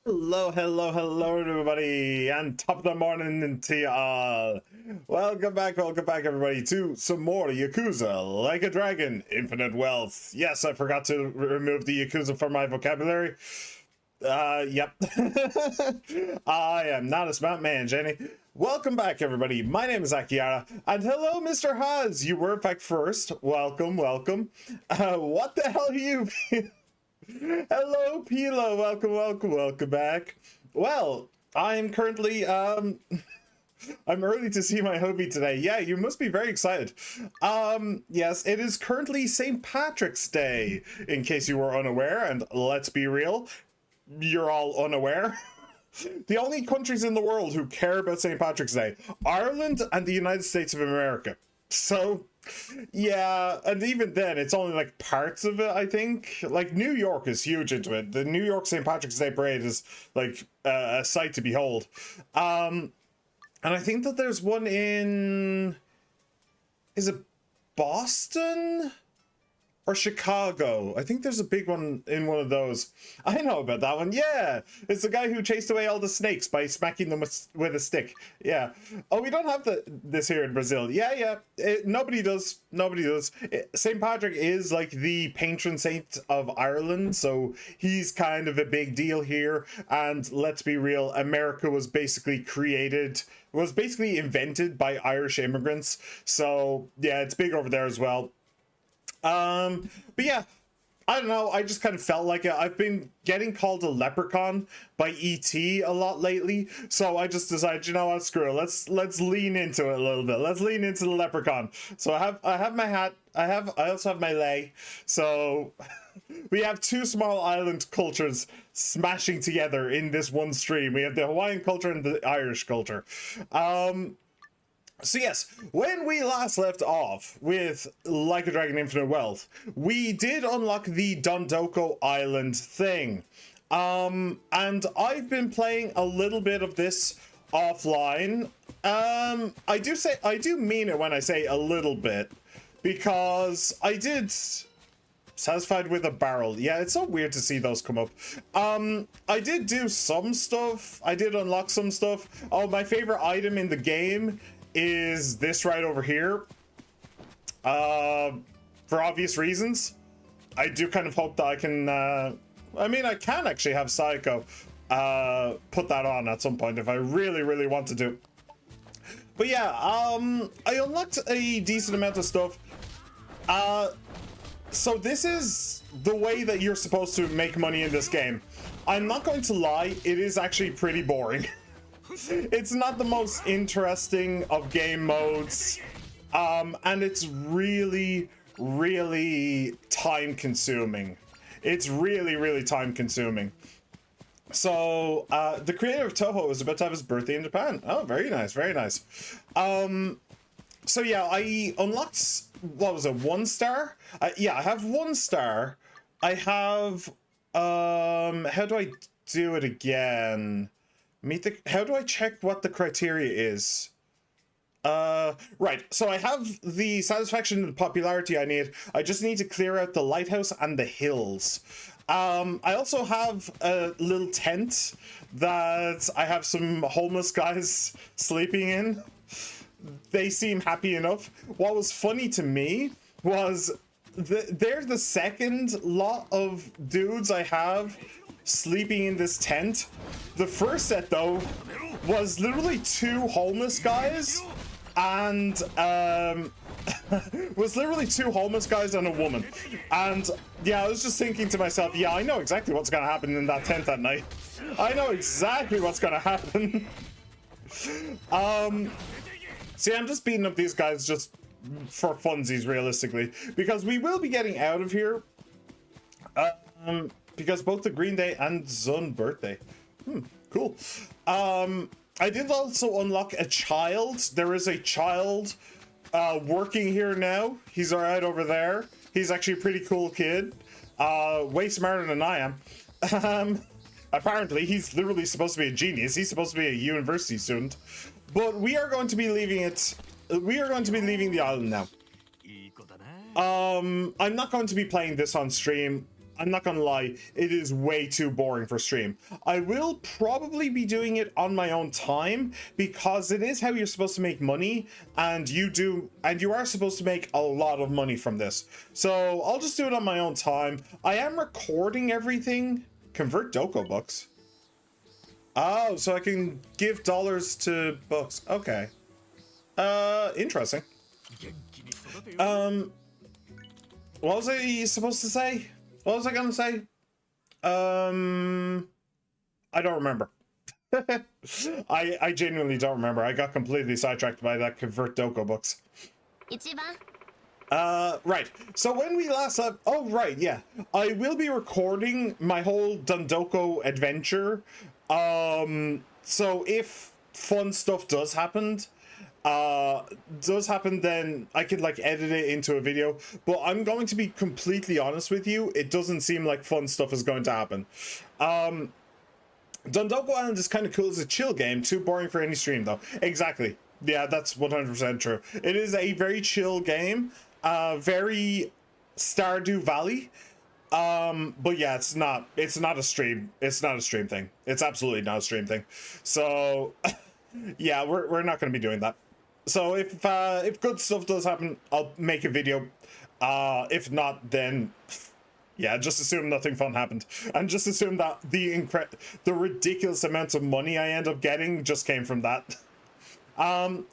Hello, hello, hello, everybody, and top of the morning to you all. Welcome back, everybody, to some more Yakuza Like a Dragon Infinite Wealth. Yes, I forgot to remove the Yakuza from my vocabulary. Yep. I am not a smart man, Jenny. Welcome back, everybody. My name is Akiara, and hello, Mr. Haas. You were back first. Welcome, welcome. What the hell are you? Hello, Pilo. Welcome back. Well, I'm currently I'm early to see my hobby today. Yeah, you must be very excited. Yes, it is currently St. Patrick's Day, in case you were unaware, and let's be real, you're all unaware. The only countries in the world who care about St. Patrick's Day, Ireland and the United States of America. So, yeah, and even then, it's only like parts of it, I think. Like, New York is huge into it. The New York St. Patrick's Day parade is like a sight to behold. And I think that there's one in, is it Boston? Or Chicago. I think there's a big one in one of those. I know about that one. Yeah, it's the guy who chased away all the snakes by smacking them with a stick. Yeah. Oh, we don't have this here in Brazil. Yeah. Nobody does. St. Patrick is like the patron saint of Ireland, so he's kind of a big deal here. And let's be real, America was basically invented by Irish immigrants. So yeah, it's big over there as well. But yeah, I don't know, I just kind of felt like it. I've been getting called a leprechaun by ET a lot lately, so I just decided, you know what, screw it, let's lean into it a little bit. Let's lean into the leprechaun. So I have my hat, I also have my lei, so we have two small island cultures smashing together in this one stream. We have the Hawaiian culture and the Irish culture. So yes, when we last left off with Like a Dragon Infinite Wealth, we did unlock the Dondoko Island thing. And I've been playing a little bit of this offline. I do mean it when I say a little bit, because I did satisfied with a barrel. Yeah, it's so weird to see those come up. I did do some stuff. I did unlock some stuff. Oh, my favorite item in the game is this right over here. For obvious reasons. I do kind of hope that I can, I mean, I can actually have Psycho put that on at some point if I really want to do. But yeah, I unlocked a decent amount of stuff. So this is the way that you're supposed to make money in this game. I'm not going to lie, it is actually pretty boring. It's not the most interesting of game modes, and it's really time consuming. It's really time consuming. So the creator of Toho is about to have his birthday in Japan. Oh, very nice. So yeah, I unlocked, what was it, 1 star? Yeah, I have 1 star. I have how do I do it again? How do I check what the criteria is? Right, so I have the satisfaction and the popularity I need. I just need to clear out the lighthouse and the hills. I also have a little tent that I have some homeless guys sleeping in. They seem happy enough. What was funny to me was they're the second lot of dudes I have sleeping in this tent. The first set though was literally 2 homeless guys and was literally 2 homeless guys and a woman. And yeah, I was just thinking to myself, yeah, I know exactly what's gonna happen in that tent that night. I know exactly what's gonna happen. See, I'm just beating up these guys just for funsies, realistically, because we will be getting out of here. Because both the Green Day and Zun birthday. Cool. I did also unlock a child. There is a child working here now. He's right over there. He's actually a pretty cool kid. Way smarter than I am. Apparently, he's literally supposed to be a genius. He's supposed to be a university student. But we are going to be leaving it. We are going to be leaving the island now. I'm not going to be playing this on stream. I'm not gonna lie, it is way too boring for stream. I will probably be doing it on my own time because it is how you're supposed to make money, and you are supposed to make a lot of money from this. So I'll just do it on my own time. I am recording everything. Convert Doko books. Oh, so I can give dollars to books. Okay. Interesting. What was I supposed to say? What was I gonna say? I don't remember. I genuinely don't remember. I got completely sidetracked by that Convert Doko books. Right. So when we last oh right, yeah. I will be recording my whole Dondoko adventure. So if fun stuff does happen, then I could like edit it into a video. But I'm going to be completely honest with you, it doesn't seem like fun stuff is going to happen. Dondoko Island is kind of cool as a chill game, too boring for any stream though. Exactly. Yeah, that's 100% true. It is a very chill game, very Stardew Valley. But yeah, it's not a stream thing. It's absolutely not a stream thing. So yeah, we're not going to be doing that. So if good stuff does happen, I'll make a video. If not, then yeah, just assume nothing fun happened, and just assume that the ridiculous amounts of money I end up getting just came from that. Oh,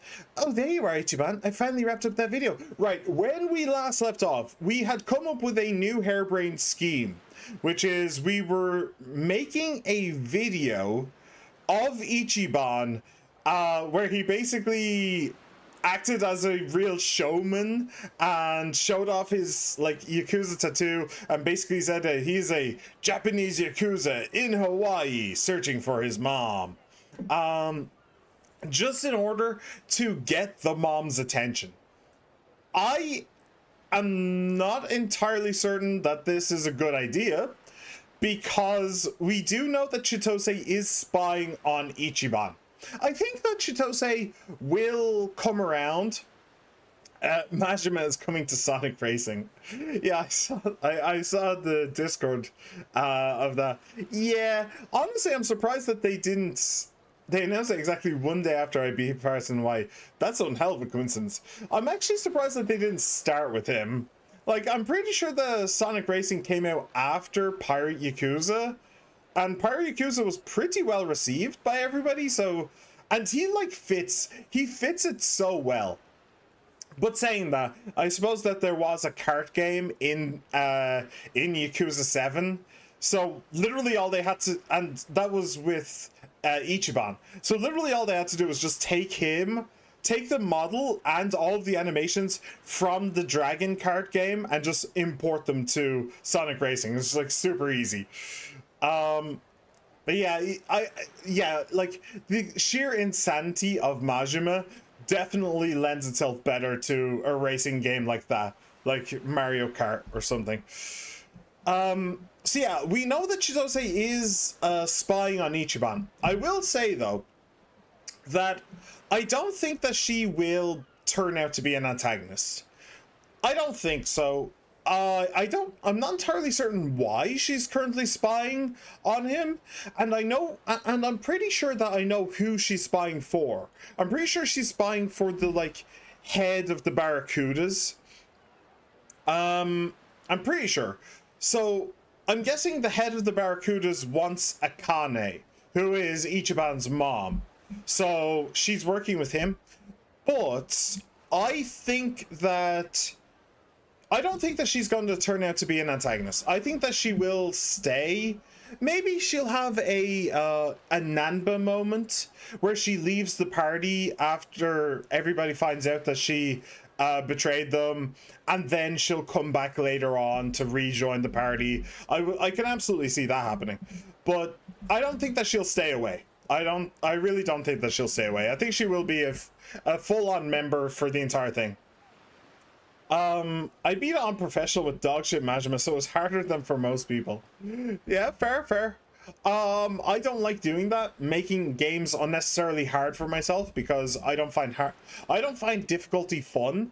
there you are, Ichiban. I finally wrapped up that video. Right, when we last left off, we had come up with a new harebrained scheme, which is we were making a video of Ichiban, where he basically acted as a real showman and showed off his like Yakuza tattoo and basically said that he's a Japanese Yakuza in Hawaii searching for his mom. Just in order to get the mom's attention. I am not entirely certain that this is a good idea, because we do know that Chitose is spying on Ichiban. I think that Chitose will come around. Majima is coming to Sonic Racing. Yeah, I saw the Discord of that. Yeah, honestly, I'm surprised that they didn't. They announced it exactly one day after I beat Parson White. That's one hell of a coincidence. I'm actually surprised that they didn't start with him. Like, I'm pretty sure the Sonic Racing came out after Pirate Yakuza. And Pirate Yakuza was pretty well received by everybody, so... And he, like, fits it so well. But saying that, I suppose that there was a kart game in Yakuza 7. So, literally all they had to... And that was with... Ichiban. So literally all they had to do was just take the model and all of the animations from the Dragon Kart game and just import them to Sonic Racing. It's like super easy. But yeah, like the sheer insanity of Majima definitely lends itself better to a racing game like that, like Mario Kart or something. So yeah, we know that Chitose is spying on Ichiban. I will say, though, that I don't think that she will turn out to be an antagonist. I don't think so. I'm not entirely certain why she's currently spying on him, and I'm pretty sure that I know who she's spying for. I'm pretty sure she's spying for the, like, head of the Barracudas. I'm pretty sure. So... I'm guessing the head of the Barracudas wants Akane, who is Ichiban's mom. So she's working with him. But I don't think that she's going to turn out to be an antagonist. I think that she will stay. Maybe she'll have a Nanba moment where she leaves the party after everybody finds out that she betrayed them, and then she'll come back later on to rejoin the party. I can absolutely see that happening, but I don't think that she'll stay away. I really don't think that she'll stay away. I think she will be a full-on member for the entire thing. I beat it on professional with dogshit Majima, so it's harder than for most people. Yeah, fair. I don't like doing that, making games unnecessarily hard for myself, because I don't find difficulty fun.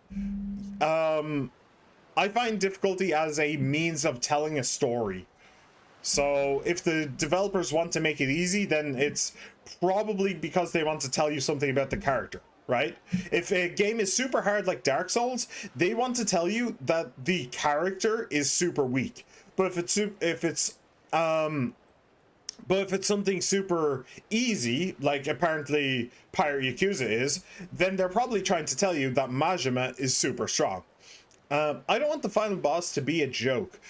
I find difficulty as a means of telling a story. So if the developers want to make it easy, then it's probably because they want to tell you something about the character, right? If a game is super hard like Dark Souls, they want to tell you that the character is super weak. But if it's something super easy, like apparently Pirate Yakuza is, then they're probably trying to tell you that Majima is super strong. I don't want the final boss to be a joke.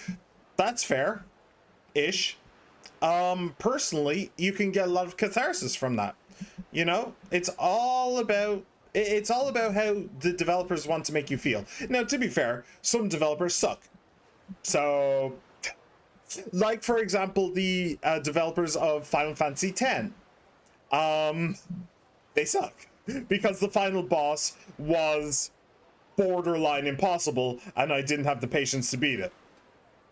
That's fair-ish. Personally, you can get a lot of catharsis from that. You know, it's all about how the developers want to make you feel. Now, to be fair, some developers suck. So, like for example, the developers of Final Fantasy X, they suck because the final boss was borderline impossible, and I didn't have the patience to beat it.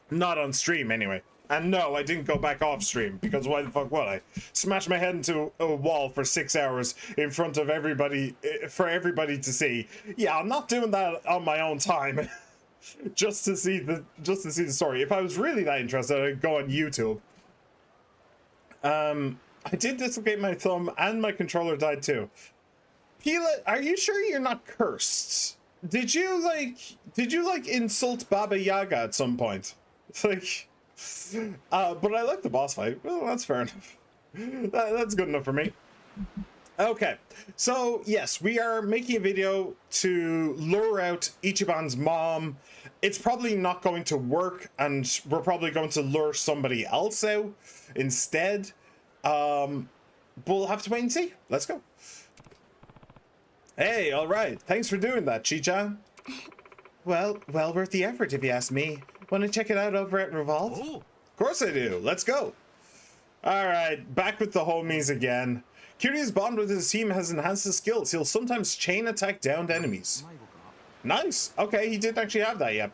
Not on stream, anyway. And no, I didn't go back off stream, because why the fuck would I? Smash my head into a wall for 6 hours in front of everybody, for everybody to see. Yeah, I'm not doing that on my own time. just to see the story. If I was really that interested, I'd go on YouTube. I did dislocate my thumb and my controller died too. Pila, are you sure you're not cursed? Did you like insult Baba Yaga at some point? Like, but I like the boss fight. Well, that's fair enough. That's good enough for me. Okay, so yes, we are making a video to lure out Ichiban's mom. It's probably not going to work, and we're probably going to lure somebody else out instead. But we'll have to wait and see. Let's go. Hey, all right. Thanks for doing that, Chi-chan. Well worth the effort, if you ask me. Want to check it out over at Revolve? Ooh. Of course I do. Let's go. All right, back with the homies again. Kiryu's bond with his team has enhanced his skills. He'll sometimes chain attack downed enemies. Nice. Okay, he didn't actually have that yet.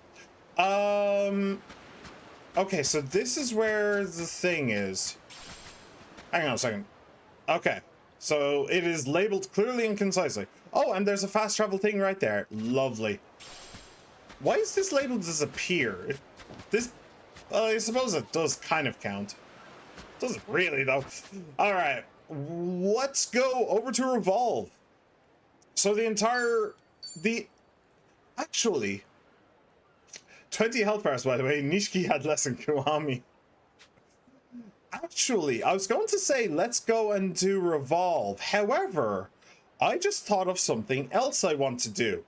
Okay, so this is where the thing is. Hang on a second. Okay, so it is labeled clearly and concisely. Oh, and there's a fast travel thing right there. Lovely. Why is this labeled as a pier? This, I suppose it does kind of count. Doesn't really, though. All right, let's go over to Revolve. So actually, 20 health bars, by the way. Nishiki had less than Kiwami. Actually, I was going to say, let's go and do Revolve. However, I just thought of something else I want to do.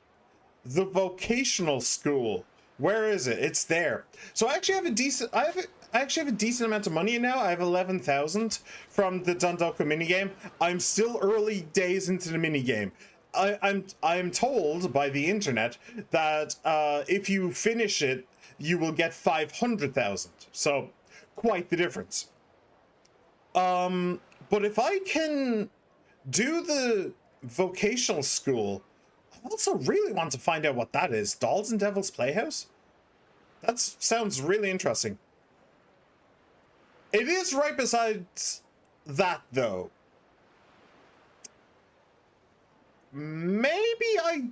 The vocational school. Where is it? It's there. So I actually have a decent, I actually have a decent amount of money now. I have 11,000 from the Dondoka minigame. I'm still early days into the minigame. I'm told by the internet that if you finish it, you will get 500,000. So quite the difference. But if I can do the vocational school, I also really want to find out what that is. Dolls and Devil's Playhouse? That sounds really interesting. It is right beside that, though. Maybe I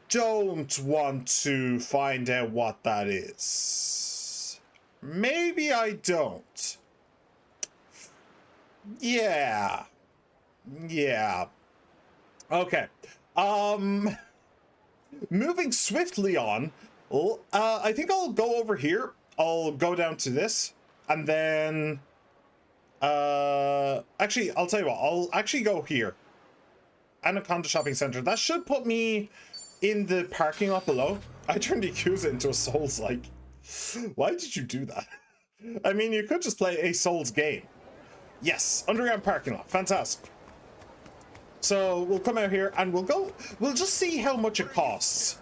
don't want to find out what that is. Maybe I don't. Yeah. Okay. Moving swiftly on, I think I'll go over here. I'll go down to this, and then actually, I'll tell you what, I'll actually go here. Anaconda Shopping Center. That should put me in the parking lot below. I turned Yakuza into a Souls-like. Why did you do that? I mean, you could just play a Souls game. Yes, underground parking lot. Fantastic. So we'll come out here and we'll just see how much it costs.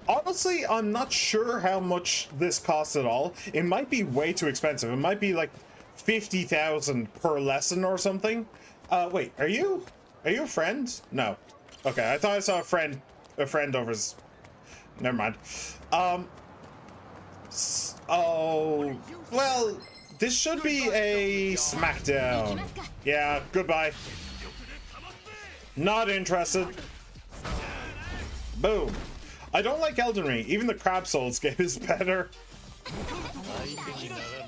Honestly, I'm not sure how much this costs at all. It might be way too expensive. It might be like 50,000 per lesson or something. Wait, are you a friend? No. Okay, I thought I saw a friend over his... Never mind. Oh, well, this should be a SmackDown. Yeah, goodbye. Not interested. Boom. I don't like Elden Ring. Even the Crab Souls game is better.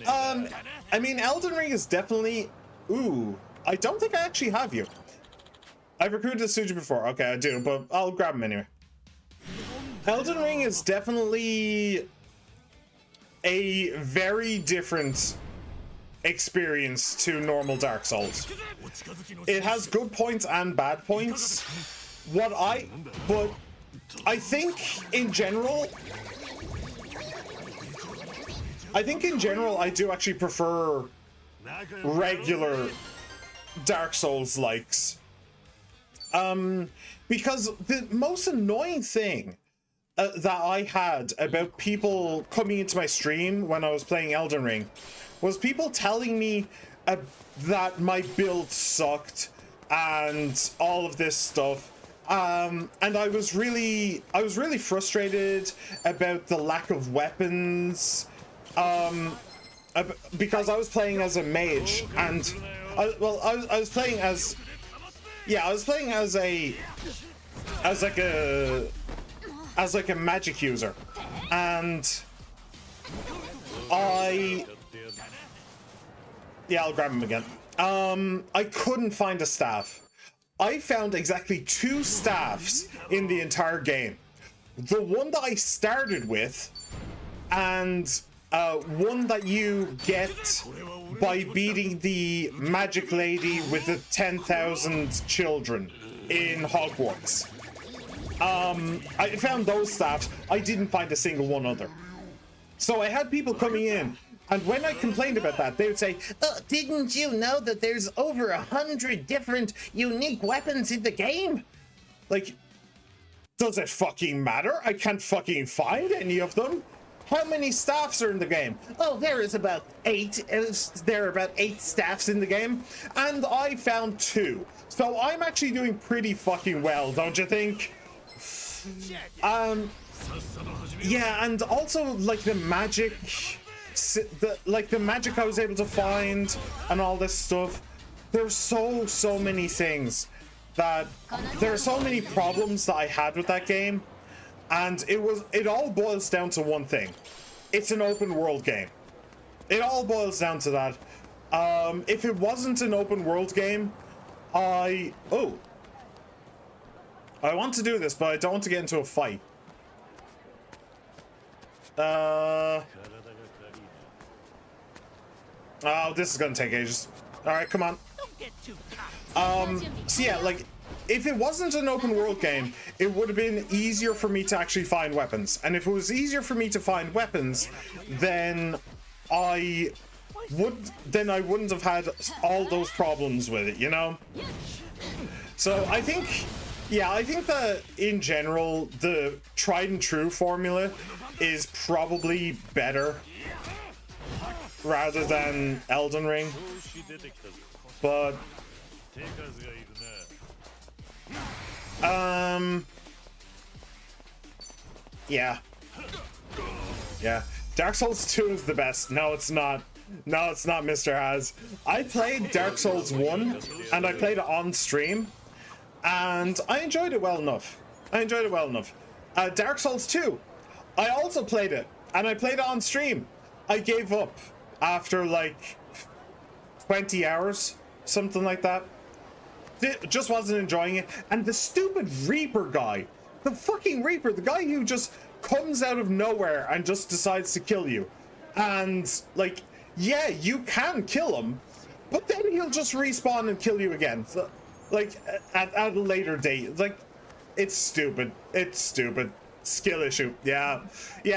I mean, Elden Ring is definitely... Ooh, I don't think I actually have you. I've recruited Suji before. Okay, I do, but I'll grab him anyway. Elden Ring is definitely a very different experience to normal Dark Souls. It has good points and bad points. But I think in general, I do actually prefer regular Dark Souls likes. Because the most annoying thing that I had about people coming into my stream when I was playing Elden Ring was people telling me that my build sucked and all of this stuff. And I was really frustrated about the lack of weapons. Because I was playing as a mage, and I was playing as like a magic user, and I'll grab him again. I couldn't find a staff. I found exactly 2 staffs in the entire game. The one that I started with, and one that you get by beating the magic lady with the 10,000 children in Hogwarts. I found those staffs. I didn't find a single one other. So I had people coming in, and when I complained about that, they would say, "Oh, didn't you know that there's over 100 different unique weapons in the game?" Like, does it fucking matter? I can't fucking find any of them. How many staffs are in the game? Oh, there is about 8. There are about 8 staffs in the game, and I found 2. So I'm actually doing pretty fucking well, don't you think? Yeah, and also like the magic I was able to find and all this stuff. There's so many things that there are so many problems that I had with that game. And it all boils down to one thing. It's an open world game. It all boils down to that. If it wasn't an open world game, I want to do this, but I don't want to get into a fight. Oh, this is gonna take ages. Alright, come on. So yeah, like, if it wasn't an open world game, it would have been easier for me to actually find weapons. And if it was easier for me to find weapons, then I wouldn't have had all those problems with it, you know? So I think that in general, the tried and true formula is probably better rather than Elden Ring. But yeah, Dark Souls 2 is the best. No, it's not. No, it's not, Mr. Haz. I played Dark Souls 1 and I played it on stream, and I enjoyed it well enough. Dark Souls 2, I also played it, and I played it on stream. I gave up after like 20 hours, something like that. Just wasn't enjoying it. And the stupid Reaper guy, the fucking Reaper, the guy who just comes out of nowhere and just decides to kill you. And like, yeah, you can kill him, but then he'll just respawn and kill you again. So, like, at a later date. Like, it's stupid. It's stupid. Skill issue. Yeah,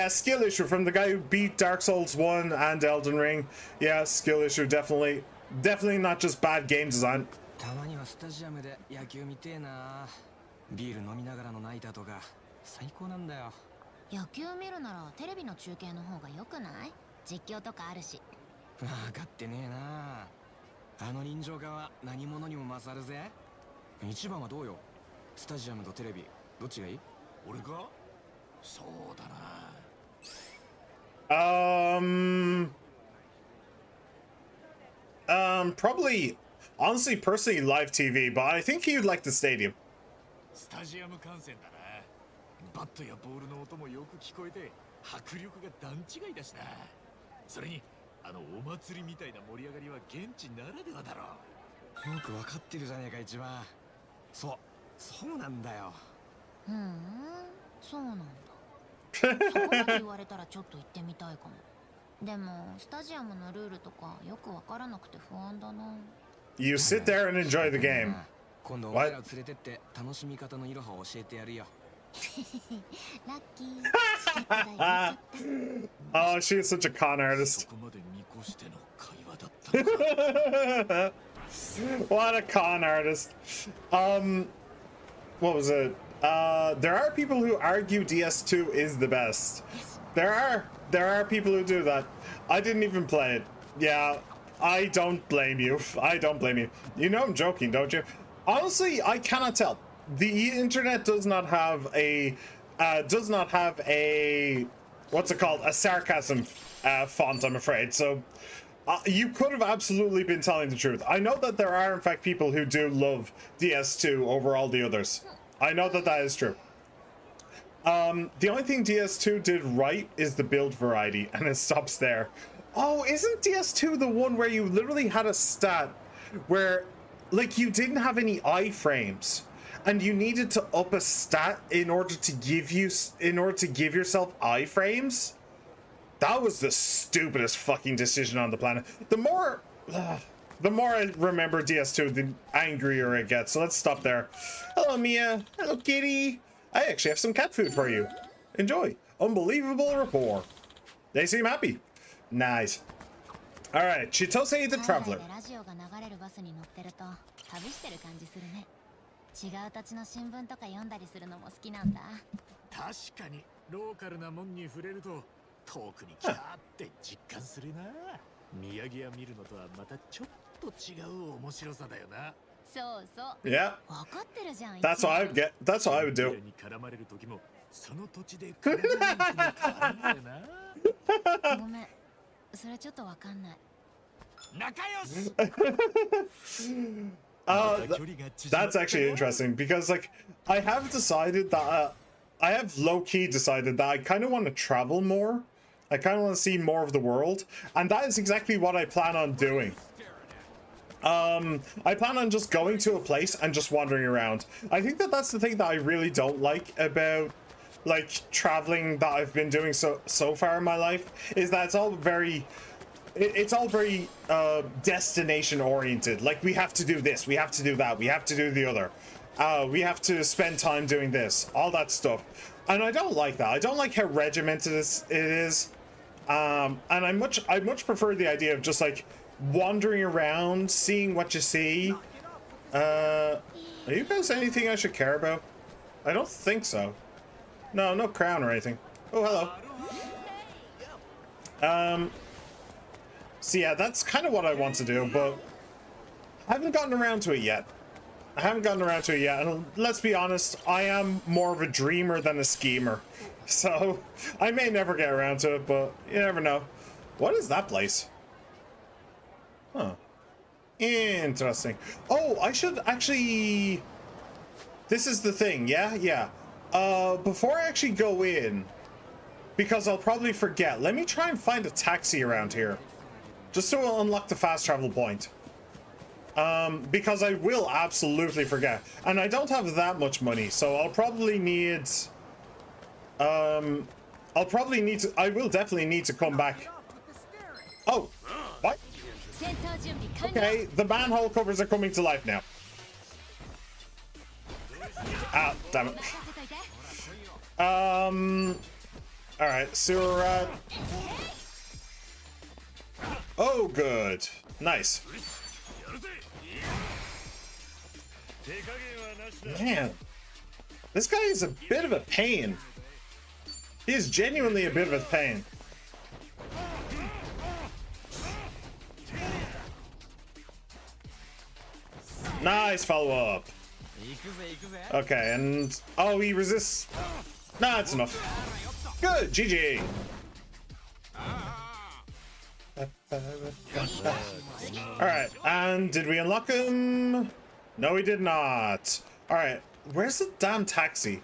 skill issue from the guy who beat Dark Souls 1 and Elden Ring. Yeah, skill issue, definitely not just bad game design. たまにはスタジアムで野球見てえな。ビール飲みながらのナイターとか最高なんだよ。野球見るならテレビの中継の方が良くない？実況とかあるし。分かってねえな。あの臨場感は何者にも勝るぜ。一番はどうよ。スタジアムとテレビどっちがいい？俺か？そうだな。Probably, honestly, personally, live TV, but I think you'd like the stadium. スタジアム観戦だな。バットやボールの音もよく聞こえて迫力が段違いだしな。それにあのお祭りみたいな盛り上がりは現地ならではだろ。よくわかってるじゃねえか一番。そうなんだよ。ふん、そうなんだ。そこまで言われたらちょっと行ってみたいかも。でもスタジアムのルールとかよくわからなくて不安だな。 You sit there and enjoy the game. 今度お前らを連れてって楽しみ方のいろはを教えてやるよ。ラッキー。チケット代入れちゃった。 Oh, she is such a con そ artist. こまで見越しての会話だったのか。What a con artist. What was it? There are people who argue DS2 is the best. There are people who do that. I didn't even play it. Yeah, I don't blame you. I don't blame you. You know I'm joking, don't you? Honestly, I cannot tell. The internet does not have a what's it called? A sarcasm font, I'm afraid. So you could have absolutely been telling the truth. I know that there are in fact people who do love DS2 over all the others. I know that that is true. The only thing DS2 did right is the build variety, and it stops there. Oh, isn't DS2 the one where you literally had a stat where, like, you didn't have any iframes, and you needed to up a stat in order to give yourself iframes? That was the stupidest fucking decision on the planet. The more I remember DS2, the angrier it gets. So let's stop there. Hello, Mia. Hello, kitty. I actually have some cat food for you. Enjoy. Unbelievable rapport. They seem happy. Nice. All right, Chitose the Traveler. ラジオが流れるバスに乗ってると旅してる感じするね。違う土地の新聞とか読んだりするのも好きなんだ。確かにローカルなもんに触れると遠くに来たって実感するな。宮城や見るのとはまたちょっと違う面白さだよな。そうそう。 Yeah, わかってるじゃん。 that's what I would get. That's what I would do. に絡まれる時もその土地で体に絡まれな。ごめん。それちょっとわかんない。仲良し。 That's actually interesting because, like, I have decided that I have low-key decided that I kind of want to travel more. I kind of want to see more of the world, and that is exactly what I plan on doing. I plan on just going to a place and just wandering around. I think that that's the thing that I really don't like about, like, traveling that I've been doing so far in my life, is that it's all very destination oriented. Like, we have to do this, we have to do that, we have to do the other, we have to spend time doing this, all that stuff, and I don't like that. I don't like how regimented it is, and I much prefer the idea of just like wandering around, seeing what you see. Are you guys anything I should care about? I don't think so. No crown or anything. Oh, hello. So yeah, that's kind of what I want to do, but I haven't gotten around to it yet. And let's be honest, I am more of a dreamer than a schemer. So I may never get around to it, but you never know. What is that place? Huh. Interesting. Oh, I should actually... This is the thing, yeah. Before I actually go in, because I'll probably forget, let me try and find a taxi around here. Just to unlock the fast travel point. Because I will absolutely forget. And I don't have that much money, so I'll probably need... I will definitely need to come back. Oh, what? Okay, the manhole covers are coming to life now. Ah, damn it. Alright, sewer rat. Oh, good. Nice. Man, this guy is a bit of a pain. He is genuinely a bit of a pain. Nice follow-up. Okay, and... Oh, he resists. Nah, that's enough. Good, GG. Alright, and did we unlock him? No, we did not. Alright, where's the damn taxi?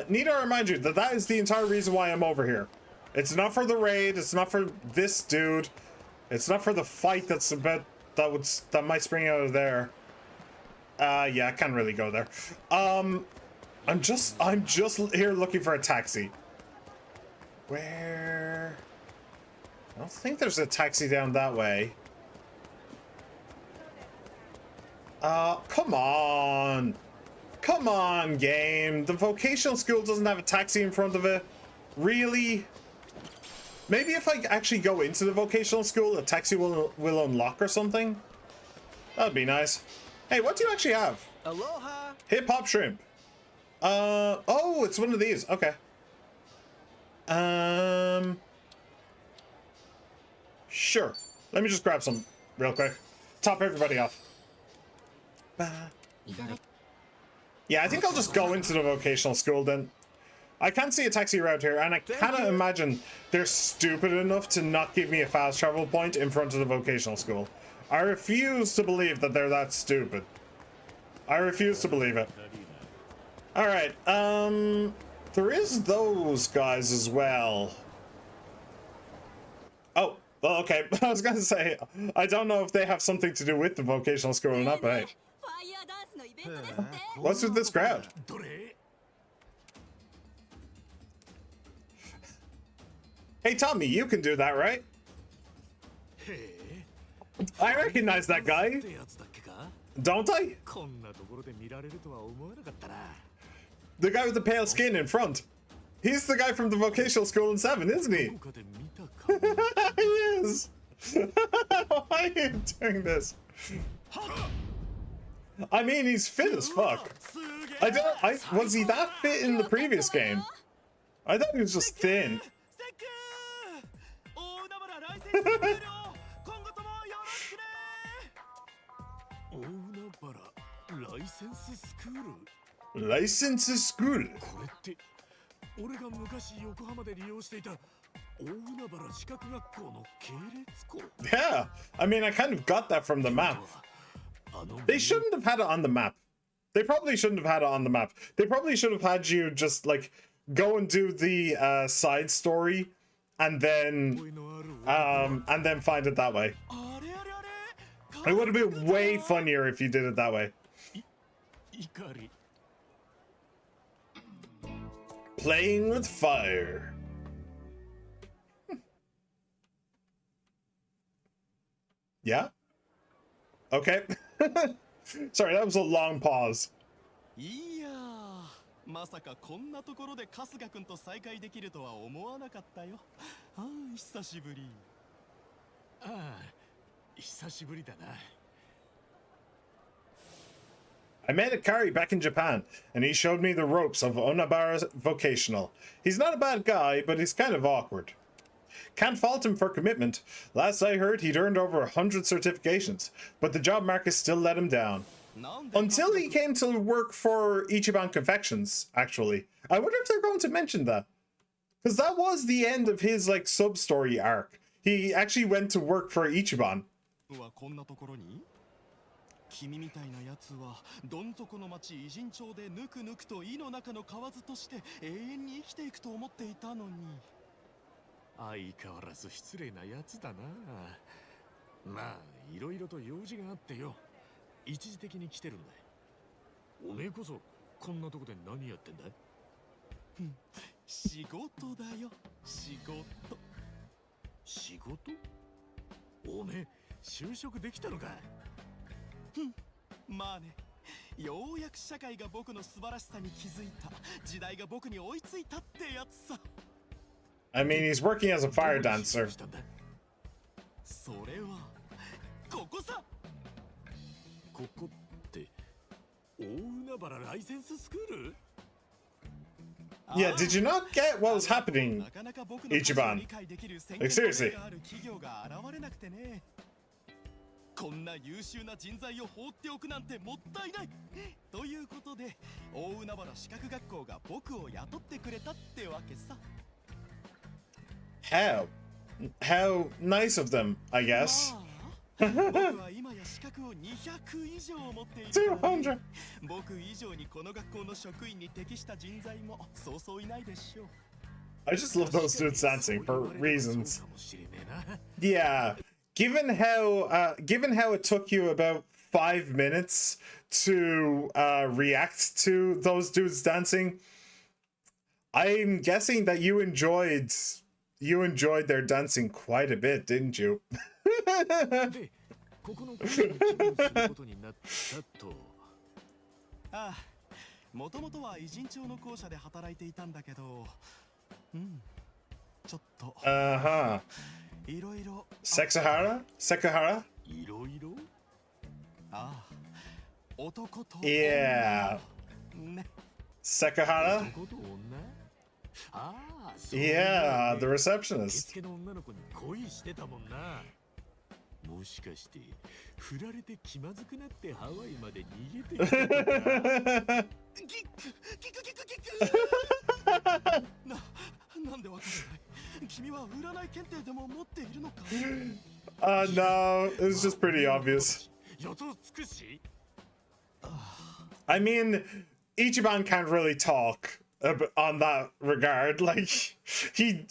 Need to remind you that that is the entire reason why I'm over here. It's not for the raid. It's not for this dude. It's not for the fight that's about that might spring out of there. Yeah, I can't really go there. I'm just here looking for a taxi. Where? I don't think there's a taxi down that way. Come on. Come on, game. The vocational school doesn't have a taxi in front of it. Really? Maybe if I actually go into the vocational school, a taxi will unlock or something? That'd be nice. Hey, what do you actually have? Aloha. Hip hop shrimp. Oh, it's one of these. Okay. Sure. Let me just grab some real quick. Top everybody off. Yeah, I think I'll just go into the vocational school then. I can't see a taxi route here, and I cannot imagine they're stupid enough to not give me a fast travel point in front of the vocational school. I refuse to believe that they're that stupid. I refuse to believe it. Alright, there is those guys as well. Oh, well, okay. I was gonna say, I don't know if they have something to do with the vocational school or not, but hey. What's with this crowd? Hey, Tommy, you can do that, right? I recognize that guy. Don't I? The guy with the pale skin in front. He's the guy from the vocational school in 7, isn't he? He is. Why are you doing this? I mean, he's fit as fuck. Was he that fit in the previous game? I thought he was just thin. License school. Yeah, I mean, I kind of got that from the map. They shouldn't have had it on the map. They probably shouldn't have had it on the map. They probably should have had you just like go and do the side story and then find it that way. It would have been way funnier if you did it that way. Playing with fire. Yeah? Okay. Sorry, that was a long pause. いやー、まさかこんなところで春日くんと再会できるとは思わなかったよ。ああ、久しぶり。ああ、久しぶりだな。I met Akari back in Japan, and he showed me the ropes of Onabara Vocational. He's not a bad guy, but he's kind of awkward. Can't fault him for commitment. Last I heard, he'd earned over 100 certifications, but the job market still let him down. Until he came to work for Ichiban Confections, actually. I wonder if they're going to mention that. Because that was the end of his, like, sub-story arc. He actually went to work for Ichiban. 君みたいなやつはどん底の町偉人町でぬくぬくと井の中の蛙として永遠に生きていくと思っていたのに。相変わらず失礼なやつだな。まあいろいろと用事があってよ、一時的に来てるんだ。おめえこそこんなとこで何やってんだ？仕事だよ、仕事。仕事？おめえ就職できたのか？まあね、ようやく社会が僕の素晴らしさに気づいた、時代が僕に追いついたってやつさ。I mean, he's working as a fire dancer. それはここさ。ここって大海原ライセンススクール？ Yeah, did you not get what was happening, Ichiban? Like, seriously. こんな優秀な人材を放っておくなんてもったいない。ということで、大海原資格学校が僕を雇ってくれたってわけさ。How nice of them, I guess. 僕は今や資格を200以上持っているからね、 200. 僕以上にこの学校の職員に適した人材もそうそういないでしょう。 I just love those dudes dancing for そう reasons. かもしれねえな。 Yeah, given how it took you about 5 minutes to react to those dudes dancing, I'm guessing that you enjoyed their dancing quite a bit, didn't you? で、ここの校に勤務することになったと。ああ、もともとは偉人町の校舎で働いていたんだけど、ちょっと Uh-huh. いろいろ。 Sekihara? いろいろ。ああ、男と Yeah. 女ね。 Sekihara? 男と女。ああ、そう Yeah, ね the 受 receptionist. 付の女の子に恋してたもんな。もしかして振られて気まずくなってハワイまで逃げてきたとか。ギクギクギクギクなんでわからない。君は占い検定でも持っているのか。 No, it was just pretty obvious. 予想つくし。 I mean, Ichiban can't really talk on that regard. Like, he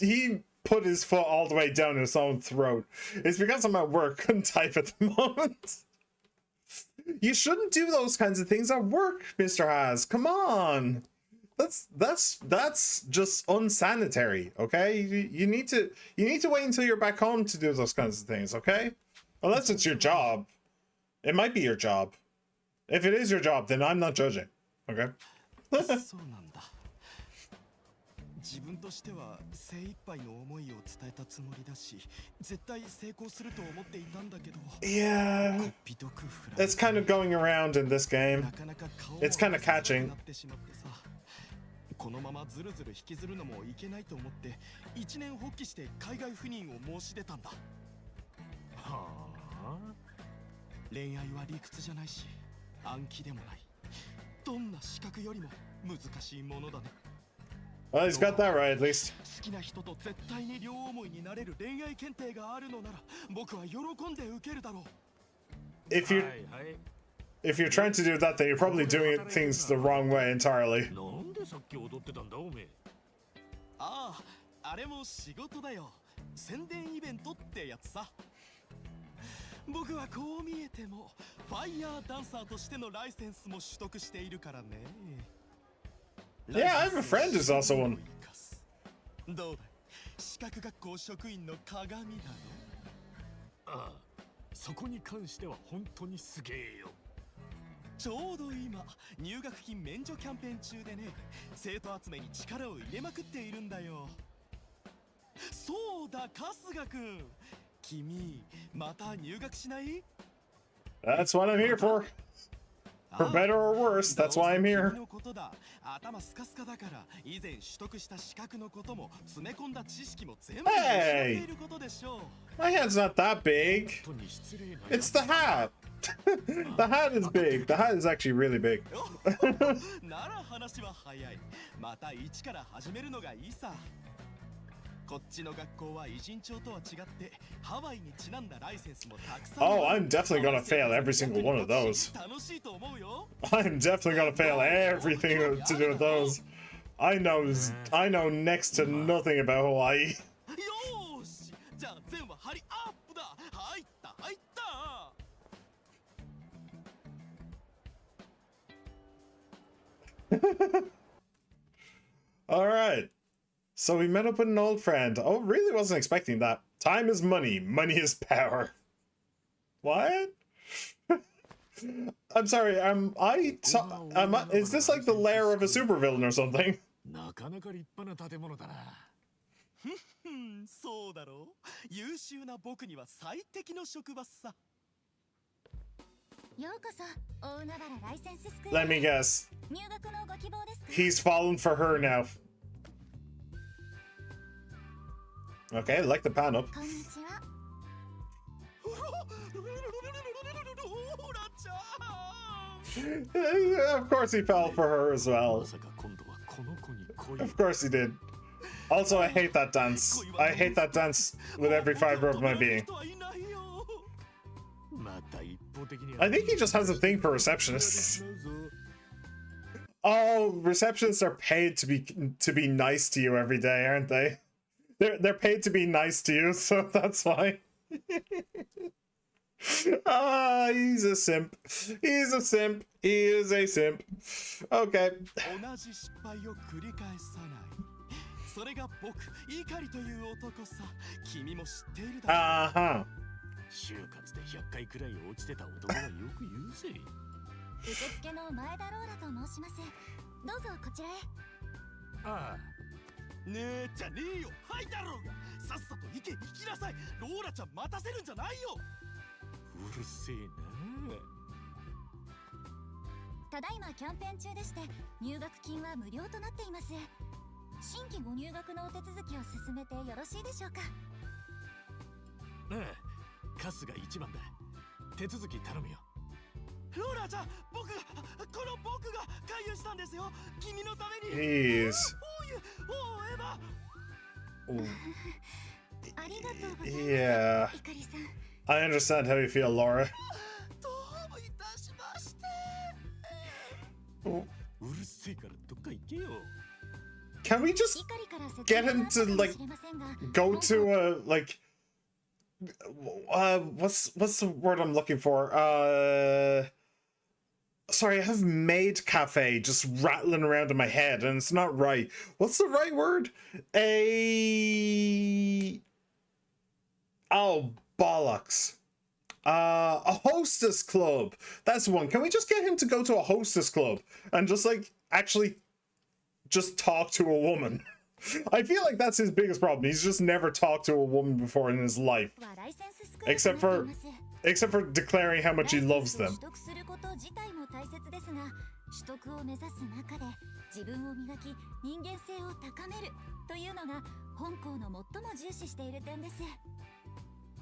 put his foot all the way down his own throat. It's because I'm at work, couldn't type at the moment. You shouldn't do those kinds of things at work, Mr. Haas. Come on. That's just unsanitary, okay? You need to wait until you're back home to do those kinds of things, okay? Unless it's your job. It might be your job. If it is your job, then I'm not judging, okay? そうなんだ。自分としては精一杯の思いを伝えたつもりだし、絶対成功すると思っていたんだけど。 Yeah, こっぴどく振られ it's kind of going around in this game. なかなか顔を It's kind of catching. なってしまってさ。このままずるずる引きずるのもいけないと思って一年発起して海外赴任を申し出たんだ。はあ。恋愛は理屈じゃないし暗記でもない。どんな資格よりも難しいものだね。 Well, he's got that right at least. 好きな人と絶対に両思いになれる恋愛検定があるのなら僕は喜んで受けるだろう。 If you はいはい。 if you're trying to do that, then you're probably doing things the wrong way entirely. なんでさっき踊ってたんだおめえ。ああ、あれも仕事だよ。宣伝イベントってやつさ。僕はこう見えてもファイヤーダンサーとしてのライセンスも取得しているからね。 Yeah, I have a friend who's also one. どうだい、資格学校職員の鏡だろ。ああ、そこに関しては本当にすげえよ。ちょうど今入学金免除キャンペーン中でね、生徒集めに力を入れまくっているんだよ。そうだ、春日くん、君また入学しない？ That's what I'm here for. For better or worse, that's why I'm here. 君のことだ。頭スカスカだから以前取得した資格のことも詰め込んだ知識も全部失っていることでしょう。 My head's not that big. 本当に失礼な。 It's the hat. The hat is big. The hat is actually really big. なら話は早い。また一から始めるのがいいさ。こっちの学校は偉人町とは違ってハワイにちなんだライセンスもたくさん。 Oh, I'm definitely gonna fail every single one of those. 楽しいと思うよ。 I'm definitely gonna fail everything to do with those. I know next to nothing about Hawaii. よーし、じゃあ全話張りアップだ。入った入った。 All right. So we met up with an old friend. Oh, really wasn't expecting that. Time is money. Money is power. What? I'm sorry. Is this like the lair of a supervillain or something? なかなか立派な建物だな。そうだろう。優秀な僕には最適の職場さ。ようこそ大海原ライセンススクール。 Let me guess. 入学のご希望ですか？ He's fallen for her now. Okay, like the pan up. こんにちは。ローラちゃん。 Of course he fell for her as well. まさか今度はこの子に恋。 Of course he did. Also, I hate that dance. I hate that dance with every fiber of my being. また一方的 I think he just has a thing for receptionists. Oh, receptionists are paid to be nice to you every day, aren't they? They're paid to be nice to you, so that's why. Ah, he's a simp. He's a simp. He is a simp. Okay. 同じ失敗を繰り返さないそれが僕怒りという男さ君も知っているだろう Uh-huh. 就活で100回くらい落ちてた男がよく言うぜ。受付の前田ローラと申します。どうぞこちらへ。ああ、ねえじゃねえよはいだろうがさっさと行け行きなさいローラちゃん待たせるんじゃないようるせえな。ただいまキャンペーン中でして入学金は無料となっています。新規ご入学のお手続きを進めてよろしいでしょうか。ああ、カスが一番だ。手続き頼むよ。ローラちゃんこの僕が勧誘したんですよ君のために Jeez. おうエヴァ Oh. ありがとうございます。 Yeah. イカリさん。 I understand how you feel, Laura. どうもいたしまして うるせえからどっか行けよ。 Can we just イカリから説 get 明 him があった to かも like しれませんが go to a like what's the word I'm looking for? Sorry, I have maid cafe just rattling around in my head and it's not right. What's the right word? Oh, bollocks. A hostess club. That's the one. Can we just get him to go to a hostess club and just like actually just talk to a woman? I feel like that's his biggest problem. He's just never talked to a woman before in his life, はライセンススクール except となっ for ています。 except for declaring how much he loves ライセン them. スを取得すること自体も大切ですが、取得を目指す中で自分を磨き、人間性を高めるというのが本校の最も重視している点です。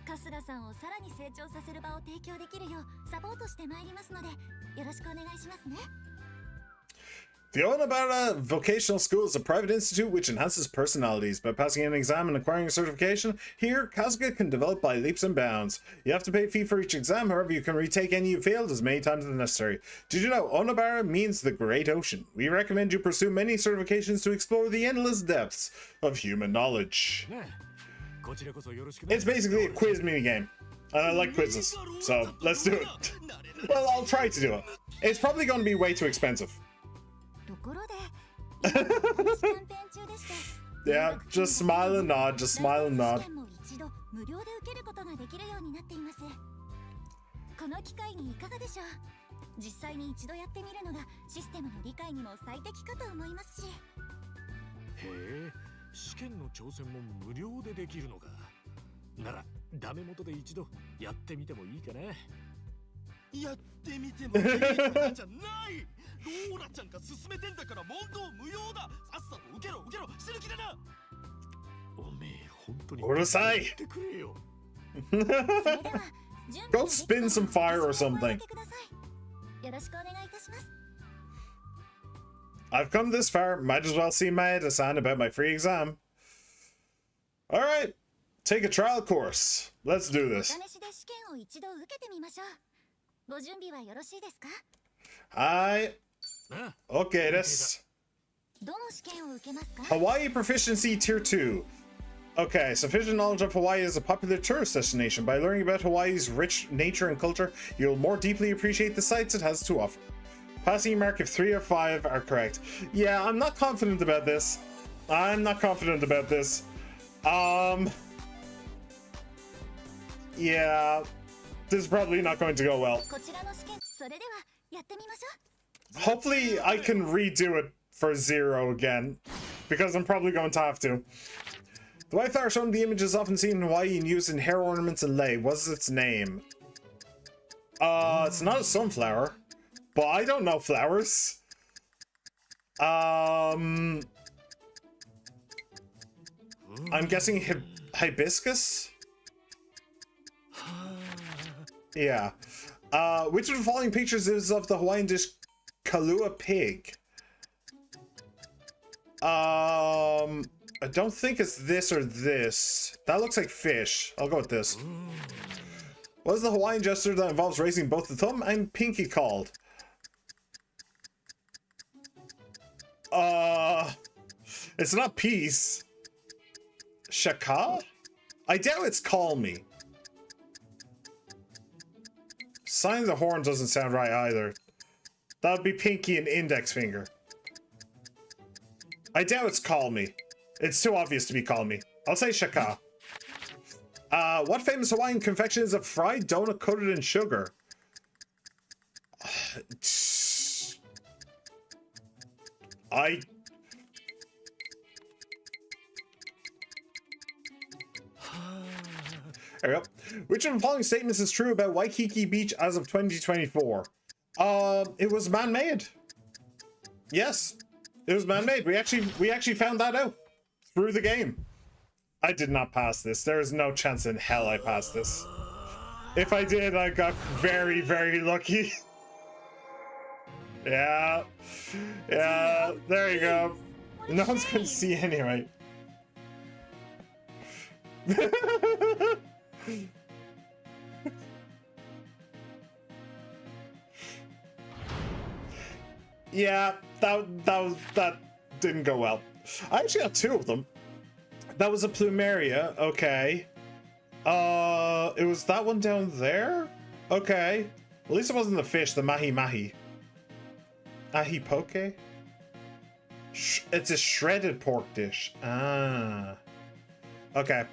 春日さんをさらに成長させる場を提供できるようサポートしてまいりますので、よろしくお願いしますね。 The Onabara Vocational School is a private institute which enhances personalities. By passing an exam and acquiring a certification, here, Kasuga can develop by leaps and bounds. You have to pay a fee for each exam, however, you can retake any you failed as many times as necessary. Did you know Onabara means the Great Ocean? We recommend you pursue many certifications to explore the endless depths of human knowledge. ねえ、こちらこそよろしくね。 It's basically a quiz minigame. And I like quizzes, so let's do it. Well, I'll try to do it. It's probably going to be way too expensive. ところで、今お話キャンペーン中でして Yeah, just smile and nod, just smile and ライ nod. センス試験も一度無料で受けることができるようになっています。この機会にいかがでしょう。実際に一度やってみるのがシステムの理解にも最適かと思いますし。へえ、試験の挑戦も無料でできるのか。なら、ダメ元で一度やってみてもいいかな。やってみてもいいからじゃないローラちゃんが勧めてんだから問答無用ださっさと受けろ死ぬ気だなおめえ、本当に。うるさい。言ってくれよ。それでは準備 Go ができたら spin some fire or 私にお声 something. 掛けください。よろしくお願いいたします。 I've come this far, might as well see my Eda-san about my free exam. Alright, take a trial course. Let's do お this. 試しで試験を一度受けてみましょう。ご準備はよろしいですか。 Hi. なあ、 Okay, this. どの試験を受けますか。 Hawaii Proficiency Tier 2. Okay, sufficient knowledge of Hawaii as a popular tourist destination. By learning about Hawaii's rich nature and culture, you'll more deeply appreciate the sights it has to offer. Passing mark if 3 or 5 are correct. Yeah, I'm not confident about this. I'm not confident about this. Yeah, this is probably not going to go well. こちらの試験、それではやってみましょう。 Hopefully I can redo it for 0 again, because I'm probably going to have to. The white flower shown in the image is often seen in Hawaii and used in hair ornaments and lei. What's its name? It's not a sunflower, but I don't know flowers. I'm guessing hibiscus? Yeah. Which of the following pictures is of the Hawaiian dish Kalua pig? I don't think it's this or this. That looks like fish. I'll go with this. What is the Hawaiian gesture that involves raising both the thumb and pinky called? It's not peace. Shaka? I doubt it's call me. Sign of the horn doesn't sound right either. That would be pinky and index finger. I doubt it's call me. It's too obvious to be call me. I'll say shaka. What famous Hawaiian confection is a fried donut coated in sugar? There we go. Which of the following statements is true about Waikiki Beach as of 2024? It was man-made. Yes, it was man-made. We actually found that out through the game. I did not pass this. There is no chance in hell I passed this. If I did, I got very, very lucky. Yeah. Yeah, there you go. No one's gonna see anyway. Yeah, that didn't go well. I actually got two of them. That was a plumeria, okay. It was that one down there? Okay. At least it wasn't the fish, the mahi-mahi. Ahi poke? It's a shredded pork dish. Ah. Okay.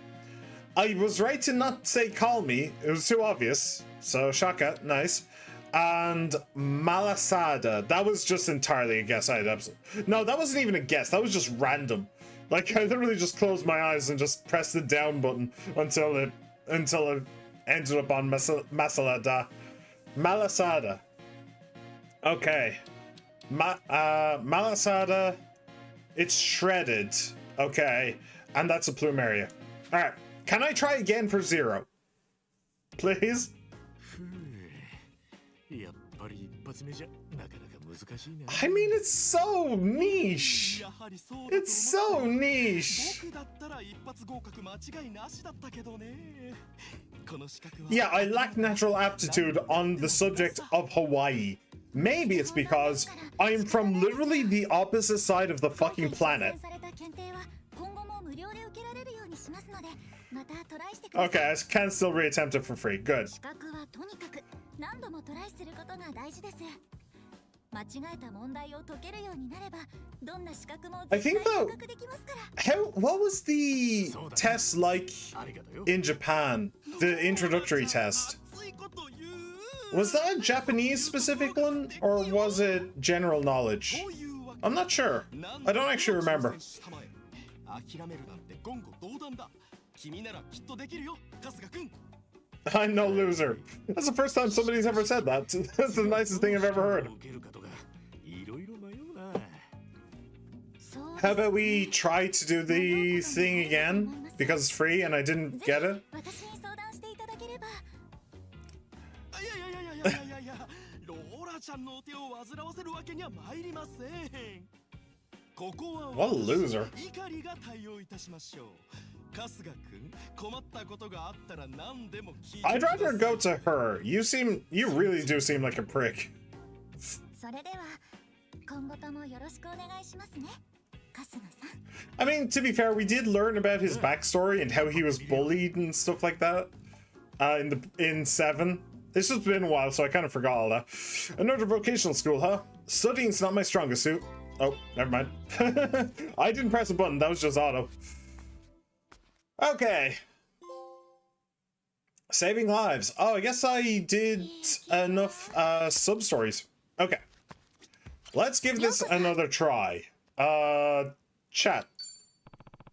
I was right to not say call me. It was too obvious. So, shaka, nice. And malasada. That was just entirely a guess. No, that wasn't even a guess. That was just random. Like, I literally just closed my eyes and just pressed the down button until it ended up on masalada. Malasada. Okay. Malasada. It's shredded. Okay. And that's a plumeria. Alright. Can I try again for 0? Please? I mean, it's so niche. It's so niche. Yeah, I lack natural aptitude on the subject of Hawaii. Maybe it's because I'm from literally the opposite side of the fucking planet. Okay, I can still reattempt it for free. Good. I think though, what was the test like in Japan? The introductory test. Was that a Japanese specific one or was it general knowledge? I'm not sure. I don't actually remember. I'm no loser. That's the first time somebody's ever said that. That's the nicest thing I've ever heard. How about we try to do the thing again? Because it's free and I didn't get it. What a loser. I'd rather go to her. You really do seem like a prick. I mean, to be fair, we did learn about his backstory and how he was bullied and stuff like that in 7. It's just been a while, so I kind of forgot all that. Another vocational school, huh? Studying's not my strongest suit. Oh, never mind. I didn't press a button. That was just auto. Okay. Saving lives. Oh, I guess I did enough sub-stories. Okay. Let's give this another try. Chat.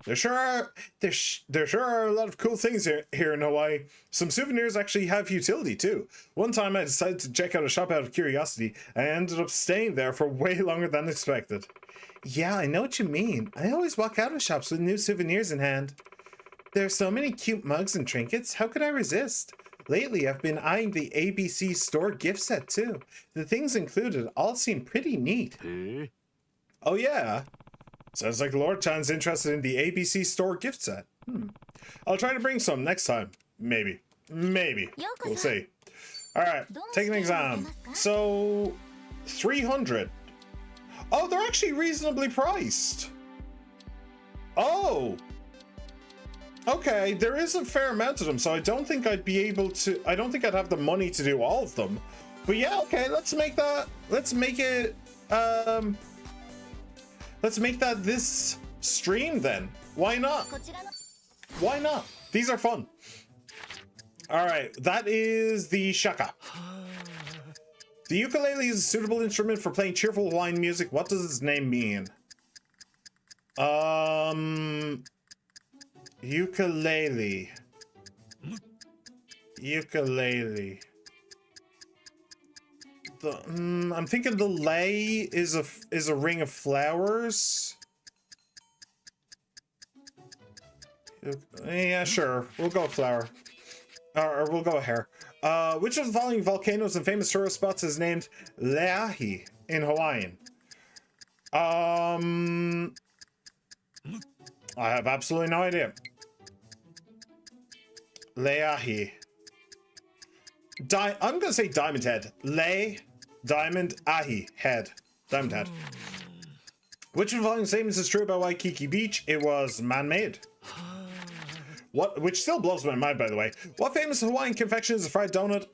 There sure are a lot of cool things here in Hawaii. Some souvenirs actually have utility too. One time I decided to check out a shop out of curiosity and I ended up staying there for way longer than expected. Yeah, I know what you mean. I always walk out of shops with new souvenirs in hand. There are so many cute mugs and trinkets. How could I resist? Lately, I've been eyeing the ABC store gift set too. The things included all seem pretty neat. Oh yeah? Sounds like Lord Chan's interested in the ABC store gift set. I'll try to bring some next time. Maybe. Maybe. We'll see. All right, take an exam. So, 300. Oh, they're actually reasonably priced. Oh. Okay, there is a fair amount of them, so I don't think I'd be able to... I don't think I'd have the money to do all of them. But yeah, okay, let's make that... Let's make it... Let's make that this stream then. Why not? Why not? These are fun. All right, that is the shaka. The ukulele is a suitable instrument for playing cheerful Hawaiian music. What does its name mean? Ukulele. Ukulele. I'm thinking the lei is a ring of flowers. Yeah, sure. We'll go flower. Or we'll go hair. Which of the following volcanoes and famous tourist spots is named Leahi in Hawaiian? I have absolutely no idea. Leahi. I'm gonna say Diamond Head. Diamond Ahi Head. Diamond Head. Which of the following statements is true about Waikiki Beach? It was man-made. What? Which still blows my mind, by the way. What famous Hawaiian confection is a fried donut?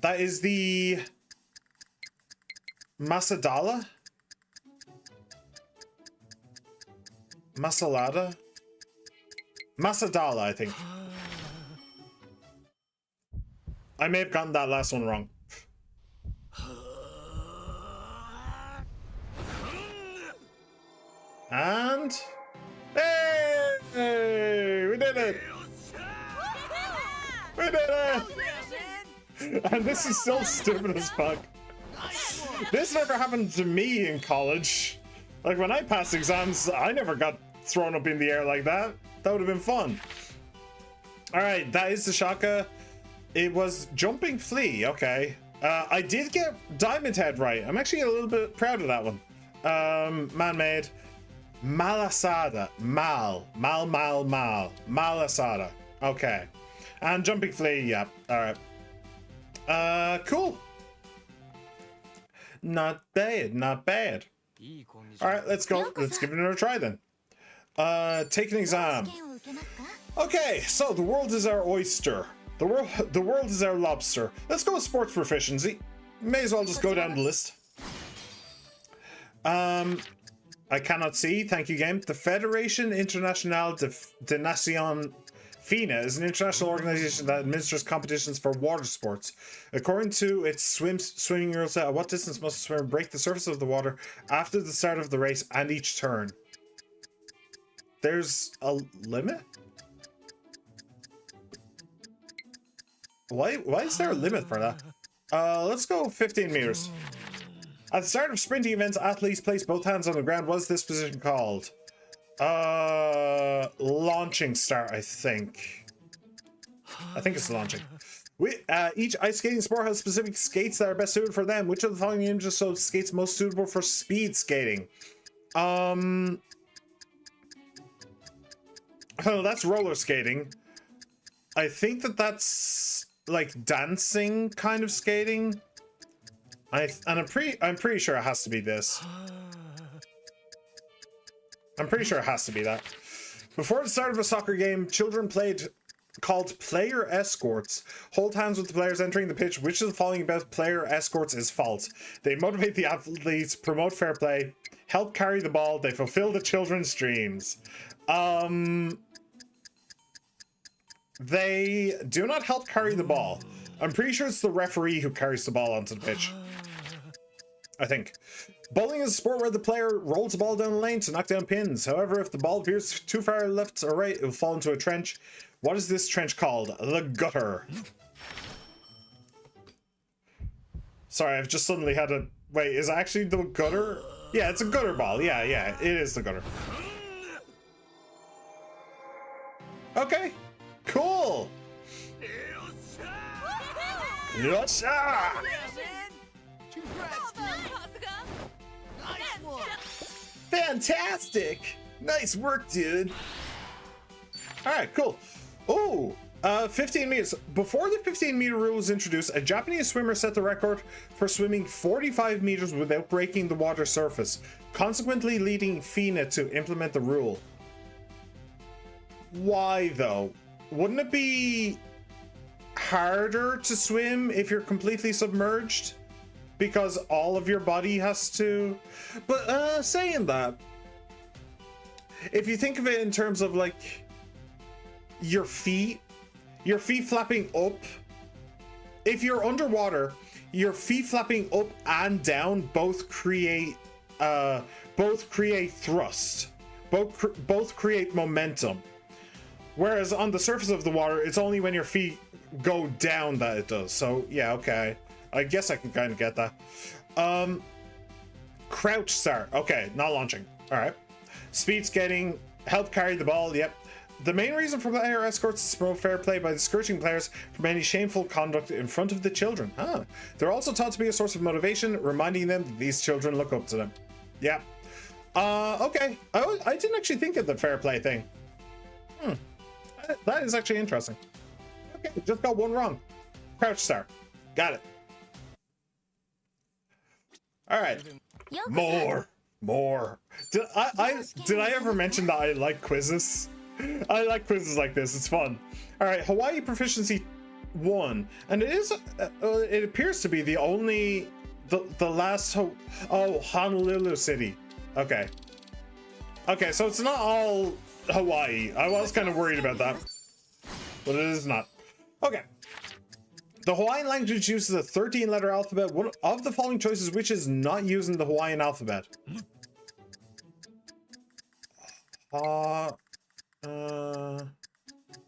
That is the Masadala? Masalada? Masadala, I think. I may have gotten that last one wrong. And... Hey! We did it! We did it! And this is still stupid as fuck. This never happened to me in college. Like, when I passed exams, I never got thrown up in the air like that. That would have been fun. Alright, that is the shaka. It was Jumping Flea, okay. I did get Diamond Head right. I'm actually a little bit proud of that one. Man-made. Malasada. Malasada. Okay. And Jumping Flea, yeah. Alright. Cool. Not bad, not bad. Alright, let's go. Let's give it another try then. Take an exam. Okay, so the world is our oyster. The world is our lobster. Let's go with sports proficiency. May as well just go down the list. I cannot see. Thank you, game. The Federation Internationale de Nation FINA is an international organization that administers competitions for water sports. According to its swimming rules, at what distance must a swimmer break the surface of the water after the start of the race and each turn? There's a limit? Why is there a limit for that? Let's go 15 meters. At the start of sprinting events, athletes place both hands on the ground. What is this position called? Launching start, I think. I think it's launching. Each ice skating sport has specific skates that are best suited for them. Which of the following images shows skates most suitable for speed skating? Oh, that's roller skating. I think that's like dancing kind of skating. I'm pretty sure it has to be this. I'm pretty sure it has to be that. Before the start of a soccer game, children called player escorts hold hands with the players entering the pitch. Which of the following about player escorts is false? They motivate the athletes, promote fair play, help carry the ball, they fulfill the children's dreams. They do not help carry the ball. I'm pretty sure it's the referee who carries the ball onto the pitch. I think. Bowling is a sport where the player rolls the ball down the lane to knock down pins. However, if the ball appears too far left or right, it will fall into a trench. What is this trench called? The gutter. Sorry, I've just suddenly had a... Wait, is it actually the gutter? Yeah, it's a gutter ball. Yeah, it is the gutter. Okay, cool. Yosha! Fantastic! Nice work, dude. All right, cool. Oh, 15 meters. Before the 15-meter rule was introduced, a Japanese swimmer set the record for swimming 45 meters without breaking the water surface, consequently leading FINA to implement the rule. Why, though? Wouldn't it be harder to swim if you're completely submerged? Because all of your body has to... But, saying that, if you think of it in terms of, like, your feet flapping up, if you're underwater, your feet flapping up and down both create thrust, both create momentum. Whereas on the surface of the water, it's only when your feet go down that it does. So yeah, okay, I guess I can kind of get that. Crouch start. Okay, not launching. All right. Speed skating, help carry the ball. Yep. The main reason for player escorts is to promote fair play by discouraging players from any shameful conduct in front of the children. Huh. They're also taught to be a source of motivation, reminding them that these children look up to them. Yeah. Okay. I didn't actually think of the fair play thing. That is actually interesting. Okay, just got one wrong. Crouch star. Got it. All right. More. Did I ever mention that I like quizzes? I like quizzes like this. It's fun. All right, Hawaii Proficiency 1, and it is. It appears to be the only, the last. Honolulu City. Okay. Okay, so it's not all Hawaii. I was kind of worried about that, but it is not. Okay. The Hawaiian language uses a 13-letter alphabet. One of the following choices which is not using the Hawaiian alphabet?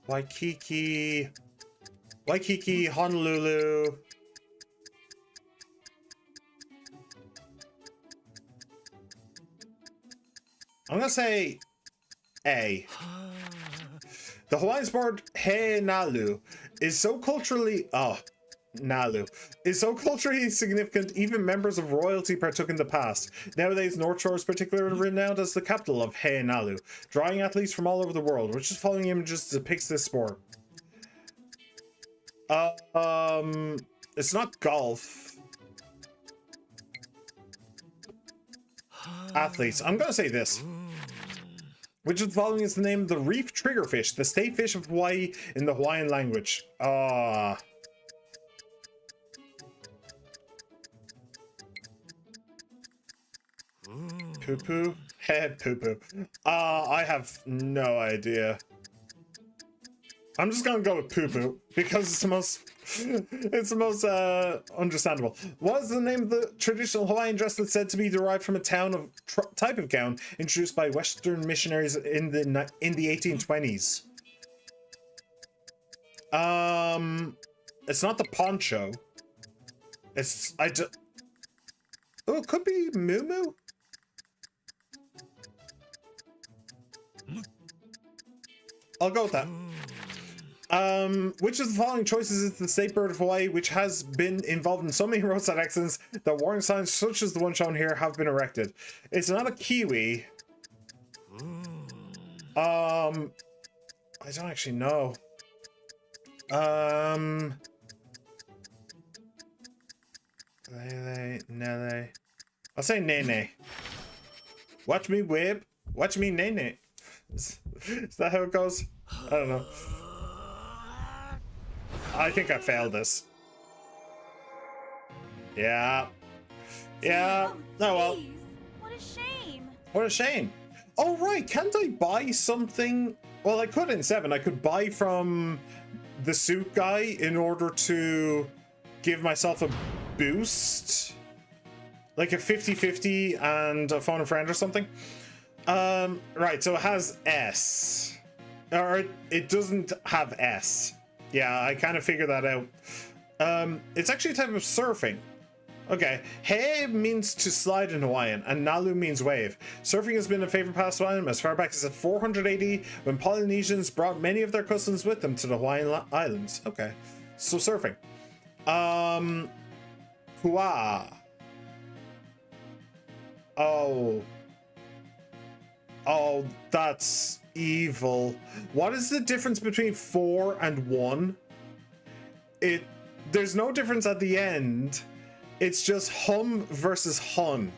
Waikiki, Honolulu. I'm gonna say A. The Hawaiian sport He Nalu is so culturally significant, even members of royalty partook in the past. Nowadays, North Shore is particularly renowned as the capital of He Nalu, drawing athletes from all over the world, which is following images depicts this sport. It's not golf. Athletes. I'm gonna say this. Which of the following is the name of the reef triggerfish, the state fish of Hawaii in the Hawaiian language? Poo-poo? Head poo-poo. I have no idea. I'm just gonna go with poo-poo because it's the most understandable. What is the name of the traditional Hawaiian dress that's said to be derived from a type of gown introduced by Western missionaries in the 1820s? It's not the poncho. It could be muumuu. I'll go with that. Which of the following choices is the state bird of Hawaii, which has been involved in so many roadside accidents that warning signs such as the one shown here have been erected? It's not a kiwi. I don't actually know. Nele. I'll say nene. Watch me whip. Watch me nene. Is that how it goes? I don't know. I think I failed this. Yeah. Yeah. Oh well. What a shame. What a shame. Oh right, can't I buy something? Well, I could in 7. I could buy from the suit guy in order to give myself a boost. Like a 50-50 and a phone a friend or something. Right, so it has S. Or it doesn't have S. Yeah, I kind of figured that out. It's actually a type of surfing. Okay, he means to slide in Hawaiian, and nalu means wave. Surfing has been a favorite pastime as far back as 480, when Polynesians brought many of their customs with them to the Hawaiian Islands. Okay, so surfing. Hua. Oh. Oh, that's evil. What is the difference between 4 and 1? There's no difference at the end. It's just hum versus hun.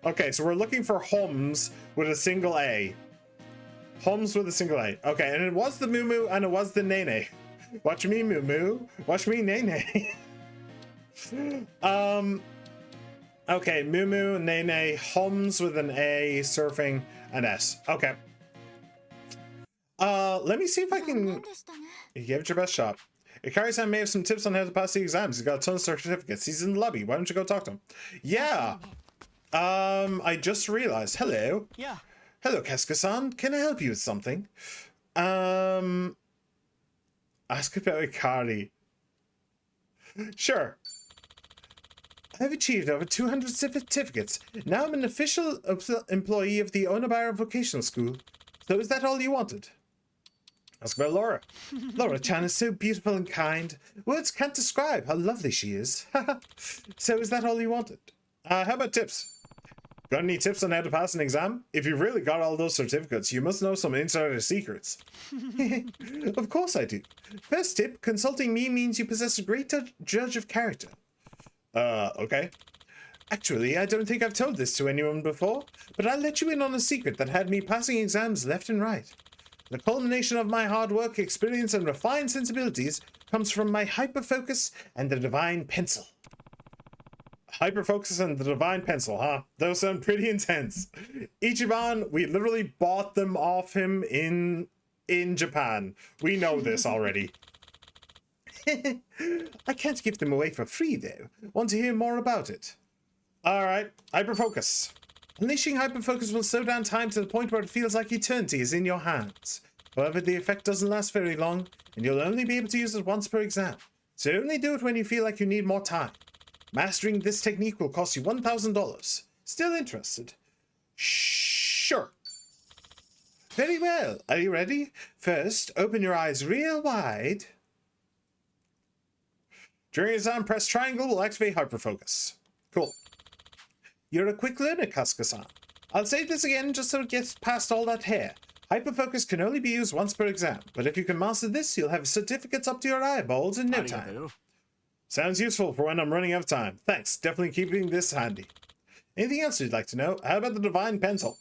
Okay, so we're looking for hums with a single A. Hums with a single A. Okay, and it was the moo moo and it was the nene. Watch me moo moo. Watch me nene. Okay, moo moo, nene, hums with an A, surfing, an S. Okay. Let me see if I 残 can 念でしたね。 you gave it your best shot. Ikari-san may have some tips on how to pass the exams. He's got tons of certificates. He's in the lobby. Why don't you go talk to him? Yeah. I just realized. Hello. Yeah. Hello, Kesuke-san. Can I help you with something? Ask about Ikari. Sure. I've achieved over 200 certificates. Now I'm an official employee of the Onabara Vocational School. So is that all you wanted? Ask about Laura. Laura-chan is so beautiful and kind. Words can't describe how lovely she is. So is that all you wanted? How about tips? Got any tips on how to pass an exam? If you've really got all those certificates, you must know some insider secrets. Of course I do. First tip, consulting me means you possess a great judge of character. Okay. Actually, I don't think I've told this to anyone before, but I'll let you in on a secret that had me passing exams left and right. The culmination of my hard work, experience, and refined sensibilities comes from my hyperfocus and the divine pencil. Hyperfocus and the divine pencil, huh? Those sound pretty intense. Ichiban, we literally bought them off him in Japan. We know this already. I can't give them away for free, though. Want to hear more about it? Alright, hyperfocus. Unleashing hyperfocus will slow down time to the point where it feels like eternity is in your hands. However, the effect doesn't last very long, and you'll only be able to use it once per exam. So only do it when you feel like you need more time. Mastering this technique will cost you $1,000. Still interested? Sure. Very well. Are you ready? First, open your eyes real wide. During exam, press triangle will activate hyperfocus. Cool. You're a quick learner, Kasuke-san. I'll say this again just so it gets past all that hair. Hyperfocus can only be used once per exam, but if you can master this, you'll have certificates up to your eyeballs in no time. Sounds useful for when I'm running out of time. Thanks, definitely keeping this handy. Anything else you'd like to know? How about the Divine Pencil?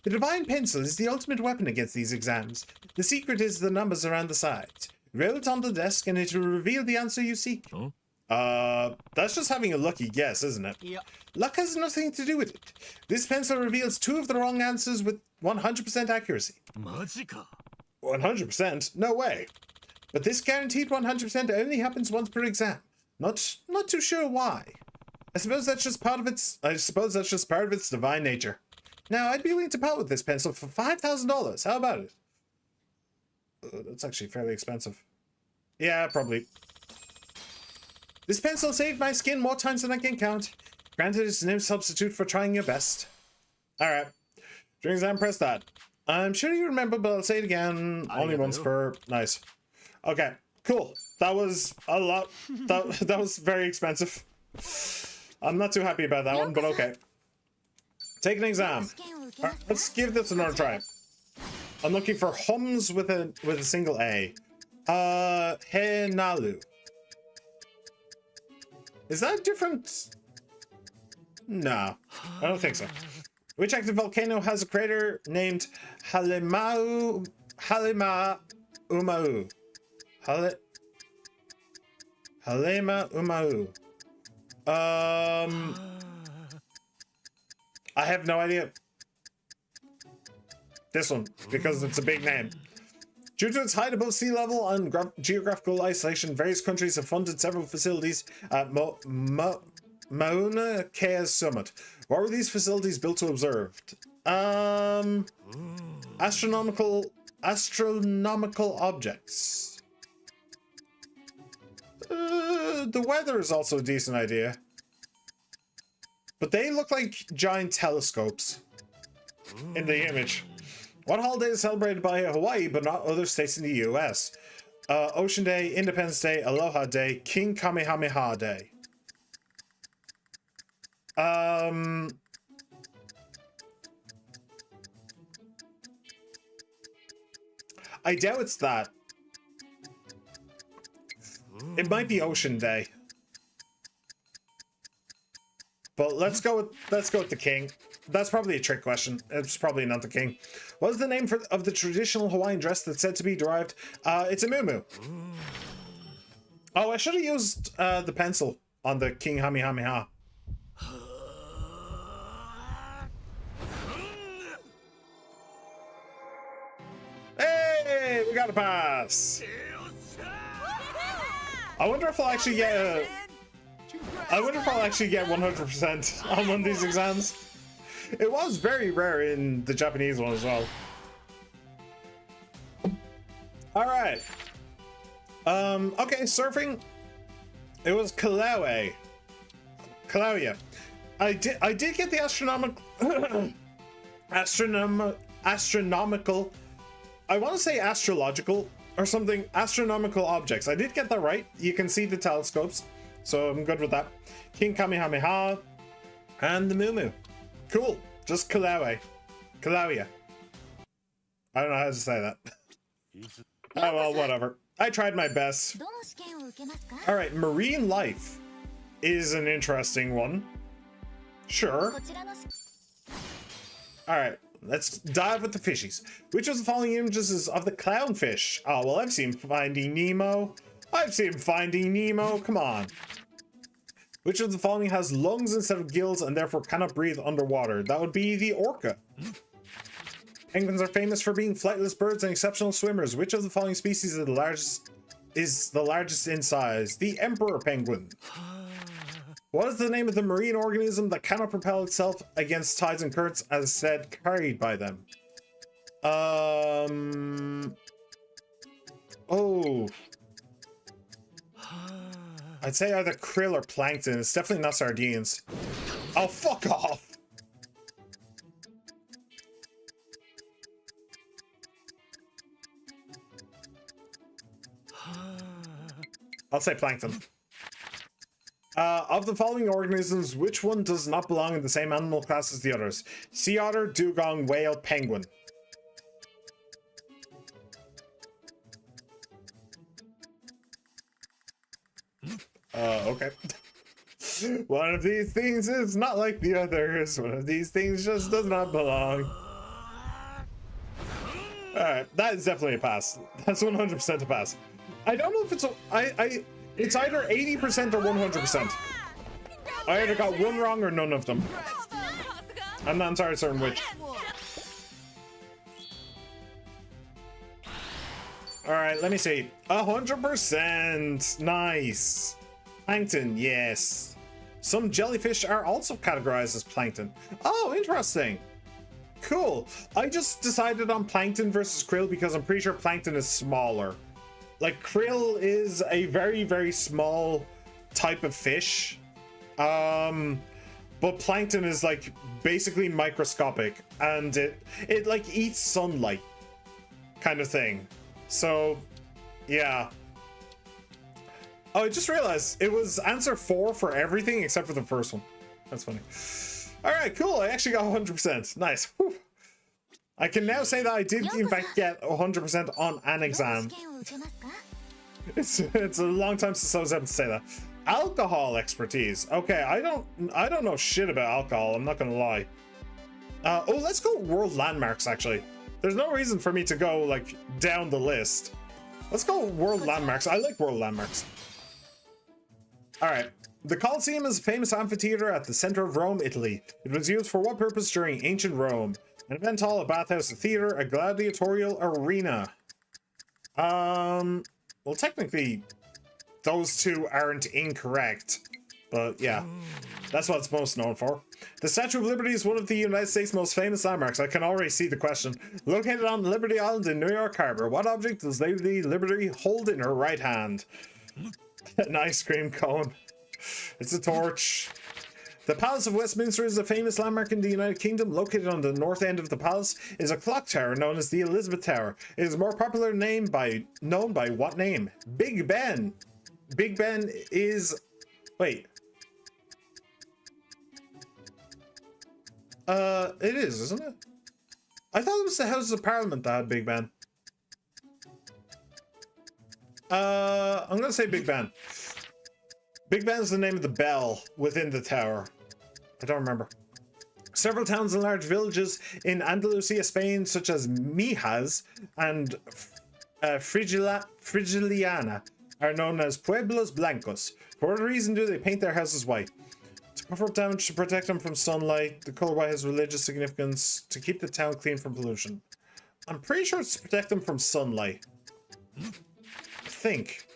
The Divine Pencil is the ultimate weapon against these exams. The secret is the numbers around the sides. Roll it on the desk and it will reveal the answer you seek. Huh? That's just having a lucky guess, isn't it? Yeah. Luck has nothing to do with it. This pencil reveals 2 of the wrong answers with 100% accuracy. マジか 100%? No way. But this guaranteed 100% only happens once per exam. Not too sure why. I suppose that's just part of its divine nature. Now, I'd be willing to part with this pencil for $5,000. How about it? That's actually fairly expensive. Yeah, probably. This pencil saved my skin more times than I can count. Granted, it's no substitute for trying your best. Alright. During exam, press that. I'm sure you remember, but I'll say it again. Only once per... Nice. Okay, cool. That was a lot. That was very expensive. I'm not too happy about that one, but okay. Take an exam. Alright, let's give this another try. I'm looking for hums with a single A. Henalu. Is that different? No, I don't think so. Which active volcano has a crater named Halima Umau? Halima Umau. I have no idea. This one, because it's a big name. Due to its height above sea level and geographical isolation, various countries have funded several facilities at Mauna Kea's summit. What were these facilities built to observe? Astronomical objects. The weather is also a decent idea. But they look like giant telescopes in the image. What holiday is celebrated by Hawaii but not other states in the US? Ocean Day, Independence Day, Aloha Day, King Kamehameha Day. I doubt it's that. It might be Ocean Day. But let's go with the king. That's probably a trick question. It's probably not the king. What is the name of the traditional Hawaiian dress that's said to be derived? It's a muumuu. Oh, I should have used the pencil on the King Kamehameha. Hey, we got a pass. I wonder if I'll actually get I wonder if I'll actually get 100% on one of these exams. It was very rare in the Japanese one as well. All right. Okay, surfing. It was Kilauea. I did get the astronomical. I want to say astrological or something. Astronomical objects. I did get that right. You can see the telescopes, so I'm good with that. King Kamehameha and the muumuu. Cool. Just Kilauea. I don't know how to say that. Oh well, whatever. I tried my best. All right, marine life is an interesting one. Sure. All right, let's dive with the fishies. Which of the following images is of the clownfish? Oh, well, I've seen Finding Nemo. Come on. Which of the following has lungs instead of gills and therefore cannot breathe underwater? That would be the orca. Penguins are famous for being flightless birds and exceptional swimmers. Which of the following species is the largest in size? The emperor penguin. What is the name of the marine organism that cannot propel itself against tides and currents as said carried by them? Oh. I'd say either krill or plankton. It's definitely not sardines. Oh, fuck off. I'll say plankton. Of the following organisms, which one does not belong in the same animal class as the others? Sea otter, dugong, whale, penguin. Okay. One of these things is not like the others. One of these things just does not belong. Alright, that is definitely a pass. That's 100% a pass. I don't know if it's it's either 80% or 100%. I either got one wrong or none of them. I'm not entirely certain which. Alright, let me see. 100%. Nice. Plankton, yes. Some jellyfish are also categorized as plankton. Oh, interesting. Cool. I just decided on plankton versus krill because I'm pretty sure plankton is smaller. Like, krill is a very, very small type of fish. But plankton is like basically microscopic and it like eats sunlight kind of thing. So, yeah. Oh, I just realized it was answer 4 for everything except for the first one. That's funny. All right, cool. I actually got 100%. Nice. Whew. I can now say that I did in fact get 100% on an exam. It's a long time since I was able to say that. Alcohol expertise. Okay, I don't know shit about alcohol. I'm not gonna lie. Oh, let's go world landmarks. Actually, there's no reason for me to go like down the list. Let's go world landmarks. I like world landmarks. All right. The Colosseum is a famous amphitheater at the center of Rome, Italy. It was used for what purpose during ancient Rome? An event hall, a bathhouse, a theater, a gladiatorial arena. Well, technically, those two aren't incorrect, but yeah, that's what it's most known for. The Statue of Liberty is one of the United States' most famous landmarks. I can already see the question. Located on Liberty Island in New York Harbor, what object does Lady Liberty hold in her right hand? An ice cream cone. It's a torch. The Palace of Westminster is a famous landmark in the United Kingdom. Located on the north end of the palace is a clock tower known as the Elizabeth Tower. It is more popular known by what name? Big Ben. Big Ben is... Wait. It is, isn't it? I thought it was the Houses of Parliament that had Big Ben. I'm gonna say Big Ben. Big Ben is the name of the bell within the tower. I don't remember. Several towns and large villages in Andalusia, Spain, such as Mijas and Frigiliana, are known as Pueblos Blancos. For what reason do they paint their houses white? To cover up damage, to protect them from sunlight. The color white has religious significance. To keep the town clean from pollution. I'm pretty sure it's to protect them from sunlight. I think.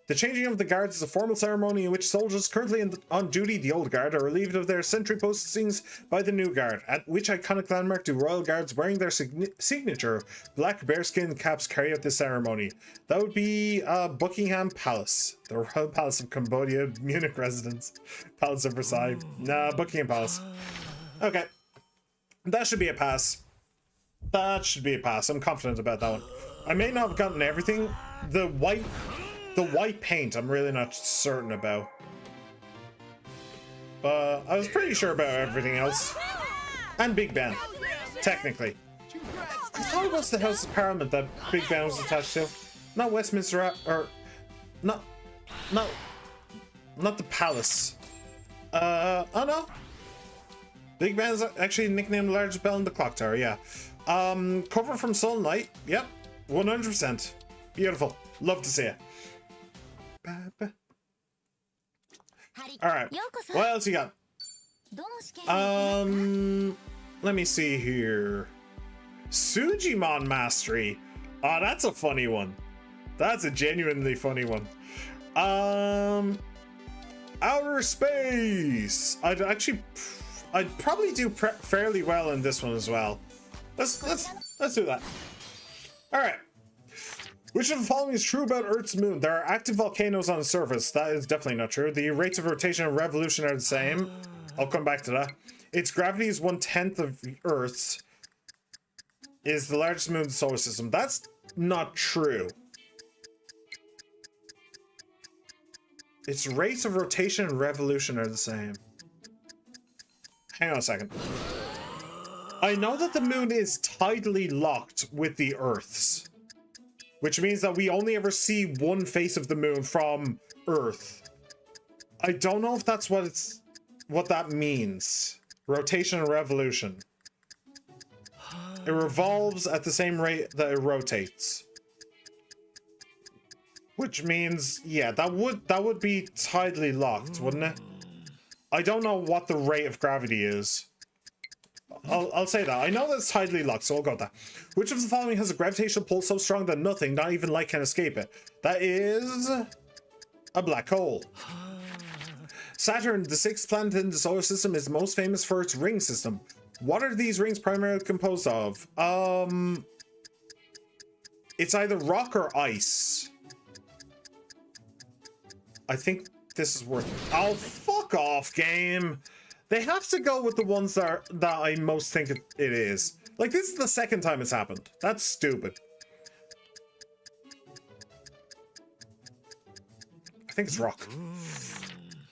The changing of the guards is a formal ceremony in which soldiers currently on duty, the old guard, are relieved of their sentry postings by the new guard, at which iconic landmark do royal guards wearing their signature black bearskin caps carry out this ceremony. That would be Buckingham Palace, the Royal Palace of Cambodia, Munich residence, Palace of Versailles. Nah, Buckingham Palace. Okay, that should be a pass. That should be a pass. I'm confident about that one. I may not have gotten everything. The white paint, I'm really not certain about. But I was pretty sure about everything else. And Big Ben, technically. I thought it was the House of Parliament that Big Ben was attached to. Not Westminster, or... Not the Palace. Oh no. Big Ben's actually nicknamed the largest bell in the clock tower, yeah. Cover from sunlight, yep. 100%. Beautiful. Love to see it. Alright. What else you got? Let me see here. Sujimon Mastery. Oh, that's a funny one. That's a genuinely funny one. Outer Space. I'd probably do fairly well in this one as well. Let's do that. All right. Which of the following is true about Earth's moon? There are active volcanoes on the surface. That is definitely not true. The rates of rotation and revolution are the same. I'll come back to that. Its gravity is 1/10 of Earth's. Is the largest moon in the solar system. That's not true. Its rates of rotation and revolution are the same. Hang on a second. I know that the moon is tidally locked with the Earth's, which means that we only ever see one face of the moon from Earth. I don't know if that's what that means. Rotation and revolution. It revolves at the same rate that it rotates. Which means, yeah, that would be tidally locked, wouldn't it? I don't know what the rate of gravity is. I'll say that. I know that it's tidally locked, so I'll go with that. Which of the following has a gravitational pull so strong that nothing, not even light, can escape it? That is a black hole. Saturn, the sixth planet in the solar system, is most famous for its ring system. What are these rings primarily composed of? It's either rock or ice. I think this is worth it. Oh, fuck off, game. They have to go with the ones that I most think it is. Like, this is the second time it's happened. That's stupid. I think it's rock.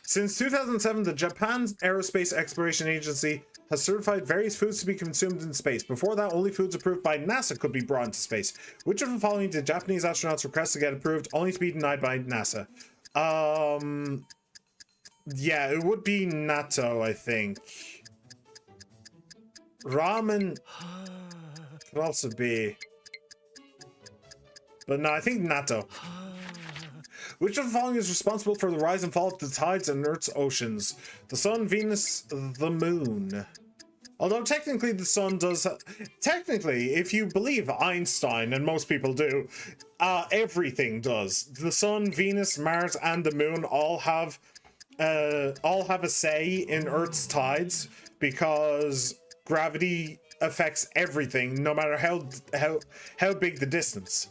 Since 2007, the Japan Aerospace Exploration Agency has certified various foods to be consumed in space. Before that, only foods approved by NASA could be brought into space. Which of the following did Japanese astronauts request to get approved, only to be denied by NASA? Yeah, it would be natto, I think. Ramen could also be. But no, I think natto. Which of the following is responsible for the rise and fall of the tides in Earth's oceans? The sun, Venus, the moon. Although technically the sun does... Technically, if you believe Einstein, and most people do, everything does. The sun, Venus, Mars, and the moon all have a say in Earth's tides because gravity affects everything, no matter how big the distance.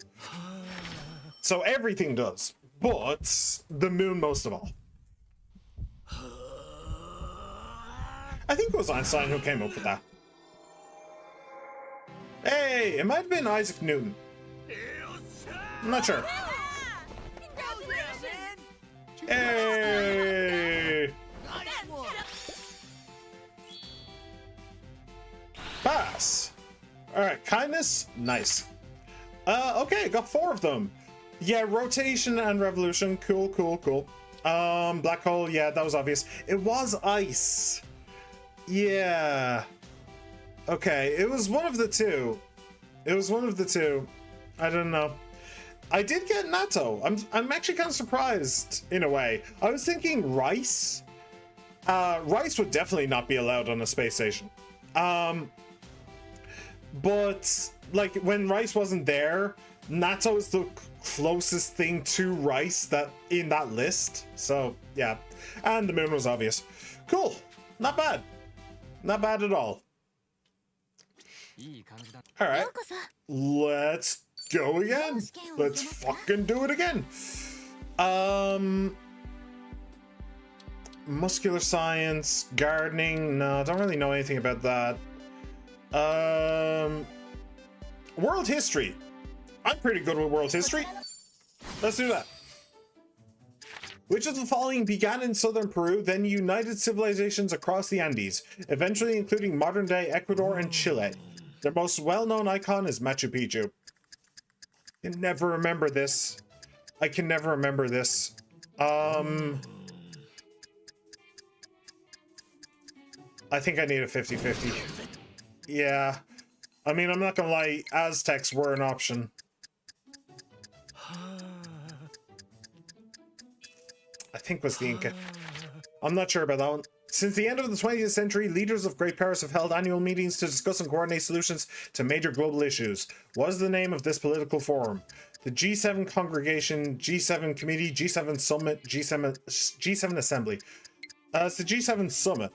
So everything does, but the moon most of all. I think it was Einstein who came up with that. Hey, it might have been Isaac Newton. I'm not sure. Hey! Pass! Alright, kindness? Nice. Okay, got 4 of them. Yeah, rotation and revolution. Cool, cool, cool. Black hole, yeah, that was obvious. It was ice. Yeah. Okay, it was one of the two. It was one of the two. I don't know. I did get natto. I'm actually kind of surprised in a way. I was thinking rice. Rice would definitely not be allowed on a space station. But like when rice wasn't there, natto is the closest thing to rice that in that list. So yeah, and the moon was obvious. Cool, not bad, not bad at all. いい感じだ。 All よ right, うこそ。 let's go again. Let's fucking do it again. Muscular science, gardening. No, I don't really know anything about that. World history. I'm pretty good with world history. Let's do that. Which of the following began in southern Peru, then united civilizations across the Andes, eventually including modern-day Ecuador and Chile? Their most well-known icon is Machu Picchu. I can never remember this. I can never remember this. I think I need a 50-50. Yeah. I mean, I'm not gonna lie, Aztecs were an option. I think was the Inca. I'm not sure about that one. Since the end of the 20th century, leaders of great powers have held annual meetings to discuss and coordinate solutions to major global issues. What is the name of this political forum? The G7 Congregation, G7 Committee, G7 Summit, G7 Assembly. It's the G7 Summit.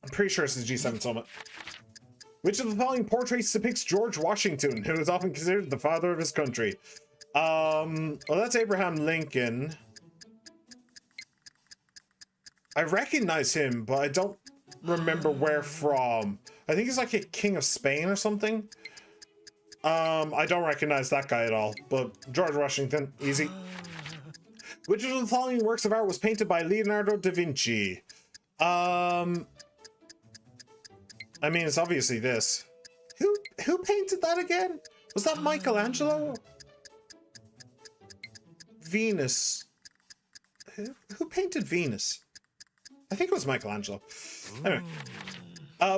I'm pretty sure it's the G7 Summit. Which of the following portraits depicts George Washington, who is often considered the father of his country? Well, that's Abraham Lincoln. I recognize him, but I don't remember where from. I think he's like a king of Spain or something. I don't recognize that guy at all, but George Washington, easy. Which of the following works of art was painted by Leonardo da Vinci? I mean, it's obviously this. Who painted that again? Was that Michelangelo? Venus. Who painted Venus? I think it was Michelangelo. Anyway.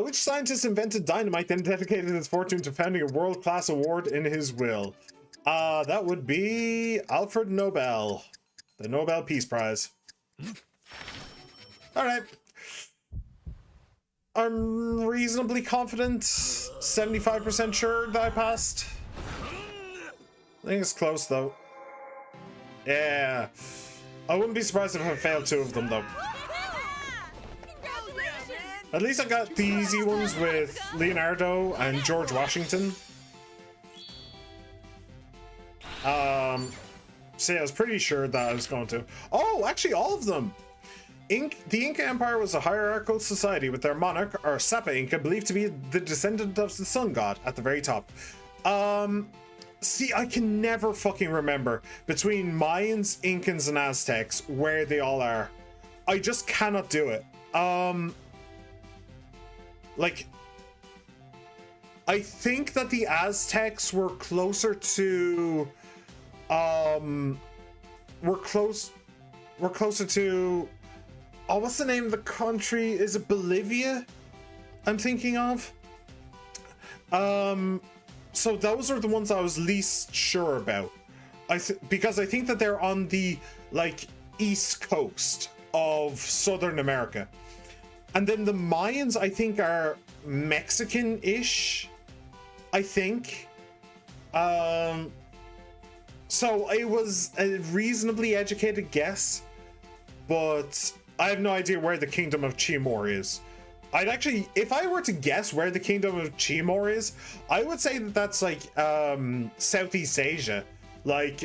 Which scientist invented dynamite then dedicated his fortune to founding a world-class award in his will? That would be Alfred Nobel. The Nobel Peace Prize. Alright. I'm reasonably confident. 75% sure that I passed. I think it's close though. Yeah. I wouldn't be surprised if I failed 2 of them though. At least I got the easy ones with Leonardo and George Washington. So yeah, I was pretty sure that I was going to. Oh, actually all of them. The Inca Empire was a hierarchical society with their monarch, or Sapa Inca, believed to be the descendant of the sun god at the very top. See, I can never fucking remember between Mayans, Incans, and Aztecs where they all are. I just cannot do it. Like, I think that the Aztecs were closer to, we're closer to, oh, what's the name of the country? Is it Bolivia? I'm thinking of. So those are the ones I was least sure about. Because I think that they're on the, like, east coast of Southern America. And then the Mayans, I think, are Mexican-ish, I think. So it was a reasonably educated guess, but I have no idea where the Kingdom of Timor is. I'd actually, if I were to guess where the Kingdom of Timor is, I would say that that's like Southeast Asia, like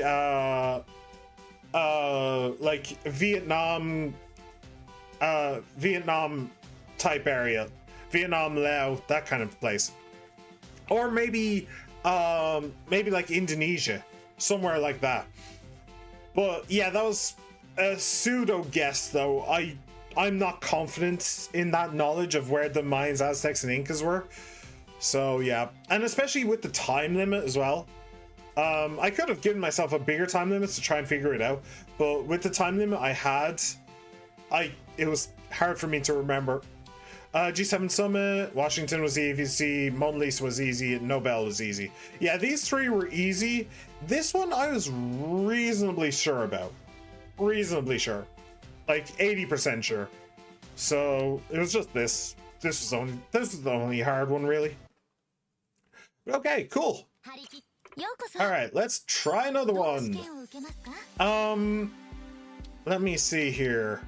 Vietnam type area, Vietnam, Laos, that kind of place, or maybe like Indonesia, somewhere like that. But yeah, that was a pseudo guess though. I'm not confident in that knowledge of where the Mayans, Aztecs, and Incas were. So yeah, and especially with the time limit as well. I could have given myself a bigger time limit to try and figure it out, but with the time limit I had, it was hard for me to remember. G7 Summit, Washington was easy, Mondelez was easy, Nobel was easy. Yeah, these three were easy. This one I was reasonably sure about. Reasonably sure. Like 80% sure. So it was just this. This was the only hard one, really. Okay, cool. 張り切っようこそ All right, let's try another どの試 one. 験を受けますか Let me see here.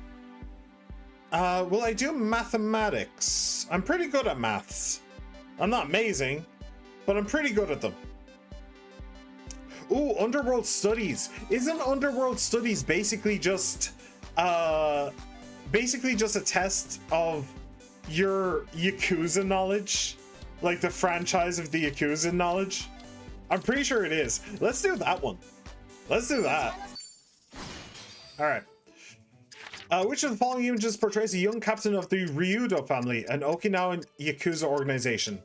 Will I do mathematics? I'm pretty good at maths. I'm not amazing, but I'm pretty good at them. Ooh, Underworld Studies. Isn't Underworld Studies basically just a test of your Yakuza knowledge? Like the franchise of the Yakuza knowledge? I'm pretty sure it is. Let's do that one. Let's do that. All right. Which of the following images portrays a young captain of the Ryudo family, an Okinawan Yakuza organization?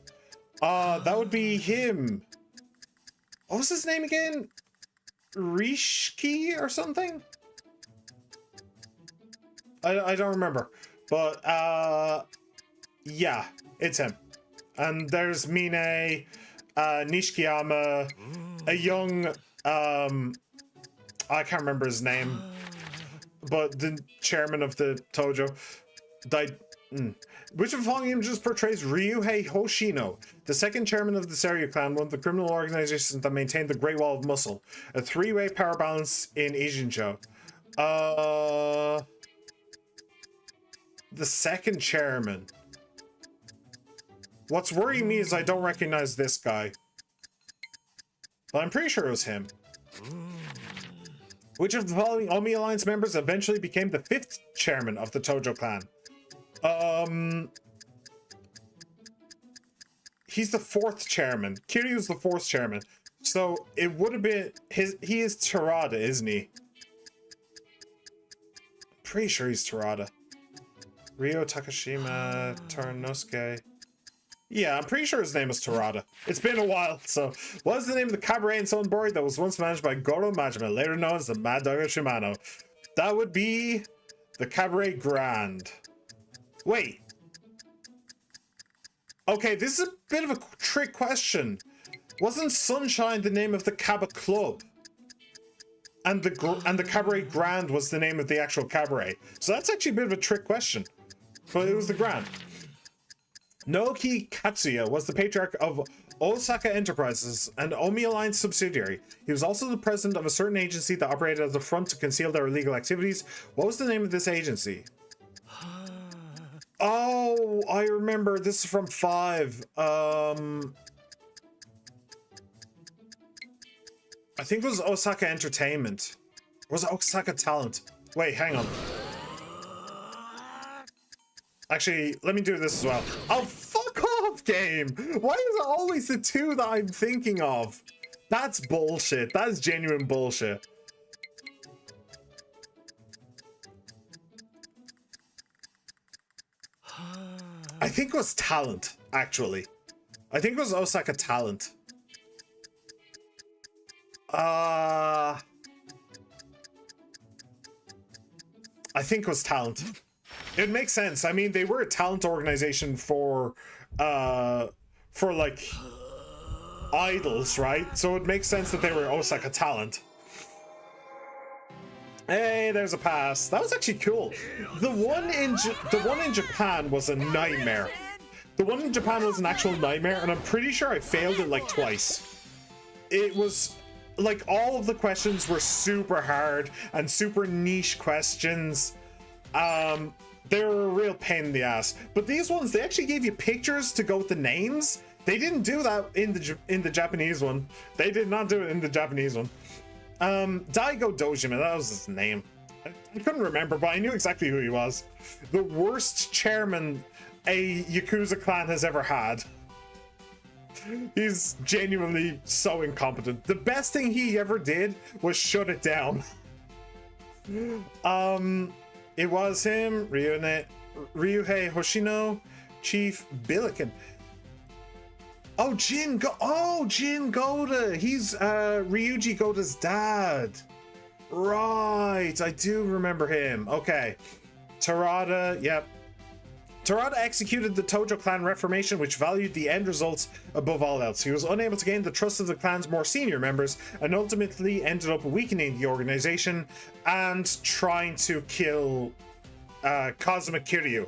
That would be him. What was his name again? Rishiki or something? I don't remember. But, yeah, it's him. And there's Mine, Nishikiyama, a young, I can't remember his name, but the chairman of the Tojo died. Which of the following images portrays Ryuhei Hoshino, the second chairman of the Seiryu clan, one of the criminal organizations that maintained the Great Wall of Muscle, a three-way power balance in Ijincho? The second chairman. What's worrying me is I don't recognize this guy. But I'm pretty sure it was him. Which of the following Omi Alliance members eventually became the fifth chairman of the Tojo clan? He's the fourth chairman. Kiryu's the fourth chairman. So it would have been he is Terada, isn't he? Pretty sure he's Terada. Ryo Takashima Taranosuke. Yeah, I'm pretty sure his name is Terada. It's been a while, so what is the name of the cabaret in Sonbori that was once managed by Goro Majima, later known as the Mad Dog of Shimano? That would be the Cabaret Grand. Wait. Okay, this is a bit of a trick question. Wasn't Sunshine the name of the Kaba Club? And the Cabaret Grand was the name of the actual cabaret. So that's actually a bit of a trick question. But it was the Grand. Naoki Katsuya was the patriarch of Osaka Enterprises, an Omi Alliance subsidiary. He was also the president of a certain agency that operated as a front to conceal their illegal activities. What was the name of this agency? Oh, I remember. This is from 5. I think it was Osaka Entertainment. Or was it Osaka Talent? Wait, hang on. Actually, let me do this as well. Oh, fuck off, game! Why is it always the two that I'm thinking of? That's bullshit. That's genuine bullshit. I think it was Talent, actually. I think it was Osaka Talent. I think it was Talent. It makes sense. I mean, they were a talent organization for like idols, right? So it makes sense that they were Osaka Talent. Hey, there's a pass. That was actually cool. The one in Japan was a nightmare. The one in Japan was an actual nightmare, and I'm pretty sure I failed it like twice. It was like all of the questions were super hard and super niche questions. They were a real pain in the ass. But these ones, they actually gave you pictures to go with the names. They didn't do that in the Japanese one. They did not do it in the Japanese one. Daigo Dojima, that was his name. I couldn't remember, but I knew exactly who he was. The worst chairman a Yakuza clan has ever had. He's genuinely so incompetent. The best thing he ever did was shut it down. It was him, Ryuhei Hoshino, Chief Billiken. Oh, Jin Goda. He's Ryuji Goda's dad. Right, I do remember him. Okay. Terada, yep. Terada executed the Tojo clan reformation, which valued the end results above all else. He was unable to gain the trust of the clan's more senior members and ultimately ended up weakening the organization and trying to kill Cosmic Kiryu,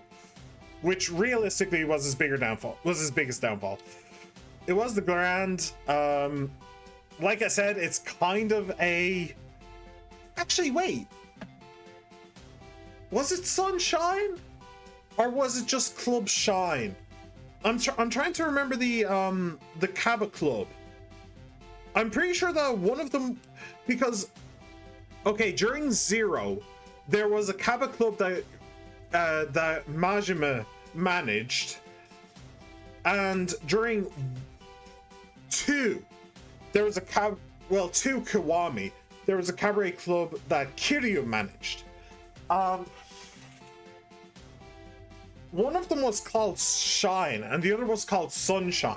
which realistically was his biggest downfall. It was the Grand. Like I said, it's kind of a... Actually, wait. Was it Sunshine? Or was it just Club Shine? I'm trying to remember the Kaba Club. I'm pretty sure that one of them, because okay, during Zero, there was a Kaba Club that that Majima managed, and during 2, there was a two Kiwami. There was a cabaret club that Kiryu managed. One of them was called Shine, and the other was called Sunshine.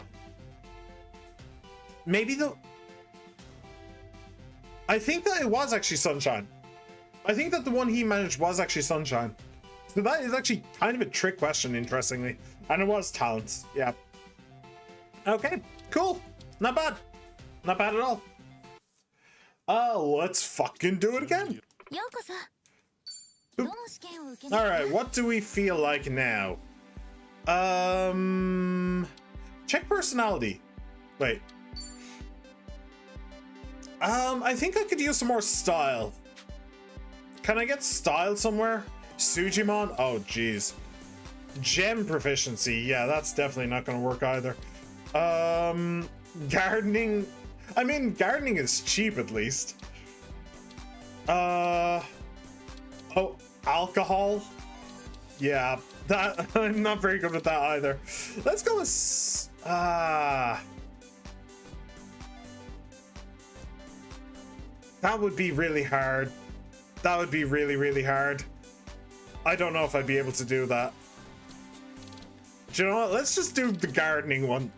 I think that it was actually Sunshine. I think that the one he managed was actually Sunshine. So that is actually kind of a trick question, interestingly. And it was Talents, yeah. Okay, cool. Not bad. Not bad at all. Let's fucking do it again. ようこそ。どの試験を受け All right, what do we feel like now? Check personality. Wait. I think I could use some more style. Can I get style somewhere? Sujimon? Oh, jeez. Gem proficiency. Yeah, that's definitely not going to work either. Gardening. I mean, gardening is cheap at least. Oh, alcohol. Yeah, that I'm not very good at that either. Let's go with that would be really hard. That would be really, really hard. I don't know if I'd be able to do that. Do you know what? Let's just do the gardening one.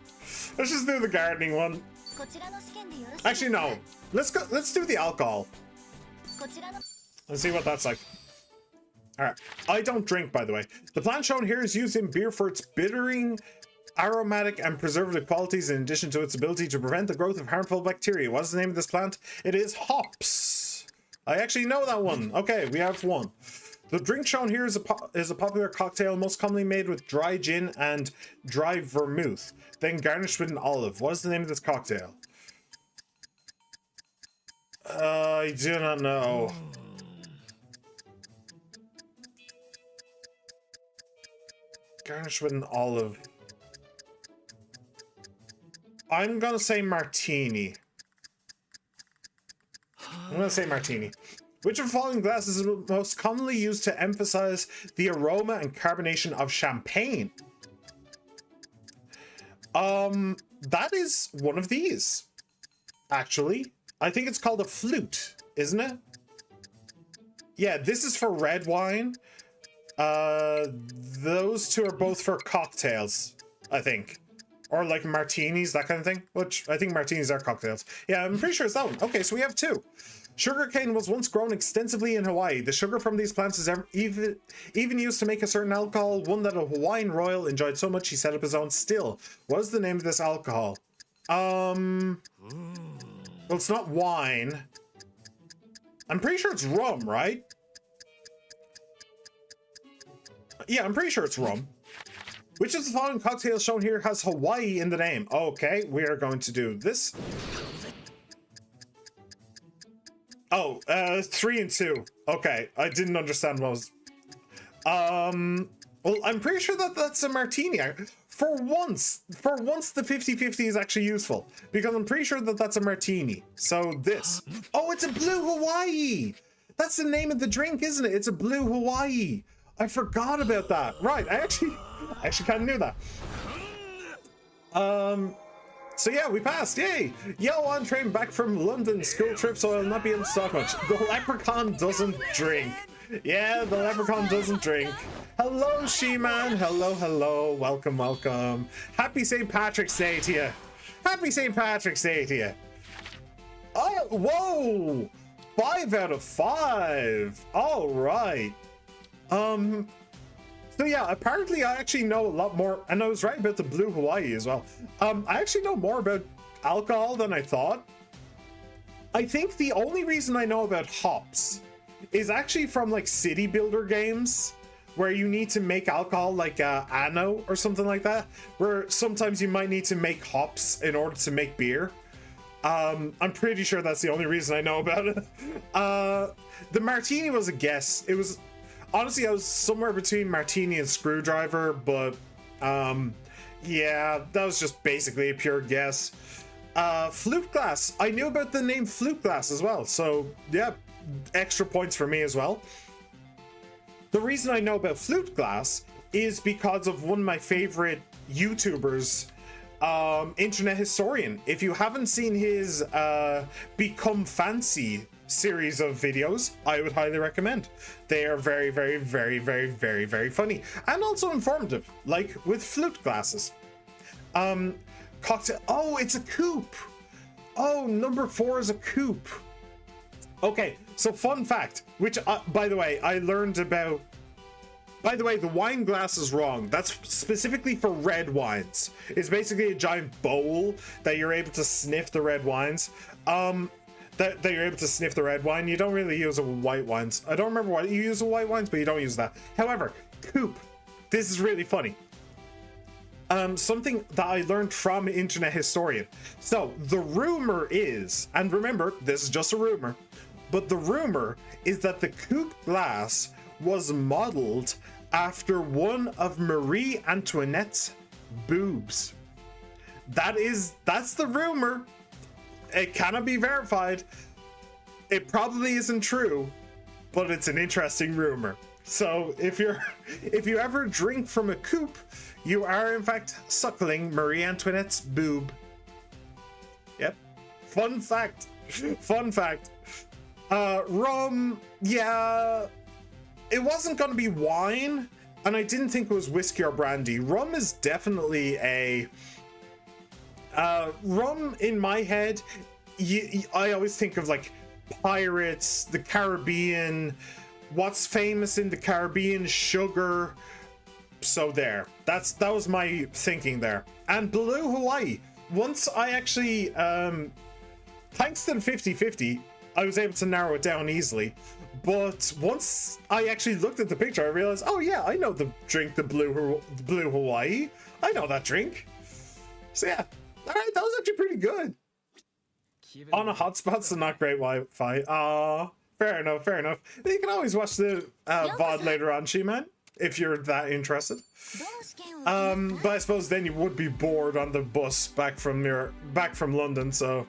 Let's just do the gardening one. こちらの試験でよろしいですか Actually, no. Let's do the alcohol. こちらの Let's see what that's like. Alright. I don't drink, by the way. The plant shown here is used in beer for its bittering, aromatic, and preservative qualities, in addition to its ability to prevent the growth of harmful bacteria. What's the name of this plant? It is hops. I actually know that one. Okay, we have one. The drink shown here is a popular cocktail most commonly made with dry gin and dry vermouth, then garnished with an olive. What is the name of this cocktail? I do not know. Garnished with an olive. I'm gonna say martini. I'm gonna say martini. Which of the following glasses is most commonly used to emphasize the aroma and carbonation of champagne? That is one of these. Actually, I think it's called a flute, isn't it? Yeah, this is for red wine. Those two are both for cocktails, I think. Or like martinis, that kind of thing. Which, I think martinis are cocktails. Yeah, I'm pretty sure it's that one. Okay, so we have two. Sugarcane was once grown extensively in Hawaii. The sugar from these plants is even used to make a certain alcohol, one that a Hawaiian royal enjoyed so much he set up his own still. What is the name of this alcohol? Well, it's not wine. I'm pretty sure it's rum, right? Yeah, I'm pretty sure it's rum. Which of the following cocktails shown here has Hawaii in the name? Okay, we are going to do this. Oh, 3 and 2. Okay, I didn't understand what was... Well, I'm pretty sure that that's a martini. For once the 50-50 is actually useful. Because I'm pretty sure that that's a martini. So this. Oh, it's a Blue Hawaii! That's the name of the drink, isn't it? It's a Blue Hawaii. I forgot about that. Right, I actually kind of knew that. So yeah, we passed, yay! Yo, on train back from London school trip, so I'll not be able to talk much. The leprechaun doesn't drink. Yeah, the leprechaun doesn't drink. Hello, She-Man. Hello, hello. Welcome, welcome. Happy St. Patrick's Day to you. Happy St. Patrick's Day to you. Oh, whoa! 5 out of 5. All right. So yeah, apparently I actually know a lot more, and I was right about the Blue Hawaii as well. I actually know more about alcohol than I thought. I think the only reason I know about hops is actually from like city builder games where you need to make alcohol like Anno or something like that, where sometimes you might need to make hops in order to make beer. I'm pretty sure that's the only reason I know about it. The martini was a guess. It was, honestly, I was somewhere between martini and screwdriver, but yeah, that was just basically a pure guess. Flute glass. I knew about the name flute glass as well, so yeah, extra points for me as well. The reason I know about flute glass is because of one of my favorite YouTubers, Internet Historian. If you haven't seen his Become Fancy series of videos, I would highly recommend. They are very, very, very, very, very, very funny and also informative, like with flute glasses. Cocktail. Oh, it's a coupe. Oh, number 4 is a coupe. Okay, so fun fact, which by the way, I learned about. By the way, the wine glass is wrong. That's specifically for red wines. It's basically a giant bowl that you're able to sniff the red wines. That you're able to sniff the red wine. You don't really use it with white wines. I don't remember what you use with white wines, but you don't use that. However, coupe. This is really funny. Something that I learned from Internet Historian. So the rumor is, and remember, this is just a rumor, but the rumor is that the coupe glass was modeled after one of Marie Antoinette's boobs. That's the rumor. It cannot be verified. It probably isn't true, but it's an interesting rumor. So if you ever drink from a coupe, you are in fact suckling Marie Antoinette's boob. Yep. Fun fact. Fun fact. Rum, yeah, it wasn't gonna be wine, and I didn't think it was whiskey or brandy. Rum is definitely a rum in my head. I always think of like pirates, the Caribbean, what's famous in the Caribbean, sugar. So there, that was my thinking there. And Blue Hawaii, once I actually thanks to the 50-50, I was able to narrow it down easily. But once I actually looked at the picture, I realized, oh yeah, I know the drink, the Blue Hawaii. I know that drink. So yeah, all right, that was actually pretty good. On a hotspot, so not great Wi-Fi. Fair enough, fair enough. You can always watch the VOD later on, She-Man, if you're that interested. But I suppose then you would be bored on the bus back from London, so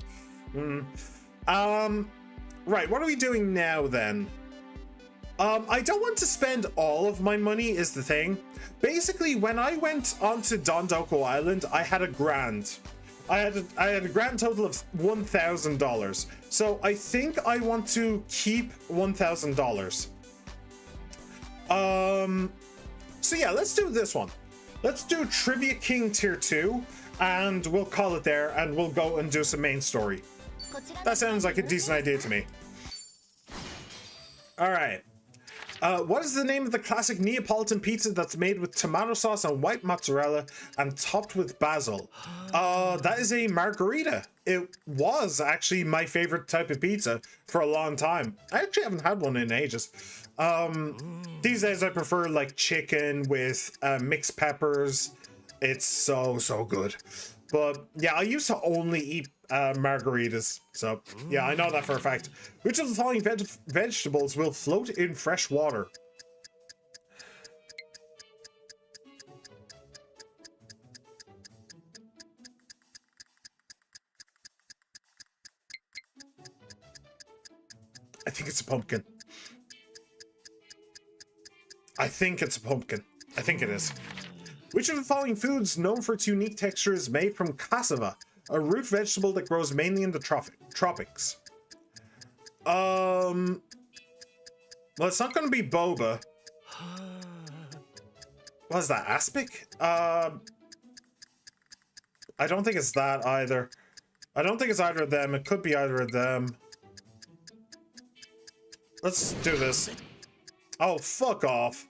right, what are we doing now then? I don't want to spend all of my money is the thing. Basically, when I went onto Dondoko Island, I had a grand. I had a grand total of $1,000. So I think I want to keep $1,000. So yeah, let's do this one. Let's do Trivia King Tier 2, and we'll call it there, and we'll go and do some main story. That sounds like a decent idea to me. All right. What is the name of the classic Neapolitan pizza that's made with tomato sauce and white mozzarella and topped with basil? That is a margherita. It was actually my favorite type of pizza for a long time. I actually haven't had one in ages. These days I prefer like chicken with mixed peppers. It's so good. But yeah, I used to only eat margaritas. So yeah, I know that for a fact. Which of the following vegetables will float in fresh water? I think it's a pumpkin. I think it's a pumpkin. I think it is. Which of the following foods known for its unique texture is made from cassava, a root vegetable that grows mainly in the tropics? Well, it's not going to be boba. What is that, aspic? I don't think it's that either. I don't think it's either of them. It could be either of them. Let's do this. Oh, fuck off.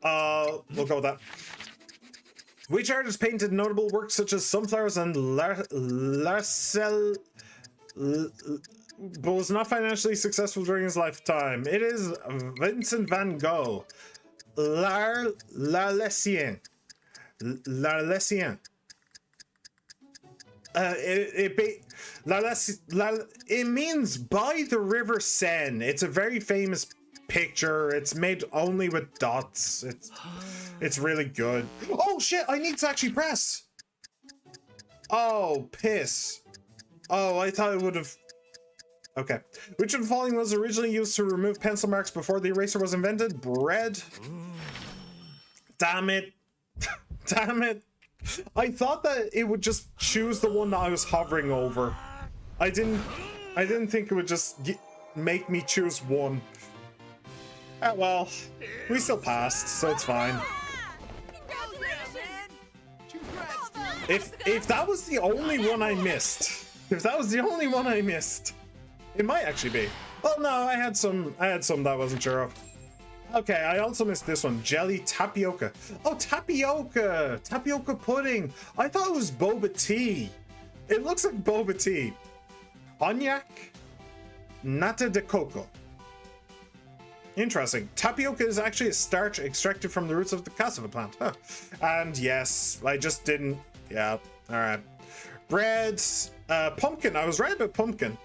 We'll go with that. Which artist painted notable works such as Sunflowers and Larcel, but was not financially successful during his lifetime? It is Vincent van Gogh. L'Arlesien. It means by the river Seine. It's a very famous picture. It's made only with dots. It's really good. Oh shit, I need to actually press. Oh, piss. Oh, I thought it would have. Okay. Which of the following was originally used to remove pencil marks before the eraser was invented? Bread. Damn it. Damn it. I thought that it would just choose the one that I was hovering over. I didn't think it would just make me choose one. Ah, well, we still passed, so it's fine. If that was the only one I missed, it might actually be. Well, no, I had some that I wasn't sure of. Okay, I also missed this one. Jelly tapioca. Oh, tapioca! Tapioca pudding. I thought it was boba tea. It looks like boba tea. Cognac. Nata de coco. Interesting. Tapioca is actually a starch extracted from the roots of the cassava plant. Huh. And yes, I just didn't. Yeah, alright. Bread. Pumpkin. I was right about pumpkin.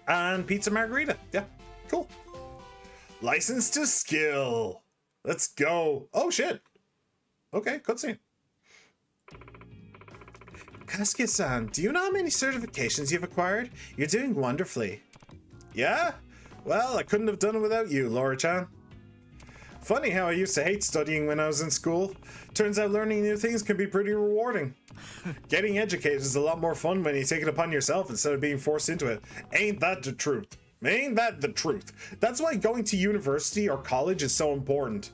And pizza margarita. Yeah, cool. License to skill. Let's go. Oh shit. Okay, cutscene. Kasuke-san, do you know how many certifications you've acquired? You're doing wonderfully. Yeah? Well, I couldn't have done it without you, Laura-chan. Funny how I used to hate studying when I was in school. Turns out learning new things can be pretty rewarding. Getting educated is a lot more fun when you take it upon yourself instead of being forced into it. Ain't that the truth? Ain't that the truth? That's why going to university or college is so important.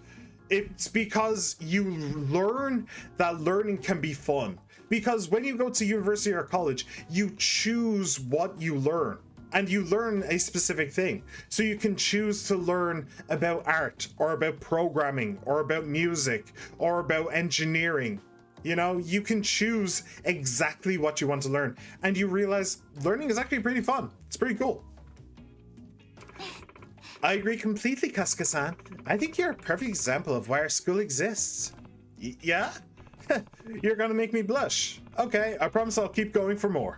It's because you learn that learning can be fun. Because when you go to university or college, you choose what you learn. And you learn a specific thing. So you can choose to learn about art, or about programming, or about music, or about engineering. You know, you can choose exactly what you want to learn. And you realize learning is actually pretty fun. It's pretty cool. I agree completely, Kasuke-san. I think you're a perfect example of why our school exists. Yeah? You're gonna make me blush. Okay, I promise I'll keep going for more.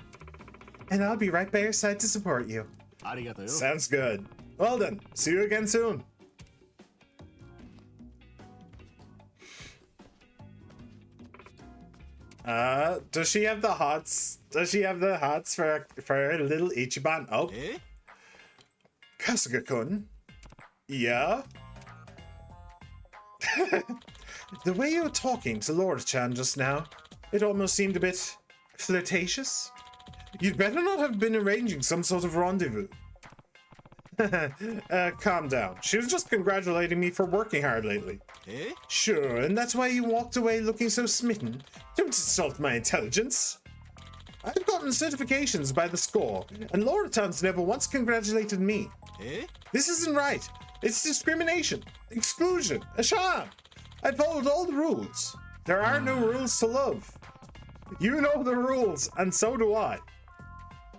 And I'll be right by your side to support you. Arigato. Sounds good. Well then, see you again soon. Does she have the hots? Does she have the hots for a little Ichiban? Oh. Eh? Kasuga-kun? Yeah? The way you were talking to Laura-chan just now, it almost seemed a bit flirtatious. You'd better not have been arranging some sort of rendezvous. Calm down. She was just congratulating me for working hard lately. Eh? Sure, and that's why you walked away looking so smitten. Don't insult my intelligence. I've gotten certifications by the score, and Laura-chan's never once congratulated me. Eh? This isn't right. It's discrimination, exclusion, a sham. I followed all the rules. There are no rules to love. You know the rules, and so do I.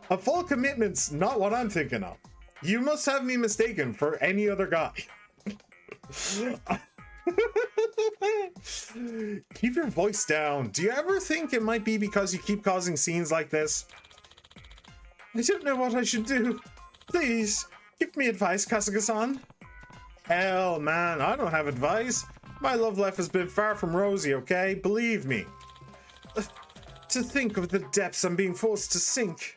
A full commitment's not what I'm thinking of. You must have me mistaken for any other guy. Keep your voice down. Do you ever think it might be because you keep causing scenes like this? I don't know what I should do. Please, give me advice, Kasuga-san. Hell, man, I don't have advice. My love life has been far from rosy, okay? Believe me. To think of the depths I'm being forced to sink.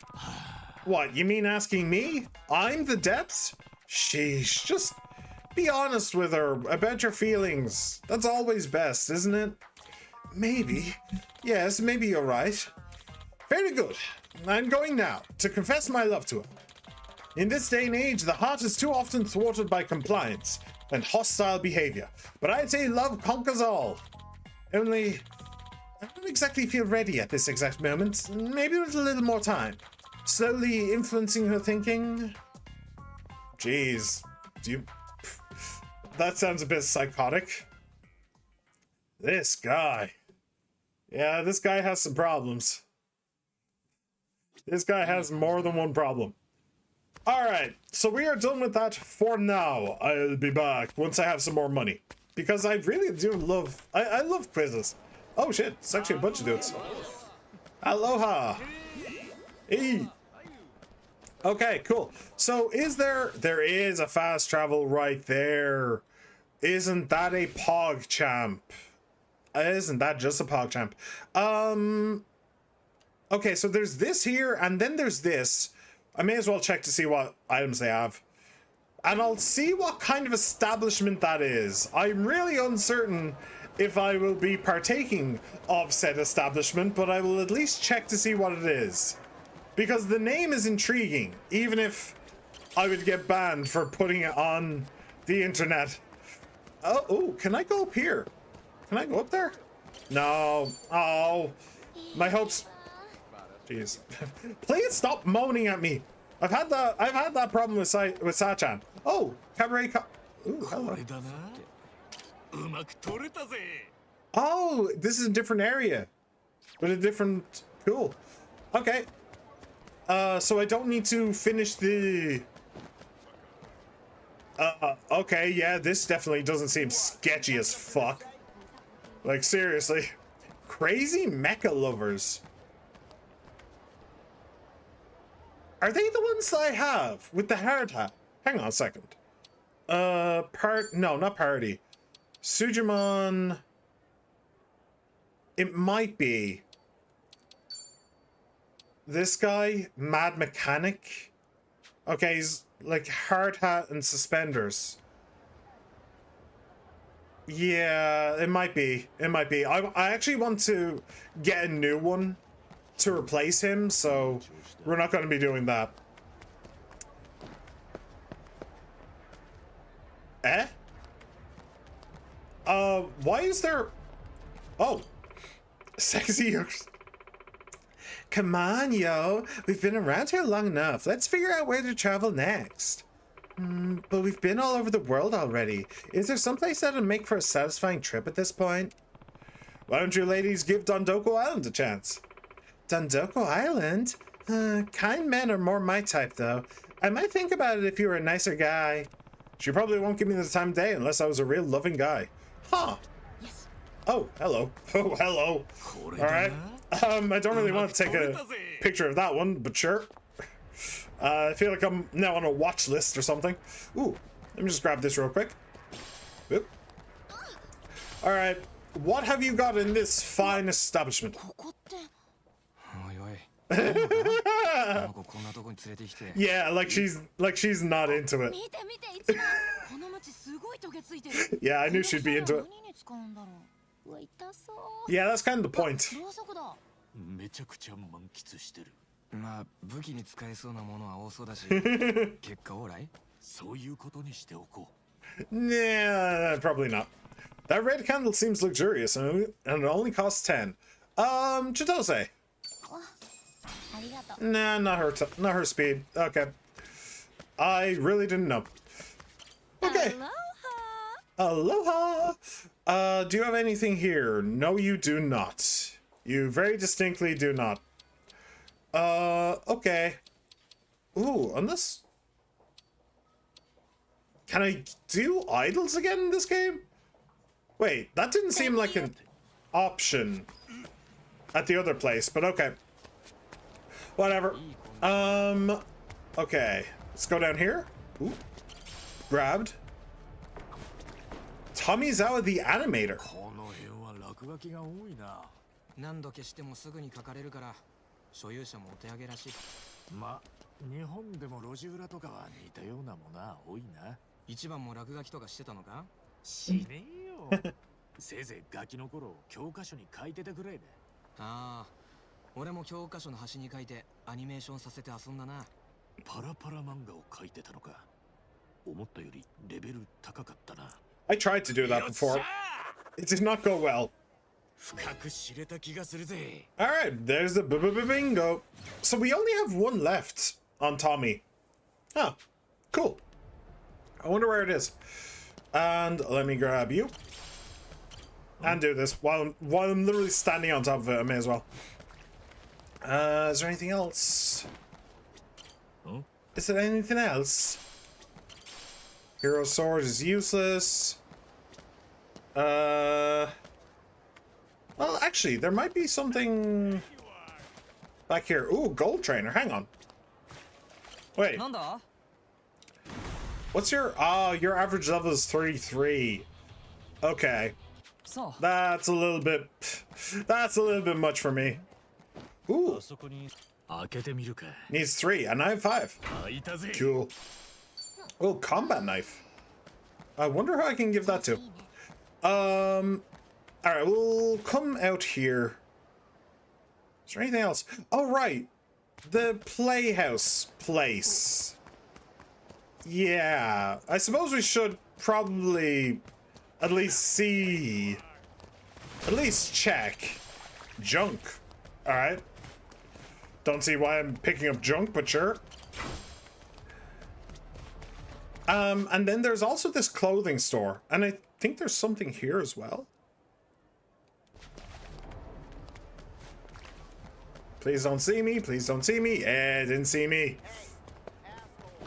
What, you mean asking me? I'm the depths? Sheesh, just be honest with her about your feelings. That's always best, isn't it? Maybe. Yes, maybe you're right. Very good. I'm going now to confess my love to her. In this day and age, the heart is too often thwarted by compliance and hostile behavior. But I'd say love conquers all. Only I don't exactly feel ready at this exact moment. Maybe with a little more time. Slowly influencing her thinking. Jeez. Do you... That sounds a bit psychotic. This guy. Yeah, this guy has some problems. This guy has more than one problem. Alright, so we are done with that for now. I'll be back once I have some more money. Because I really do love... I love quizzes. Oh shit, it's actually a bunch of dudes. Aloha! Hey! Okay, cool. So there is a fast travel right there. Isn't that a PogChamp? Isn't that just a PogChamp? Okay, so there's this here, and then there's this. I may as well check to see what items they have. And I'll see what kind of establishment that is. I'm really uncertain if I will be partaking of said establishment, but I will at least check to see what it is. Because the name is intriguing, even if I would get banned for putting it on the internet. Oh, can I go up here? Can I go up there? No. Oh, my hopes. Jeez. Please stop moaning at me. I've had that problem with Sachan. Oh, Cabaret. Ooh, hello. Oh, this is a different area, but a different. Cool. Okay. So I don't need to finish the. Okay, yeah, this definitely doesn't seem sketchy as fuck. Like, seriously. Crazy mecha lovers. Are they the ones that I have with the hard hat? Hang on a second. No, not Party. Sujimon. It might be. This guy, Mad Mechanic. Okay, he's like hard hat and suspenders. Yeah, it might be. It might be. I actually want to get a new one to replace him, so we're not going to be doing that. Eh? Why is there... Oh. Sexy. Come on, yo. We've been around here long enough. Let's figure out where to travel next. But we've been all over the world already. Is there someplace that'll make for a satisfying trip at this point? Why don't you ladies give Dondoko Island a chance? Dondoko Island? Kind men are more my type, though. I might think about it if you were a nicer guy. She probably won't give me the time of day unless I was a real loving guy. Huh. Yes. Oh, hello. Oh, hello. Alright. I don't really want to take a picture of that one, but sure. I feel like I'm now on a watch list or something. Ooh, let me just grab this real quick. Oop. Alright, what have you got in this fine establishment? Yeah, like she's not into it. Yeah, I knew she'd be into it. Yeah, that's kind of the point. めちゃくちゃ満喫してる。まあ武器に使えそうなものは多そうだし、結果オーライ？そういうことにしておこう。Yeah, probably not. That red candle seems luxurious and it only costs 10. Chitose. Nah, not her speed. Okay. I really didn't know. Okay. Aloha. Do you have anything here? No, you do not. You very distinctly do not. Okay. Ooh, on this? Can I do idols again in this game? Wait, that didn't seem like an option at the other place, but okay. Whatever. Okay. Let's go down here. Ooh. Grabbed. Tomizawa the Animator. この辺は落書きが多いな。何度消してもすぐに書かれるから所有者もお手上げらしい。ま、日本でも路地裏とかは似たようなものは多いな。一番も落書きとかしてたのか？しねえよ。せいぜいガキの頃教科書に書いてたくらいだ。ああ、俺も教科書の端に書いてアニメーションさせて遊んだな。パラパラ漫画を書いてたのか。思ったよりレベル高かったな。I tried to do that before. It did not go well. 深く知れた気がするぜ。 All right, there's the bingo. So we only have one left on Tommy. Oh, cool. I wonder where it is. And let me grab you. And do this while I'm literally standing on top of it. I may as well. Is there anything else? Huh? Is there anything else? Hero sword is useless. Well, actually, there might be something back here. Ooh, gold trainer. Hang on. Wait. なんだ What's your... Oh, your average level is 33. Okay. そう That's a little bit... That's a little bit much for me. Ooh, あそこに開けてみるか。 needs 3, and I have 5. 開いたぜ。 Cool. Oh, combat knife. I wonder who I can give that to. Alright, we'll come out here. Is there anything else? Oh, right. The Playhouse place. Yeah, I suppose we should probably at least see... At least check. Junk. Alright. Don't see why I'm picking up junk, but sure. And then there's also this clothing store, and I think there's something here as well. Please don't see me, please don't see me. Eh, didn't see me.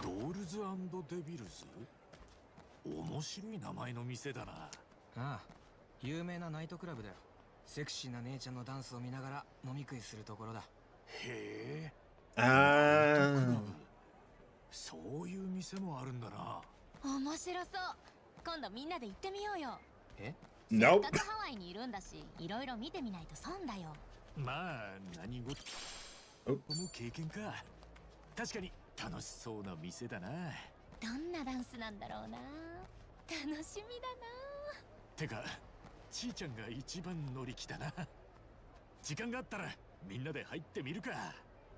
ドールズ&デビルズ。面白い名前の店だな。ああ有名なナイトクラブだよセクシーな姉ちゃんのダンスを見ながら飲み食いするところだへえ。 Ah. そういう店もあるんだな。面白そう。今度みんなで行ってみようよ。え Nope. せっかくハワイにいるんだし、いろいろ見てみないと損だよ。まあ何事おも経験か。確かに楽しそうな店だな。どんなダンスなんだろうな。楽しみだてかちーちゃんが一番乗り気だな。時間があったらみんなで入ってみるか。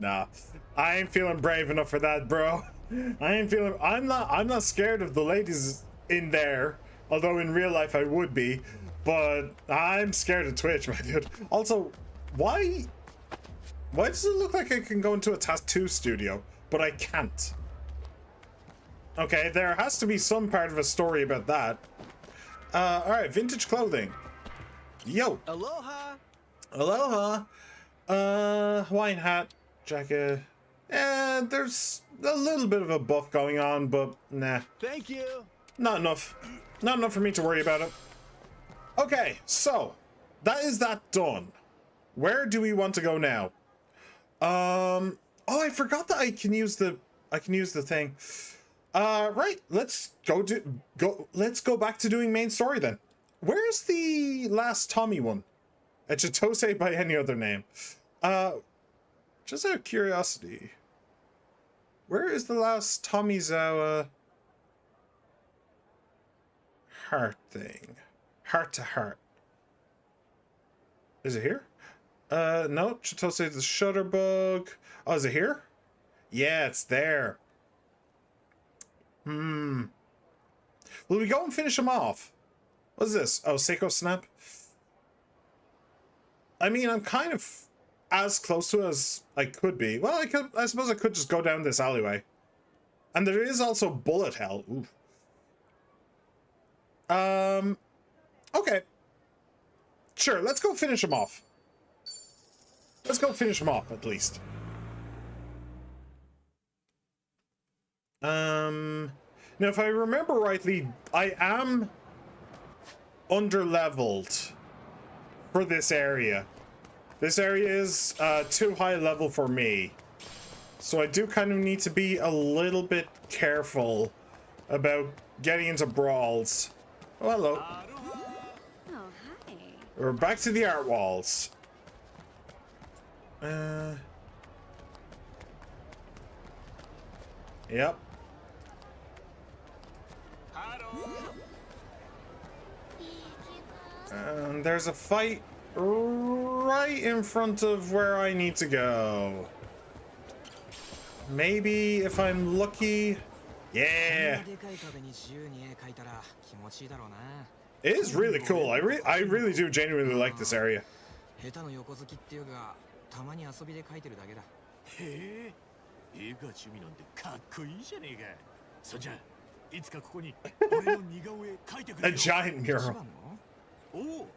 Nah, I ain't feeling brave enough for that, bro. I ain't feeling. I'm not scared of the ladies in there. Although in real life I would be, but I'm scared of Twitch, my dude. Also, why does it look like I can go into a tattoo studio, but I can't? Okay, there has to be some part of a story about that. All right, vintage clothing. Yo, Aloha! aloha. Hawaiian hat, jacket. There's a little bit of a buff going on, but nah, Thank you! not enough. Not enough for me to worry about it. Okay, so that is that done. Where do we want to go now? Oh, I forgot that I can use the thing. Right, let's go back to doing main story then. Where's the last Tommy one? Chitose by any other name. Just out of curiosity, where is the last Tomizawa heart thing? Heart to heart. Is it here? No, Chitose the Shutterbug. Oh, is it here? Yeah, it's there. Will we go and finish him off? What's this? Oh, Seiko Snap. I mean, I'm kind of as close to it as I could be. Well, I suppose I could just go down this alleyway. And there is also Bullet Hell. Ooh. Okay. Sure, let's go finish him off. Let's go finish him off, at least. Now, if I remember rightly, I am under-leveled for this area. This area is too high level for me. So I do kind of need to be a little bit careful about getting into brawls. Oh, hello. Oh, hi. We're back to the art walls. Yep. And there's a fight right in front of where I need to go. Maybe if I'm lucky. Yeah. でかい壁に自由に絵描いたら気持ちいいだろうな It is really cool. I really do genuinely like this area. 下手の横好きっていうかたまに遊びで描いてるだけだ。へえ、絵が趣味なんてかっこいいじゃねえか。そんじゃいつかここに俺の似顔絵描いてくれ A よ。 giant 一 mural. 番のおお、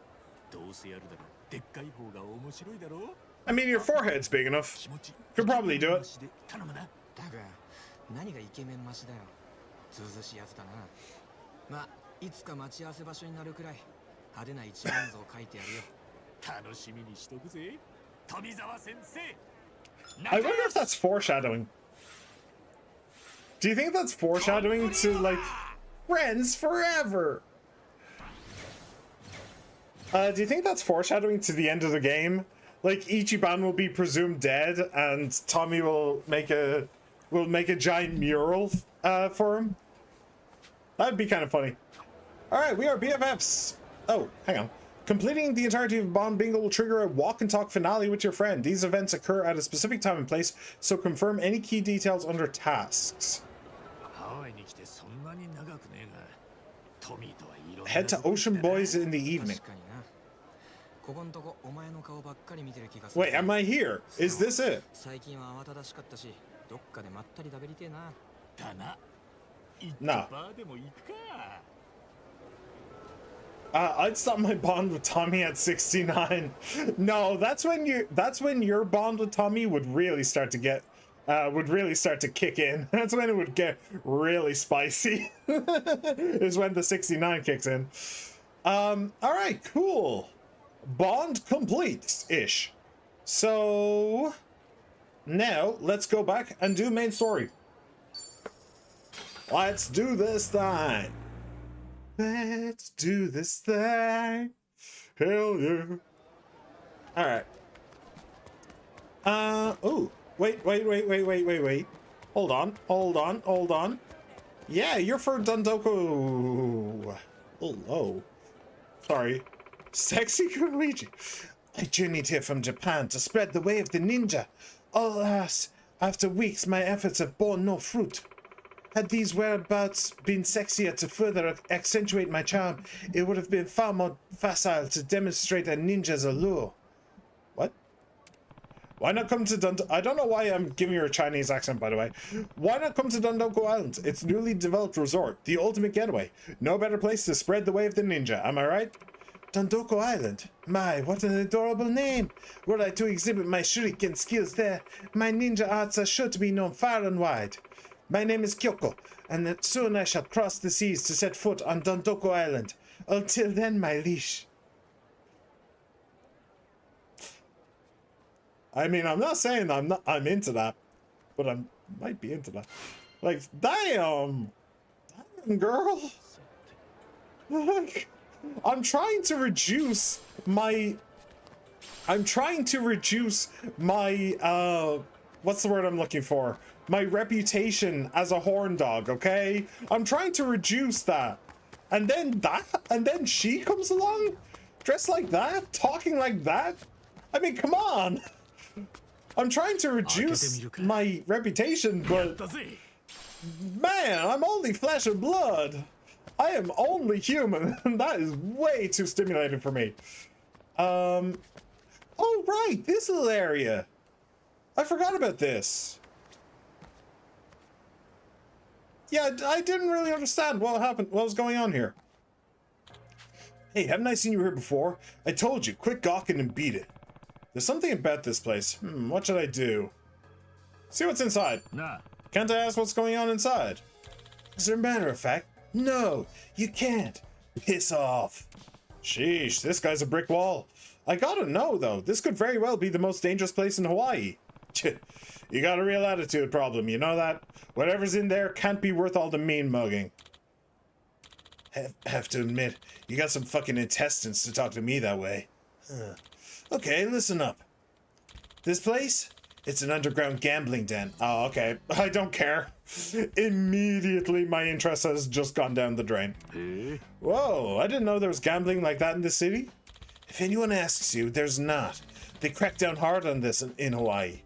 どうせやるならでっかい方が面白いだろう。 I mean, your forehead's big enough. 気持ち Could probably do it. マジで頼むな。だが何がイケメン増しだよ。ずうずうしいやつだな。まあいつか待ち合わせ場所になるくらい派手な一万像を描いてやるよ。楽しみにしとくぜ、富澤先生。 I wonder if that's foreshadowing. Do you think that's foreshadowing to, like, friends forever? Do you think that's foreshadowing to the end of the game? Like, Ichiban will be presumed dead, and Tommy will make a giant mural for him? That'd be kind of funny. All right, we are BFFs. Oh, hang on. Completing the entirety of Bond Bingo will trigger a walk and talk finale with your friend. These events occur at a specific time and place, so confirm any key details under tasks. ハワイに来てそんなに長くねえが、トミーとはいろんな Head to Ocean Boys in the evening. 確かにな。ここんとこお前の顔ばっかり見てる気がする。 Wait, am I here? Is this it? 最近は慌ただしかったし、どっかでまったり食べりてえな。だな。行ってなバーでも行くか。I'd stop my bond with Tommy at 69. No, that's when your bond with Tommy would really start to kick in. That's when it would get really spicy. Is when the 69 kicks in. All right, cool. Bond complete-ish. So now let's go back and do main story. Let's do this thing. Let's do this thing. Hell yeah. All right. Oh, wait. Hold on. Yeah, you're for Dondoko. Oh, sorry. Sexy Kunoichi. I journeyed here from Japan to spread the way of the ninja. Alas, after weeks, my efforts have borne no fruit. Had these whereabouts been sexier to further accentuate my charm, it would have been far more facile to demonstrate a ninja's allure. What? Why not come to Dondoko? I don't know why I'm giving her a Chinese accent, by the way. Why not come to Dondoko Island? It's a newly developed resort, the ultimate getaway. No better place to spread the way of the ninja, am I right? Dondoko Island? My, what an adorable name! Were I to exhibit my shuriken skills there, my ninja arts are sure to be known far and wide. My name is Kyoko, and soon I shall cross the seas to set foot on Dondoko Island. Until then, my liege. I mean, I'm not saying I'm into that, but I might be into that. Like, damn girl. Like, I'm trying to reduce my what's the word I'm looking for? My reputation as a horn dog, okay? I'm trying to reduce that. And then she comes along, dressed like that, talking like that. I mean, come on. I'm trying to reduce my reputation, but man, I'm only flesh and blood. I am only human, and that is way too stimulating for me. Oh right, this little area. I forgot about this. Yeah, I didn't really understand what happened, what was going on here. Hey, haven't I seen you here before? I told you, quit gawking and beat it. There's something about this place. What should I do? See what's inside. Nah. Can't I ask what's going on inside? As a matter of fact, no, you can't. Piss off. Sheesh, this guy's a brick wall. I gotta know, though, this could very well be the most dangerous place in Hawaii. You got a real attitude problem, you know that? Whatever's in there can't be worth all the mean mugging. Have to admit, you got some fucking intestines to talk to me that way. Okay, listen up. This place? It's an underground gambling den. Oh, okay. I don't care. Immediately, my interest has just gone down the drain. Whoa, I didn't know there was gambling like that in the city. If anyone asks you, there's not. They crack down hard on this in Hawaii.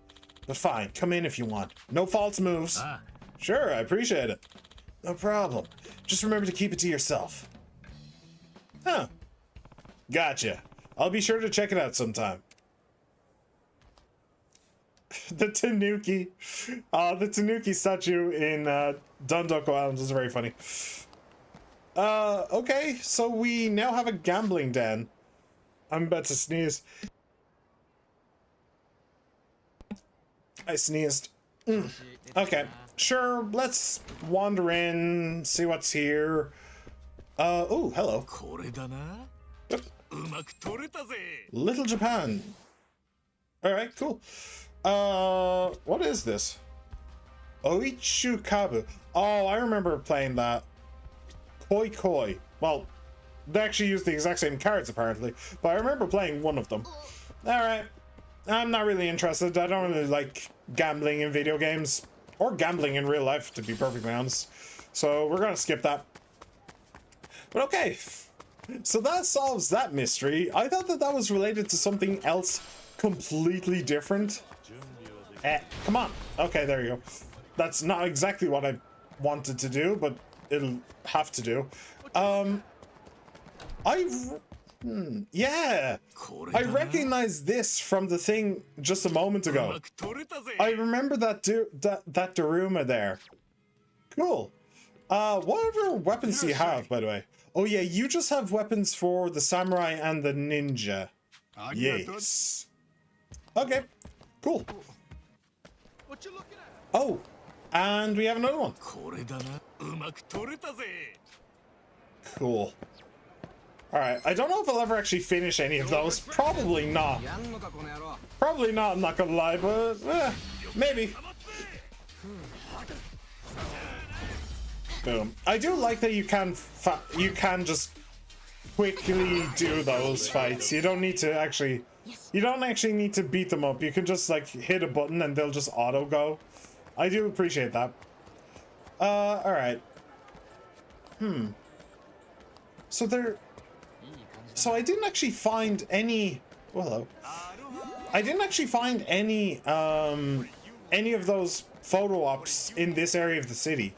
But fine, come in if you want. No false moves. Sure, I appreciate it. No problem. Just remember to keep it to yourself. Huh. Gotcha. I'll be sure to check it out sometime. The Tanuki. The Tanuki statue in Dondoko Islands is very funny. Okay, so we now have a gambling den. I'm about to sneeze. I sneezed. Okay, sure, let's wander in, see what's here. Oh, hello. これだな。うまく取れたぜ。 Little Japan. Alright, cool. What is this? Oichu Kabu. Oh, I remember playing that. Koi Koi. Well, they actually use the exact same cards apparently, but I remember playing one of them. Alright. I'm not really interested. I don't really like gambling in video games. Or gambling in real life, to be perfectly honest. So we're gonna skip that. But okay. So that solves that mystery. I thought that that was related to something else completely different. Come on. Okay, there you go. That's not exactly what I wanted to do, but it'll have to do. Yeah. I recognize this from the thing just a moment ago. I remember that that Daruma there. Cool. What other weapons do you have, by the way? Oh yeah, you just have weapons for the samurai and the ninja. Yes. Okay. Cool. What you looking at? Oh, and we have another one. これだな。うまく取れたぜ。 Cool. Alright, I don't know if I'll ever actually finish any of those. Probably not. やんのかこの野郎 Probably not, I'm not gonna lie, but maybe. Boom. I do like that you can just quickly do those fights. You don't need to actually need to beat them up. You can just like hit a button and they'll just auto go. I do appreciate that. Alright. So I didn't actually find any. Well, hello. I didn't actually find any of those photo ops in this area of the city,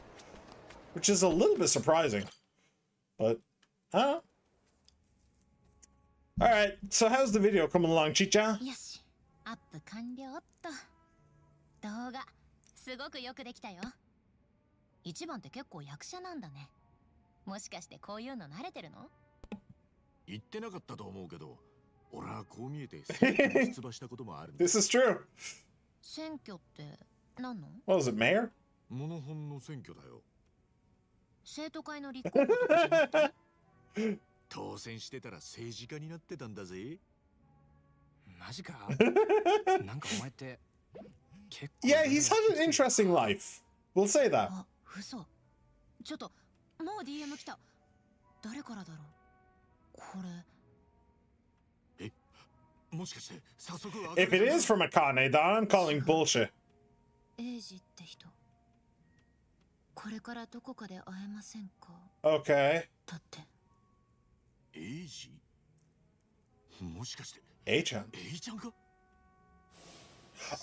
which is a little bit surprising. But I don't know. All right. So how's the video coming along, Chicha? よし、アップ完了っと。動画すごくよくできたよ。一番って結構役者なんだね。もしかしてこういうの慣れてるの？言ってなかったと思うけど、俺はこう見えて選挙に出馬したこともあるんだ。 This is true. 選挙って何の？ What was it, mayor? モノホンの選挙だよ。生徒会の立候補とかじゃなくて？当選してたら政治家になってたんだぜ。マジかなんかお前って結構 Yeah, he's had an interesting life. We'll say that. あ、嘘。ちょっともう DM 来た。誰からだろう。これ。え、もしかして早速 If it is from Akane, then I'm calling bullshit. エイジって人。これからどこかで会えませんか？ Okay. だって。エイジ？もしかして A-chan. エイちゃんか？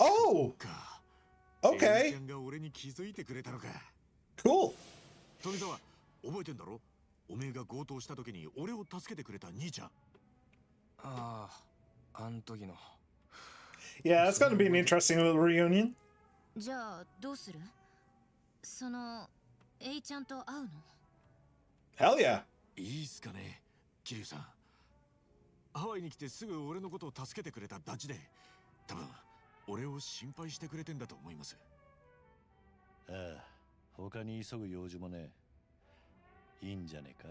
Oh! か。エイ Okay. ちゃんが俺に気づいてくれたのか。 Cool. 富澤、覚えてんだろ？おめえが強盗した時に俺を助けてくれた兄ちゃん。ああ、あん時の Yeah, it's gonna be an interesting little reunion. じゃあどうする？そのエイちゃんと会うの？ Hell yeah. いいっすかね、桐生さん。ハワイに来てすぐ俺のことを助けてくれたダチで、多分俺を心配してくれてんだと思います。ああ、他に急ぐ用事もね。いいんじゃねえか。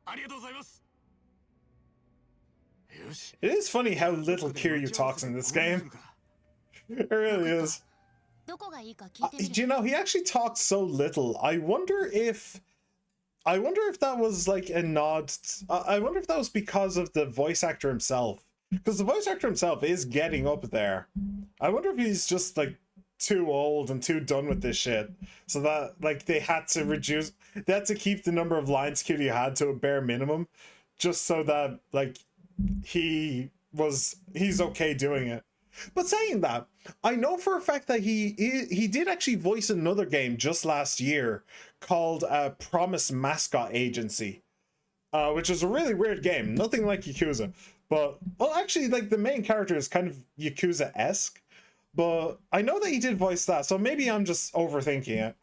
ありがとうございます。よし。 It is funny how little Kiryu talks in this game. It really is. どこがいいか聞いてみる。 Do you know, he actually talks so little. I wonder if that was like a nod. I wonder if that was because of the voice actor himself. Because the voice actor himself is getting up there. I wonder if he's just like too old and too done with this shit. So that like they had to keep the number of lines Kiryu had to a bare minimum. Just so that like he's okay doing it. But saying that, I know for a fact that he did actually voice another game just last year called Promise Mascot Agency. which is a really weird game. Nothing like Yakuza. But, well, actually, like, the main character is kind of Yakuza-esque. But I know that he did voice that, so maybe I'm just overthinking it.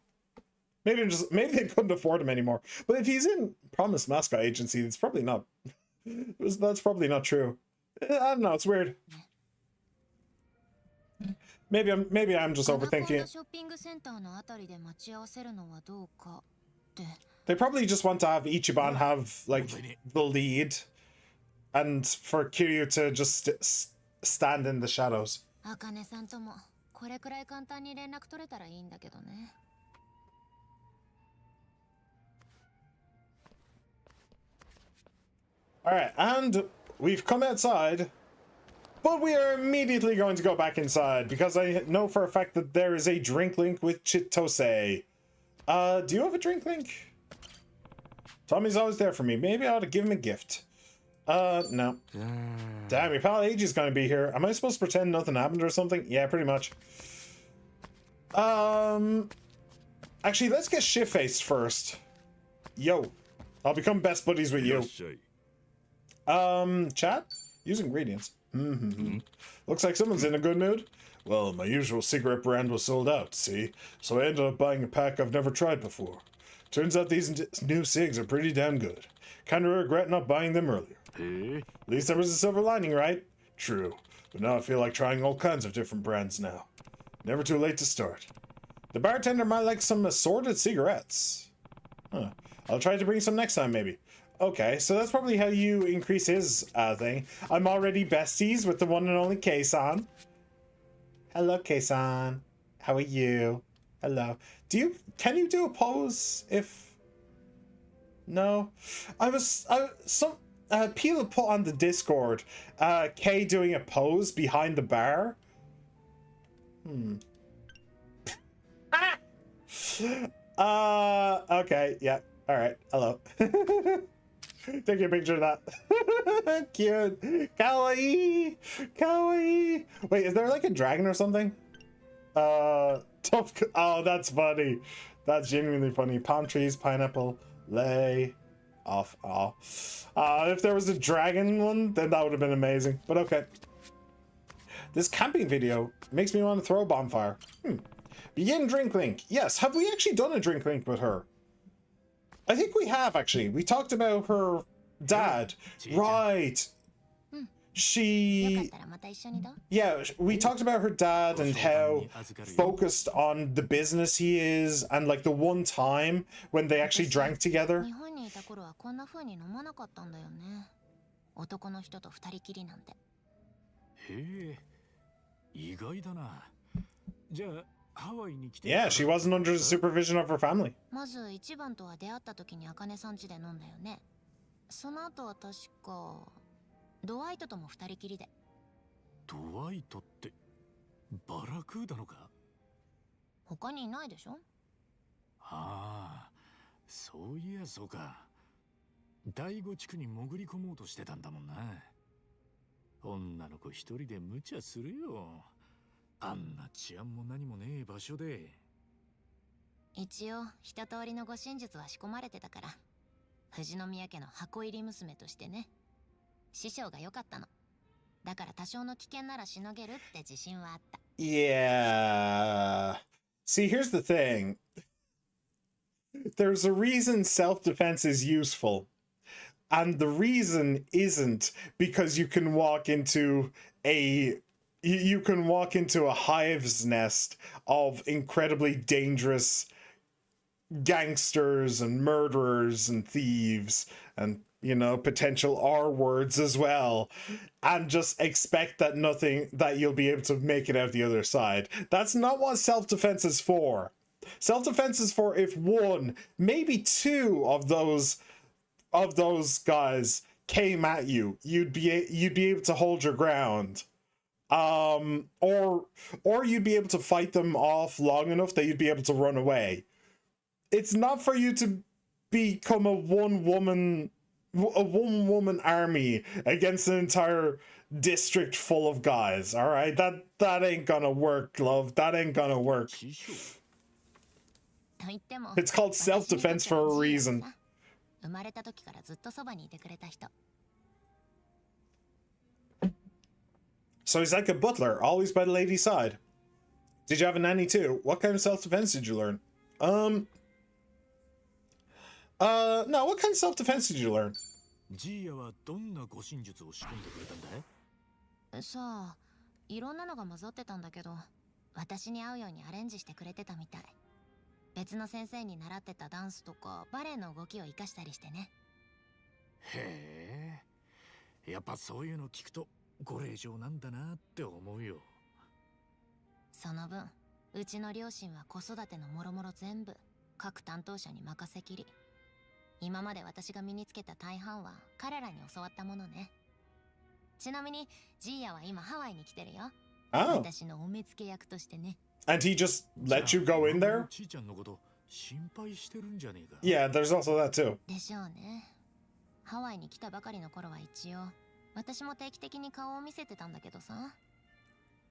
Maybe they couldn't afford him anymore. But if he's in Promise Mascot Agency, it's probably not. That's probably not true. I don't know. It's weird. Maybe I'm just overthinking it. ショッピングセンターのあたりで待ち合わせるのはどうかって。 They probably just want to have Ichiban have like the lead, and for Kiryu to just stand in the shadows. あかねさんともこれくらい簡単に連絡取れたらいいんだけどね。 Alright, and we've come outside, but we are immediately going to go back inside because I know for a fact that there is a drink link with Chitose. Do you have a drink link? Tommy's always there for me. Maybe I ought to give him a gift. No. Damn, your pal Eiji's gonna be here. Am I supposed to pretend nothing happened or something? Yeah, pretty much. Actually, let's get shit-faced first. Yo, I'll become best buddies with you. Chat? Use ingredients. Looks like someone's in a good mood. Well, my usual cigarette brand was sold out, see? So I ended up buying a pack I've never tried before. Turns out these new cigs are pretty damn good. Kinda regret not buying them earlier. At least there was a silver lining, right? True. But now I feel like trying all kinds of different brands now. Never too late to start. The bartender might like some assorted cigarettes. Huh. I'll try to bring some next time, maybe. Okay, so that's probably how you increase his thing. I'm already besties with the one and only Kei-san. Hello, Kei-san. How are you? Hello. Can you do a pose if... No? Peel put on the Discord, Kei doing a pose behind the bar. Okay, yeah. Alright, hello. Take a picture of that. Cute. Kawaii! Kawaii! Wait, is there like a dragon or something? Oh, that's funny. That's genuinely funny. Palm trees, pineapple, lay off. Oh. If there was a dragon one, then that would have been amazing. But okay. This camping video makes me want to throw a bonfire. Begin drink link. Yes, have we actually done a drink link with her? I think we have, actually. We talked about her dad. Right. Yeah, we talked about her dad and how focused on the business he is, and like the one time when they actually drank together. Yeah, she wasn't under the supervision of her family. まず一番とは出会った時に茜さん家で飲んだよね。その後は確かドワイトとも二人きりで。ドワイトってバラクーダのか？他にいないでしょ？ああ、そういやそうか。第五地区に潜り込もうとしてたんだもんな。女の子一人で無茶するよ。あんな治安も何もねえ場所で。一応一通りの護身術は仕込まれてたから、富士宮家の箱入り娘としてね。師匠が良かったの。だから多少の危険ならしのげるって自信はあった。Yeah. See, here's the thing. There's a reason self-defense is useful. And the reason isn't because you can walk into a hive's nest of incredibly dangerous gangsters and murderers and thieves and, you know, potential R words as well, and just expect that you'll be able to make it out the other side. That's not what self-defense is for. Self-defense is for if one, maybe two of those guys came at you, you'd be able to hold your ground. Or you'd be able to fight them off long enough that you'd be able to run away. It's not for you to become a one woman army against an entire district full of guys. All right, that ain't gonna work, love. That ain't gonna work. It's called self-defense for a reason. 生まれた時からずっとそばにいてくれた人。 So he's like a butler, always by the lady's side. Did you have a nanny too? What kind of self-defense did you learn? No, what kind of self-defense did you learn? ジーヤはどんな護身術を仕込んでくれたんだい？さあ、いろんなのが混ざってたんだけど、私に合うようにアレンジしてくれてたみたい。別の先生に習ってたダンスとかバレエの動きを活かしたりしてね。へえ、やっぱそういうの聞くとご令嬢なんだなって思うよ。その分、うちの両親は子育てのもろもろ全部各担当者に任せきり。今まで私が身につけた大半は彼らに教わったものね。ちなみにジーヤは今ハワイに来てるよ。Oh, 私のお目付け役としてね。 and he just let you go in there? ちーちゃんのこと心配してるんじゃねえか。 Yeah, there's also that too. でしょうね。ハワイに来たばかりの頃は一応私も定期的に顔を見せてたんだけどさ、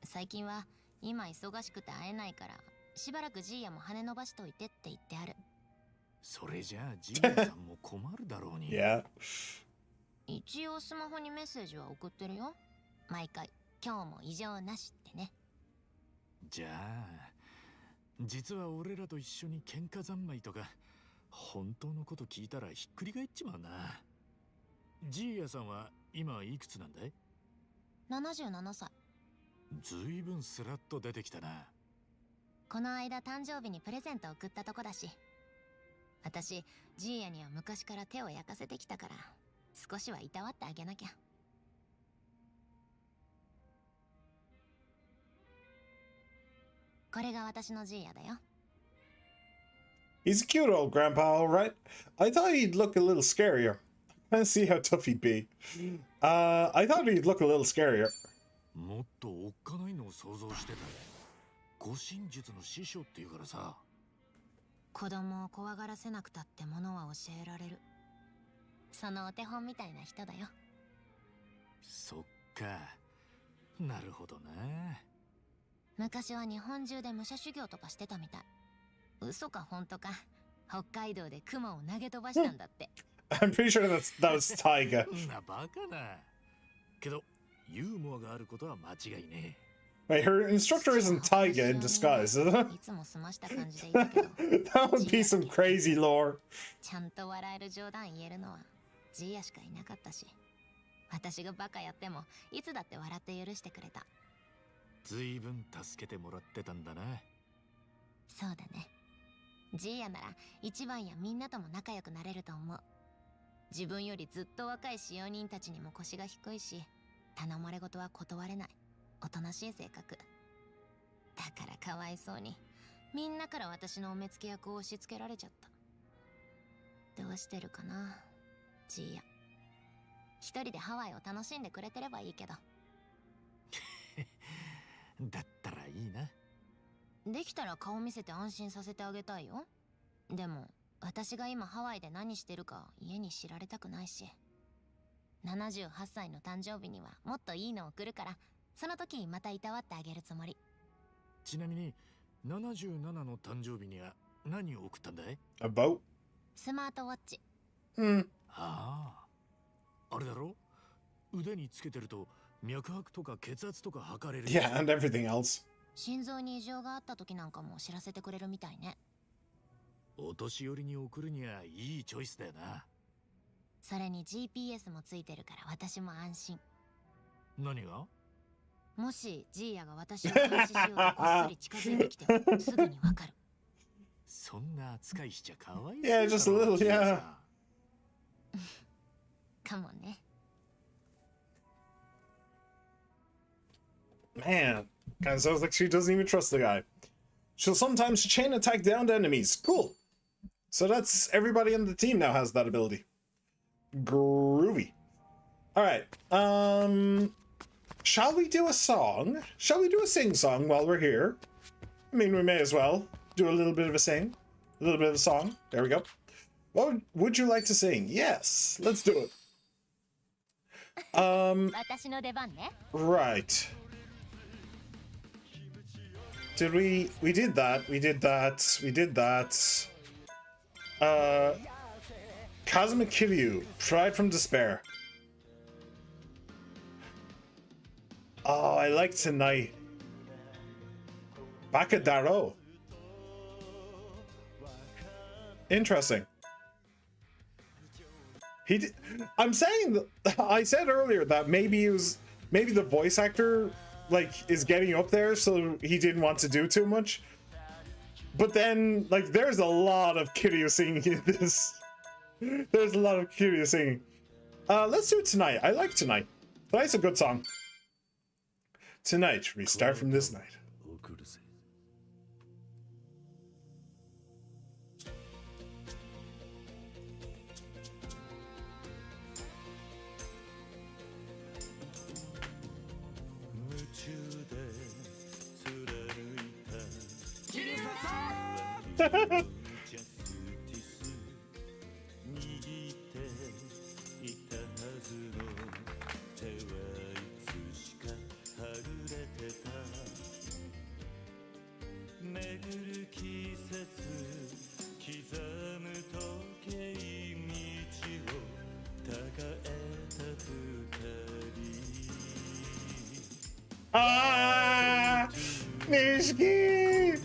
最近は今忙しくて会えないからしばらくジーヤも羽伸ばしといてって言ってある。それじゃあジーヤさんも困るだろうに。Yeah. 一応スマホにメッセージは送ってるよ。毎回今日も異常なしってね。じゃあ実は俺らと一緒に喧嘩三昧とか本当のこと聞いたらひっくり返っちまうな。ジーヤさんは今いくつなんだい77歳。ずいぶんスラッと出てきたな。この間誕生日にプレゼント送ったとこだし、私ジーヤには昔から手を焼かせてきたから少しはいたわってあげなきゃ。これが私のジーヤだよ。 He's a cute old grandpa, all right. I thought he'd look a little scarier. I can't see how tough he'd be. I thought he'd look a little scarier. もっとおっかないのを想像してた。護身術の師匠っていうからさ。子供を怖がらせなくたってものは教えられる。そのお手本みたいな人だよ。そっか。なるほどな。昔は日本中で武者修行とかしてたみたい。嘘か本当か、北海道で雲を投げ飛ばしたんだって。I'm pretty sure that was Taiga. なバカな。けどユーモアがあることは間違いね Wait, her instructor isn't Taiga in disguise, is it? いつも済ました感じでいたけど、 That would be some crazy lore. ちゃんと笑える冗談言えるのはジーヤしかいなかったし、私がバカやってもいつだって笑って許してくれた。ずいぶん助けてもらってたんだな。そうだね。ジーヤなら一番やみんなとも仲良くなれると思う。自分よりずっと若い使用人たちにも腰が低いし、頼まれ事は断れないおとなしい性格だからかわいそうにみんなから私のお目付け役を押し付けられちゃった。どうしてるかなジーヤ。一人でハワイを楽しんでくれてればいいけど。だったらいいな。できたら顔見せて安心させてあげたいよ。でも私が今ハワイで何してるか家に知られたくないし、78歳の誕生日にはもっといいの送るから、その時またいたわってあげるつもり。ちなみに77の誕生日には何を送ったんだい？ A boat? スマートウォッチ。ああ、あれだろ？腕につけてると脈拍とか血圧とか測れる。 Yeah, and everything else. 心臓に異常があった時なんかも知らせてくれるみたいね。お年寄りに送るにはいいチョイスだよな。それに GPS もついてるから私も安心。何が？もしジーヤが私を監視しようとこっそり近づいてきてもすぐにわかる。そんな扱いしちゃかわいそう Yeah, just a little, yeah. かもね。 Man, kind of sounds like she doesn't even trust the guy. She'll sometimes chain attack downed enemies. Cool. So that's everybody on the team now has that ability. Groovy. All right. Shall we do a song? Shall we do a sing song while we're here? I mean, we may as well do a little bit of a sing, a little bit of a song. There we go. What would you like to sing? Yes, let's do it. 私の出番ね。 Right. Did we did that. Kazuma Kiryu, Pride from Despair. Oh, I like Tonight. Bakadaro. Interesting. I'm saying that I said earlier that maybe the voice actor like is getting up there, so he didn't want to do too much. But then like there's a lot of Kiryu singing in this. There's a lot of Kiryu singing. Let's do Tonight. I like Tonight. Tonight's a good song. Tonight, restart from this night. Ah, Nishiki!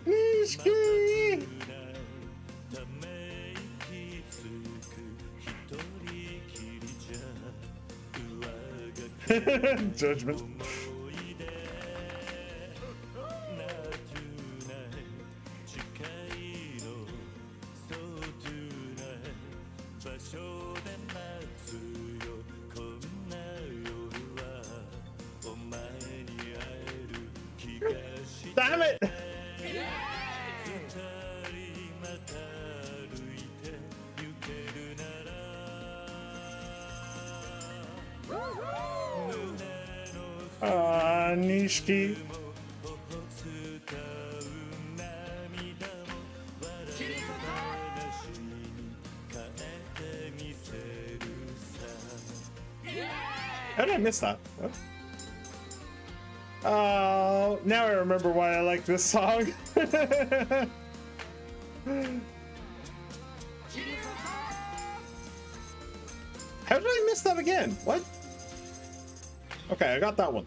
Nishiki! Judgment. Damn it! Nishiki. How did I miss that? What? Oh, now I remember why I like this song. How did I miss that again? What? Okay, I got that one.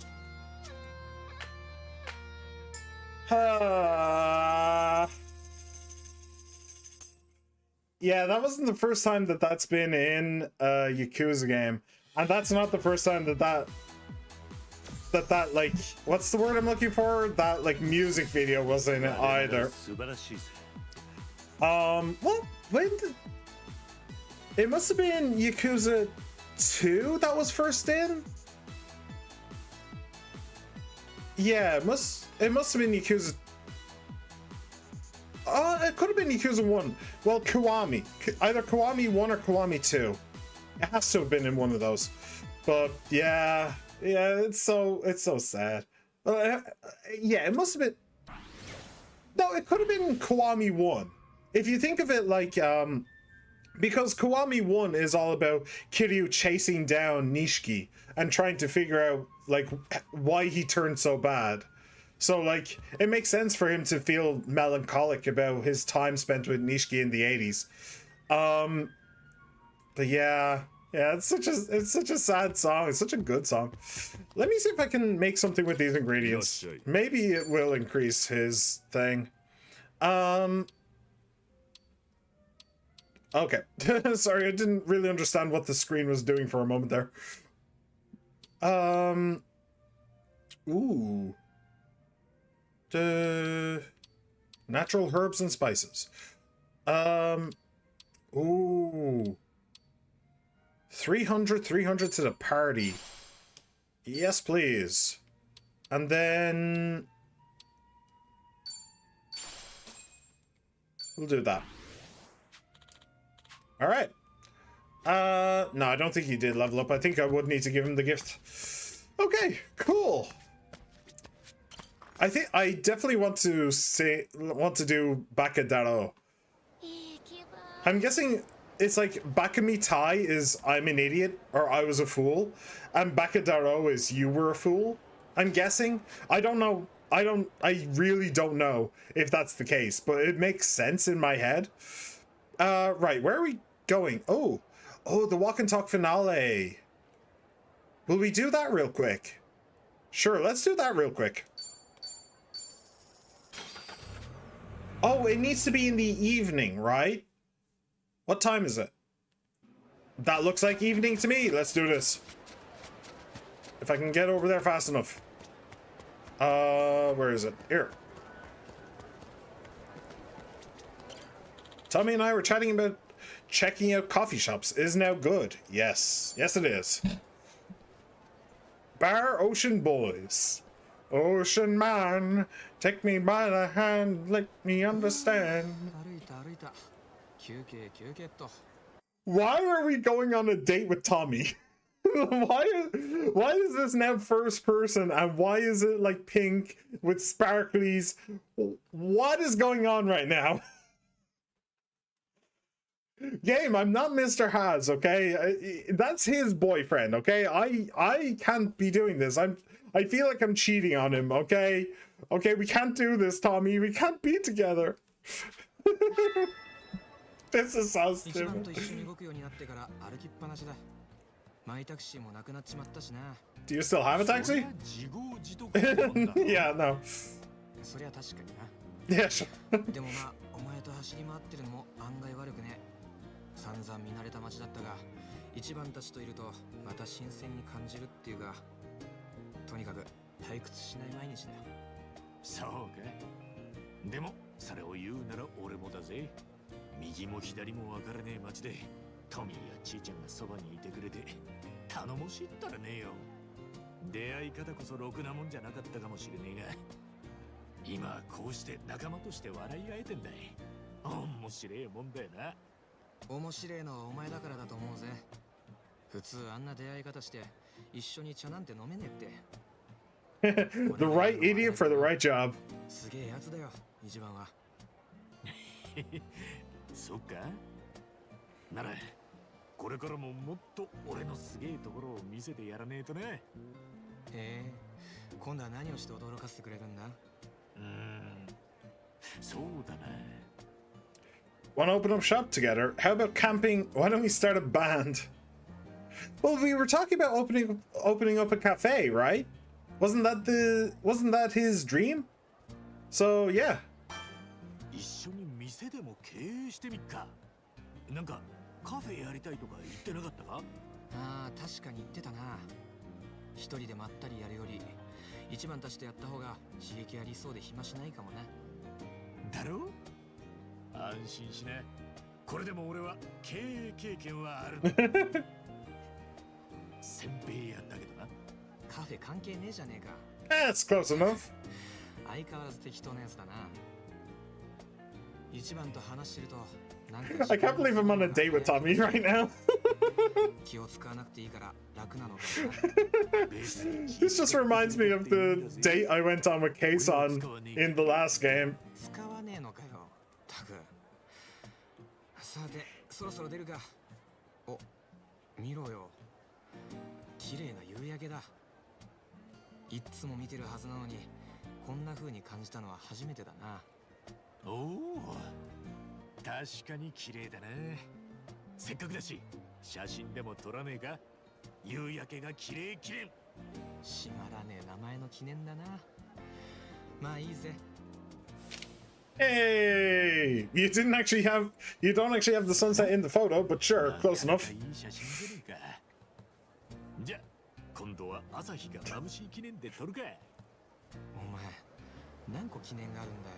Yeah, that wasn't the first time that that's been in a Yakuza game. And that's not the first time that like, what's the word I'm looking for? That like music video was in it either. Well, when it must have been Yakuza 2 that was first in. Yeah, it must have been Yakuza. It could have been Yakuza 1. Well, Kiwami. Either Kiwami 1 or Kiwami 2. It has to have been in one of those. But yeah, it's so sad. Yeah, it must have been. No, it could have been Kiwami 1. If you think of it like, because Kiwami 1 is all about Kiryu chasing down Nishiki and trying to figure out like why he turned so bad. So like it makes sense for him to feel melancholic about his time spent with Nishiki in the 80s. But yeah, it's such a sad song. It's such a good song. Let me see if I can make something with these ingredients. Maybe it will increase his thing. Okay. Sorry, I didn't really understand what the screen was doing for a moment there. Ooh. The natural herbs and spices. Ooh. 300 to the party. Yes, please. And then we'll do that. All right. No, I don't think he did level up. I think I would need to give him the gift. Okay, cool. I think I definitely want to do Bakadaro. I'm guessing it's like Bakami Tai is I'm an idiot or I was a fool, and Bakadaro is you were a fool. I'm guessing. I don't know. I really don't know if that's the case, but it makes sense in my head. Right, where are we going? Oh, the walk and talk finale. Will we do that real quick? Sure, let's do that real quick. Oh, it needs to be in the evening, right? What time is it? That looks like evening to me. Let's do this. If I can get over there fast enough. Where is it? Here. Tommy and I were chatting about checking out coffee shops. Is now good. Yes. Yes, it is. Bar Ocean Boys. Ocean man, take me by the hand, let me understand. 歩いた歩いた。休憩休憩っと。 Why are we going on a date with Tommy? why is this now first person and why is it like pink with sparklies? What is going on right now? Game, I'm not Mr. Has, okay? That's his boyfriend, okay? I can't be doing this. I feel like I'm cheating on him, okay? Okay, we can't do this, Tommy. We can't be together. This is so 一番 stupid. と一緒に動くようになってから歩きっぱなしだ。マイタクシーもなくなっちまったしな。 Do you still have a そ taxi? りゃ自業自得なもんだ Yeah, no. そりゃ確かにな。 Yeah, sure. でもまあ、お前と走り回ってるのも案外悪くね。散々見慣れた街だったが、一番たちといるとまた新鮮に感じるっていうか、とにかく退屈しない毎日だよ。そうか。でもそれを言うなら俺もだぜ。右も左も分からねえ街でトミーやちーちゃんがそばにいてくれて頼もしいったらねえよ。出会い方こそろくなもんじゃなかったかもしれねえが、今はこうして仲間として笑い合えてんだい。面白いもんだよな。面白いのはお前だからだと思うぜ。普通あんな出会い方して一緒に茶なんて飲めねえって。 The right idiot for the right job. すげえやつだよ、一番は。そっか。ならこれからももっと俺のすげえところを見せてやらねえとな。へえ、今度は何をして驚かせてくれるんだ？そうだな。Want to open up shop together? How about camping? Why don't we start a band? Well, we were talking about opening up a cafe, right? Wasn't that his dream? So yeah. 一緒に店でも経営してみっか。なんかカフェやりたいとか言ってなかったか？ああ、確かに言ってたな。一人でまったりやるより一番たちとやった方が刺激ありそうで暇しないかもな。だろう？安心しな。これでも俺は経営経験はある。先輩やったけどな。カフェ関係ねえじゃねえか。 That's close enough. 相変わらず適当なやつだな。一番と話してるとなんか I can't believe I'm on a date with Tommy right now. 気を使わなくていいから楽なのか。 This just reminds me of the date I went on with Kason in the last game. 使わねえのかよ。たく。さて、そろそろ出るか。お、見ろよ。綺麗な夕焼けだ。いっつも見てるはずなのに、こんな風に感じたのは初めてだな。おお、確かに綺麗だな。せっかくだし写真でも撮らねえか。夕焼けが綺麗記念。しまらねえ名前の記念だな。まあいいぜ。 Hey, you don't actually have the sunset in the photo, but sure, close enough. いい写真じゃねえか。じゃ、今度は朝日が眩しい記念で撮るか。お前、何個記念があるんだよ。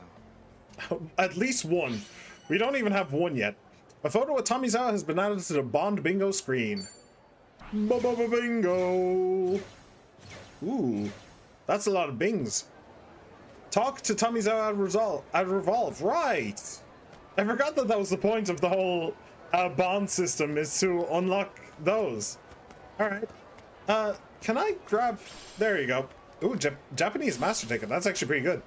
At least one. We don't even have one yet. A photo of Tomizawa has been added to the Bond Bingo screen. Bingo! Ooh, that's a lot of bings. Talk to Tomizawa at Revolve. Right! I forgot that was the point of the whole Bond system, is to unlock those. Alright. Can I grab... There you go. Ooh, Japanese master ticket. That's actually pretty good.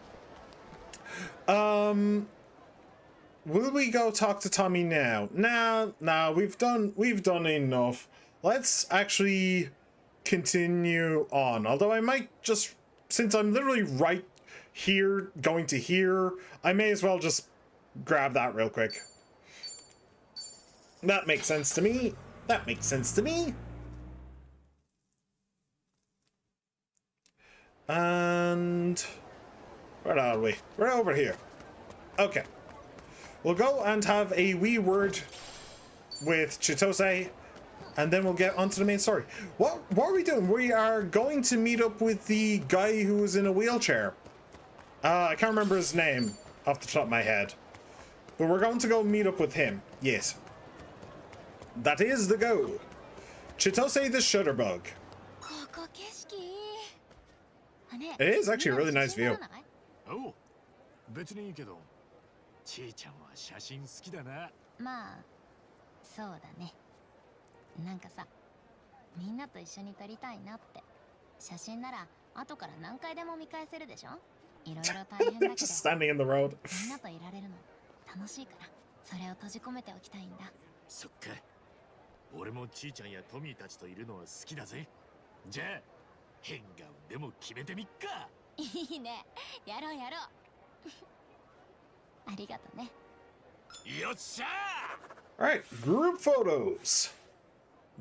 Will we go talk to Tommy now? Nah, we've done enough. Let's actually continue on. Although I might just, since I'm literally right here, going to here, I may as well just grab that real quick. That makes sense to me. That makes sense to me. And where are we? We're over here. Okay. We'll go and have a wee word with Chitose, and then we'll get onto the main story. What are we doing? We are going to meet up with the guy who was in a wheelchair. I can't remember his name off the top of my head. But we're going to go meet up with him. Yes. That is the go. Chitose the Shutterbug. ここ景色いい。あね、 It is actually a really nice view. おう、別にいいけど、ちいちゃんは写真好きだな。まあそうだね。なんかさ、みんなと一緒に撮りたいなって。写真なら後から何回でも見返せるでしょ。いろいろ大変だけど Just standing in the road. みんなといられるの楽しいから、それを閉じ込めておきたいんだ。そっか。俺もちいちゃんやトミーたちといるのは好きだぜ。じゃあ変顔でも決めてみっか。いいね、やろうやろう。ありがとね。よっしゃ Alright, group photos.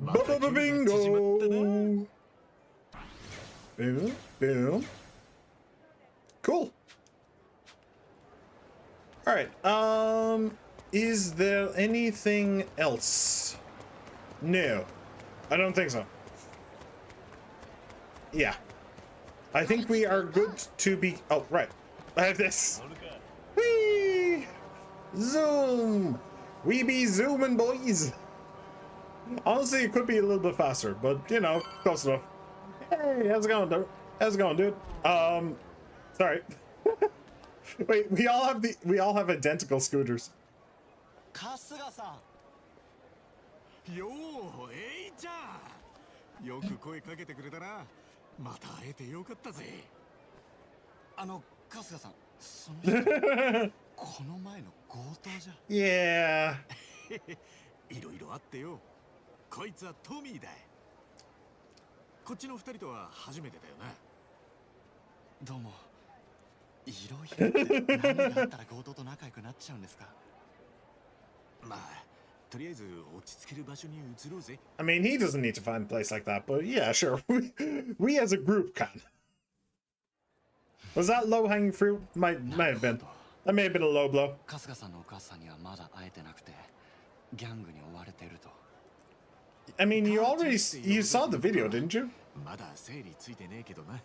ー。また距離が縮まったな。 Boom, boom. Cool. Alright, is there anything else? No, I don't think so. Yeah. I think we are good to be... Oh, right. I have this. Whee! Zoom! We be zooming, boys! Honestly, it could be a little bit faster, but, you know, close enough. Hey, how's it going, dude? How's it going, dude? Sorry. Wait, we all have identical scooters. 春日さん。よう、えいちゃん。よく声かけてくれたな。また会えてよかったぜ。春日さん、その人この前の強盗じゃ。Yeah. いろいろあってよ。こいつはトミーだ。こっちの二人とは初めてだよな。どうも。いろいろって何があったら強盗と仲良くなっちゃうんですか。まあ、とりあえず落ち着ける場所に移ろうぜ。I mean, he doesn't need to find a place like that, but yeah, sure. We as a group can. Was that low-hanging fruit? Might have been. That may have been a low blow. 春日さんのお母さんにはまだ会えてなくて、ギャングに追われてると。I mean, you saw the video, didn't you? まだ整理ついてねえけどな。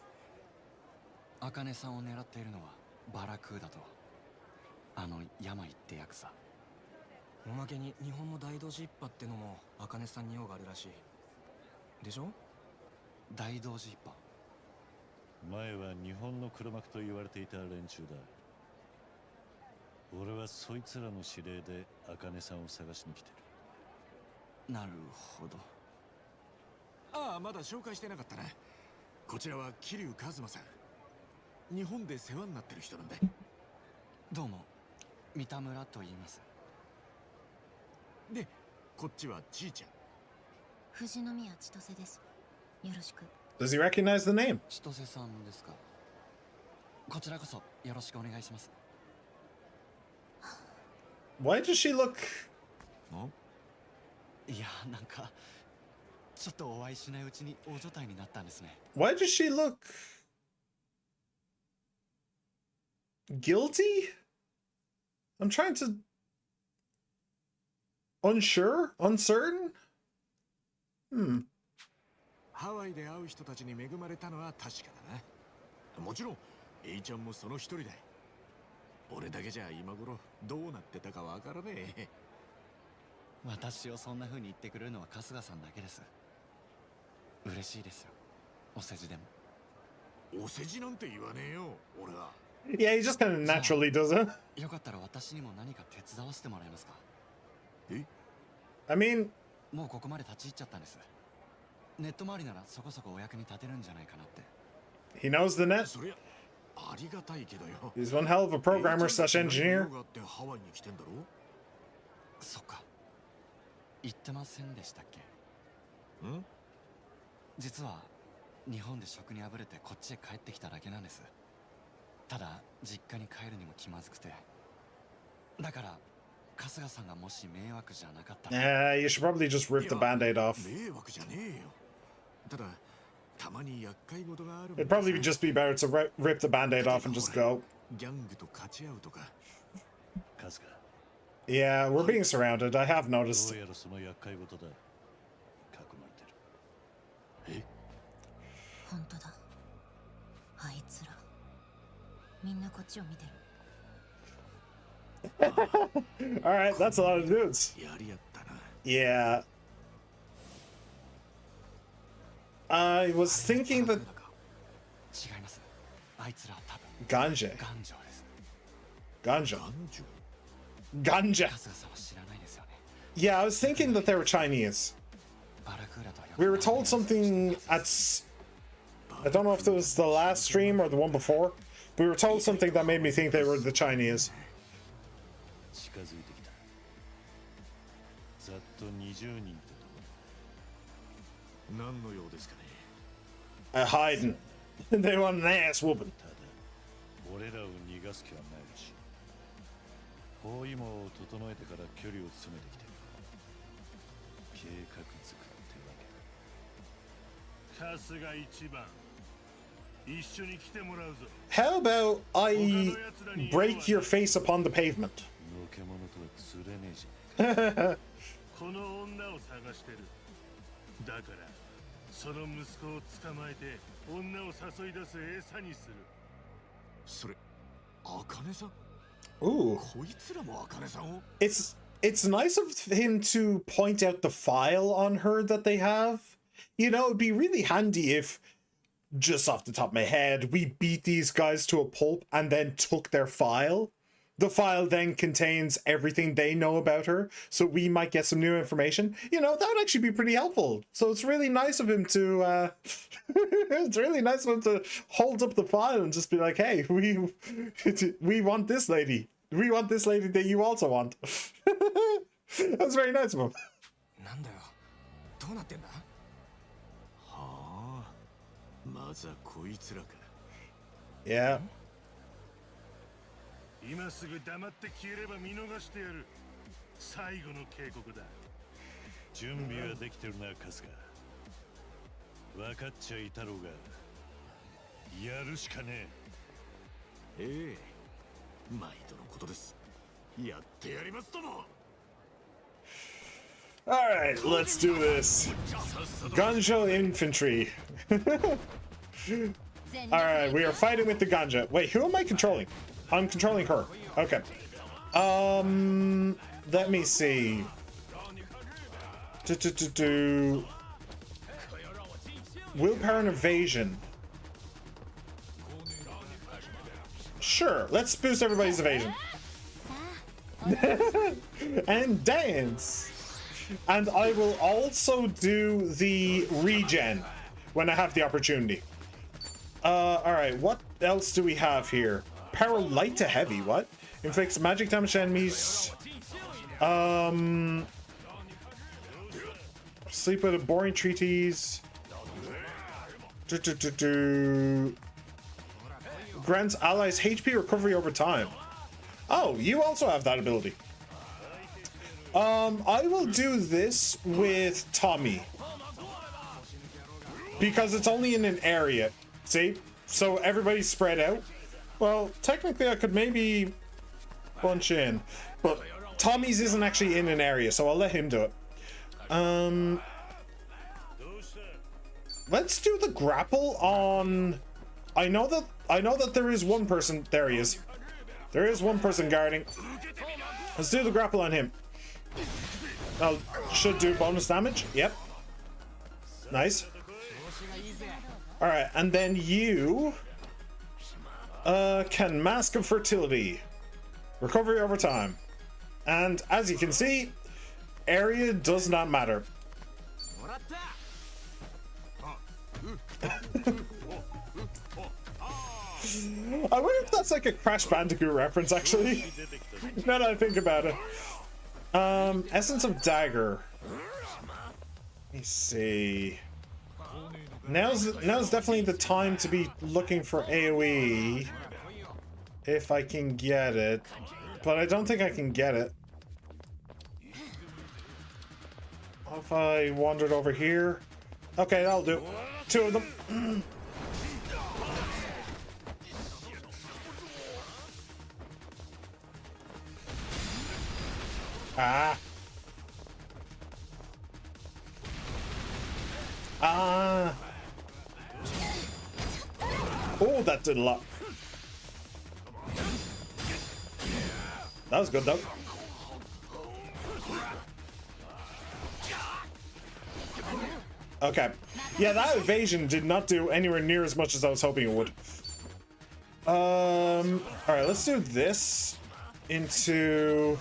茜さんを狙っているのはバラクーダと病ってやくさ。おまけに日本の大同士一派ってのも茜さんに用があるらしいでしょ。大同時一派。前は日本の黒幕と言われていた連中だ。俺はそいつらの指令で茜さんを探しに来てる。なるほど。ああ、まだ紹介してなかったな。こちらは桐生一馬さん。日本で世話になってる人なんだ。どうも、三田村と言います。で、こっちはちいちゃん。富士宮千歳です。よろしく。 Does he recognize the name? 千歳さんですか。こちらこそよろしくお願いします。Why does she look... いや、なんかちょっとお会いしないうちに大所帯になったんですね。 Why does she look... guilty? I'm trying to... unsure? Uncertain? ハワイで会う人たちに恵まれたのは確かだな。もちろん、エイちゃんもその一人だ。俺だけじゃ今頃どうなってたかわからねえ。私をそんな風に言ってくれるのは春日さんだけです。嬉しいですよ。お世辞でも。お世辞なんて言わねえよ、俺は。Yeah, he just kind of naturally does it. よかったら私にも何か手伝わせてもらえますか。I mean... もうここまで立ち入っちゃったんです。ネット周りならそこそこお役に立てるんじゃないかなって。 he knows the net. そりゃありがたいけどよ。 He's one hell of a programmer slash engineer. があってハワイに来てんだろ。そっか。言ってませんでしたっけ。実は日本で職にあぶれてこっちへ帰ってきただけなんです。ただ実家に帰るにも気まずくて。だから春日さんがもし迷惑じゃなかったら You should probably just rip the band-aid off. 迷惑じゃねえよ。ただたまに厄介事があるもん It'd probably さ just be better to rip the band-aid off and just go. ギャングと勝ち合うとか。春日 Yeah, we're being surrounded. I have ど noticed. うやらその厄介事だ。囲まれてる。本当だ。あいつらみんなこっちを見てる。 Alright, that's a lot of dudes. やりやったな。 Yeah. I was thinking that 違います。あいつらは多分 ganja. 頑丈です。 Ganja. 男女 Ganja. 春日さんは知らないですよね。 Yeah, I was thinking that they were Chinese. バラクーラとはよく We were told something at... I don't know if it was the last stream or the one before. But we were told something that made me think they were the Chinese. 近づいてきた。ざっと20人ってとこ何の用ですかね。 Hiding. They want an ass whooping. ただ俺らを逃がす気はないらしい。包囲網を整えてから距離を詰めてきてる。計画作ってわけだ。春日一番一緒に来てもらうぞ。 How about I break your face upon the pavement? のけ者とは釣れねえじゃねえか。この女を探してる。だからその息子を捕まえて女を誘い出す餌にする。それ、アカネさん。 Ooh. こいつらもアカネさんを。 It's nice of him to point out the file on her that they have. You know, it'd be really handy if, just off the top of my head, we beat these guys to a pulp and then took their file. The file then contains everything they know about her, so we might get some new information. You know, that would actually be pretty helpful. So it's really nice of him to, it's really nice of him to hold up the file and just be like, hey, we want this lady. We want this lady that you also want. That's very nice of him. なんだよ。どうなってんだ。はあ。まずはこいつらか。 Yeah. 今すぐ黙って消えれば見逃してやる。最後の警告だ。準備はできてるな、春日。分かっちゃいたろうが。やるしかねええ。毎度のことです。やってやりますとも。 All right, let's do this. Ganja infantry. All right, we are fighting with the Ganja. Wait, who am I controlling? I'm controlling her. Okay. Let me see. Willpower and evasion. Sure, let's boost everybody's evasion. And dance. And I will also do the regen when I have the opportunity. Alright, what else do we have here? Power light to heavy, what? Inflicts magic damage to enemies. Sleep with a boring treatise. Grants allies HP recovery over time. Oh, you also have that ability. I will do this with Tommy. Because it's only in an area. See? So everybody's spread out. Well, technically I could maybe bunch in. But Tommy's isn't actually in an area, so I'll let him do it. Let's do the grapple on... I know that there is one person... There he is. There is one person guarding. Let's do the grapple on him. Oh, should do bonus damage. Yep. Nice. Alright, and then you... can Mask of Fertility. Recovery over time. And as you can see, area does not matter. I wonder if that's like a Crash Bandicoot reference, actually. Now that I think about it. Essence of Dagger. Let me see. Now's definitely the time to be looking for AoE. If I can get it. But I don't think I can get it. if I wandered over here? Okay, that'll do. 2 of them. Ah. Ah. Oh, that did a lot. That was good though. Okay. Yeah, that evasion did not do anywhere near as much as I was hoping it would. Alright, let's do this into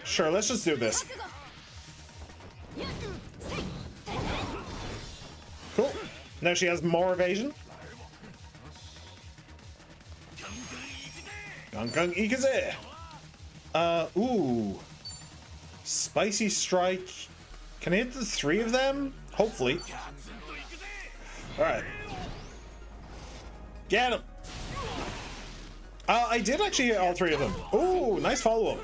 sure, let's just do this. Cool. Now she has more evasion. Gung Ikaze. Ooh. Spicy strike. Can I hit the 3 of them? Hopefully. Alright. Get him. I did actually hit all 3 of them. Ooh, nice follow-up.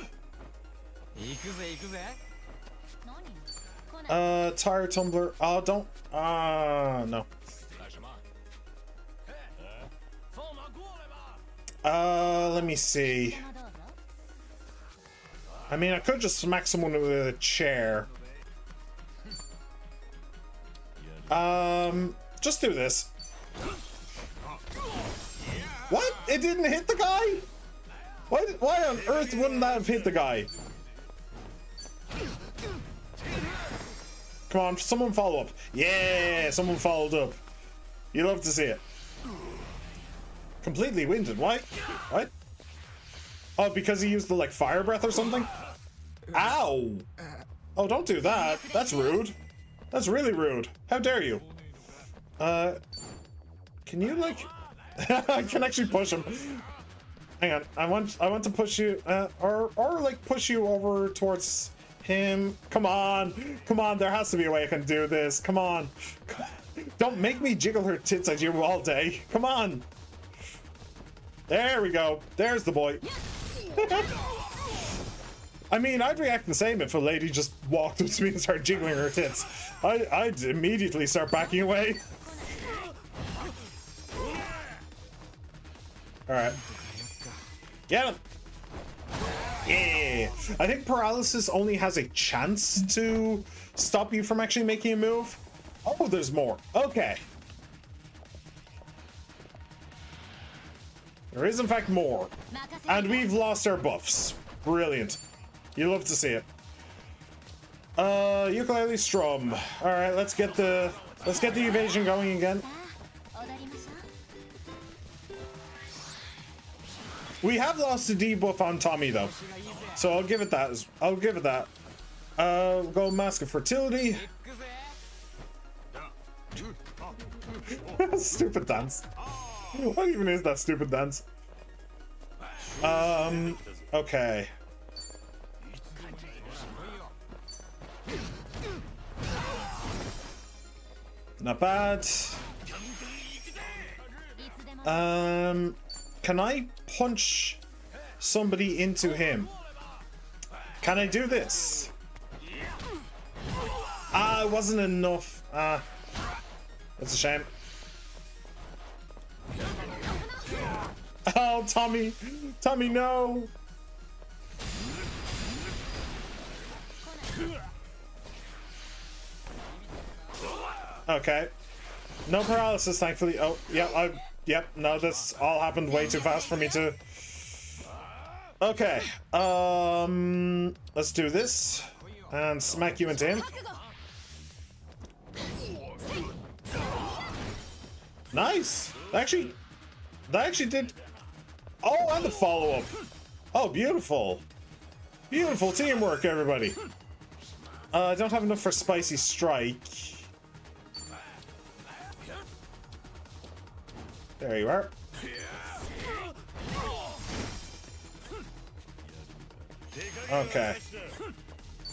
Tire tumbler. Oh, don't. No. Let me see. I mean, I could just smack someone with a chair. Just do this. What? It didn't hit the guy? Why on earth wouldn't that have hit the guy? Come on, someone follow up. Yeah, someone followed up. You love to see it. Completely winded. Why? What? Oh, because he used the, like, fire breath or something? Ow! Oh, don't do that. That's rude. That's really rude. How dare you? Can you, like... I can actually push him. Hang on. I want to push you, or like, push you over towards him. Come on. Come on, there has to be a way I can do this. Come on. Don't make me jiggle her tits at you all day. Come on. There we go. There's the boy. I mean, I'd react the same if a lady just walked up to me and started jiggling her tits. I'd immediately start backing away. Alright. Get him! Yeah! I think paralysis only has a chance to stop you from actually making a move. Oh, there's more. Okay. There is, in fact, more. And we've lost our buffs. Brilliant. You love to see it. Ukulele strum. Alright, let's get the evasion going again. We have lost the debuff on Tommy though. So I'll give it that. I'll give it that. Go Mask of Fertility. Stupid dance. What even is that stupid dance? Okay. Not bad. Can I punch somebody into him? Can I do this? Ah, it wasn't enough. Ah, that's a shame. Oh, Tommy. Tommy, no. Okay. No paralysis, thankfully. Oh, yeah, yep, no, this all happened way too fast for me to... Okay, let's do this. And smack you into him. Nice! That actually did... Oh, and the follow-up. Oh, beautiful. Beautiful teamwork, everybody. I don't have enough for Spicy Strike. There you are. Okay.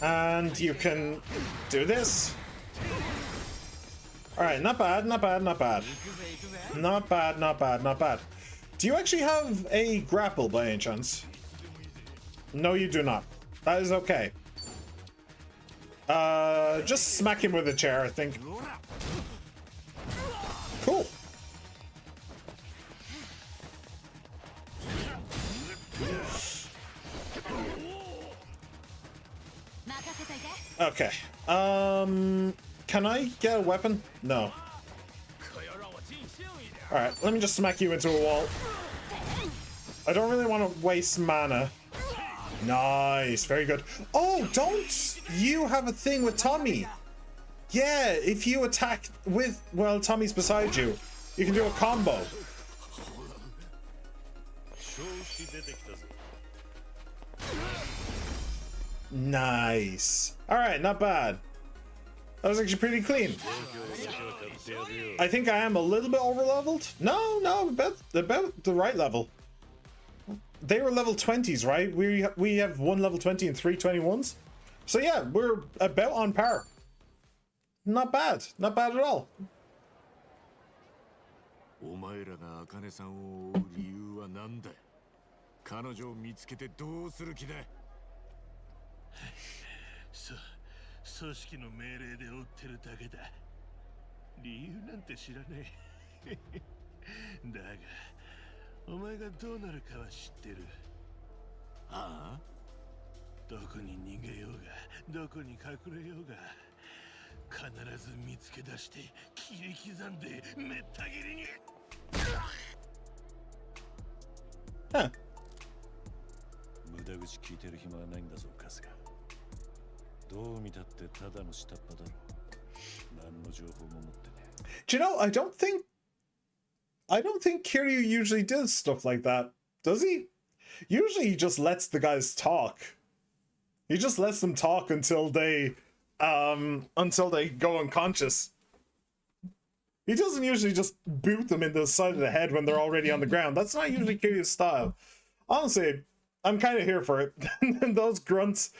And you can do this. Alright, not bad, not bad, not bad. Not bad, not bad, not bad. Do you actually have a grapple by any chance? No, you do not. That is okay. Just smack him with a chair, I think. Cool. Okay. Can I get a weapon? No. Alright, let me just smack you into a wall. I don't really want to waste mana. Nice, very good. Oh, don't you have a thing with Tommy? Yeah, if you attack with, well, Tommy's beside you, you can do a combo. Nice. Alright, not bad. That was actually pretty clean. I think I am a little bit over leveled. No, about the right level. They were level 20s, right? We have one level 20 and 3 21s. So yeah, we're about on par. Not bad. Not bad at all. お前らが茜さんを追う理由は何だ。彼女を見つけてどうする気だ。組織の命令で追ってるだけだ。理由なんて知らねえ。だが、お前がどうなるかは知ってる。ああ？どこに逃げようが、どこに隠れようが、必ず見つけ出して切り刻んでめった切りに。Huh. 無駄口聞いてる暇はないんだぞ、春日。どう見たってただの下っ端だろ。何の情報も持ってね。Do you know, I don't think Kiryu usually does stuff like that. Does he? Usually he just lets the guys talk. He just lets them talk until they go unconscious. He doesn't usually just boot them in the side of the head when they're already on the ground. That's not usually Kiryu's style. Honestly, I'm kind of here for it. Those grunts,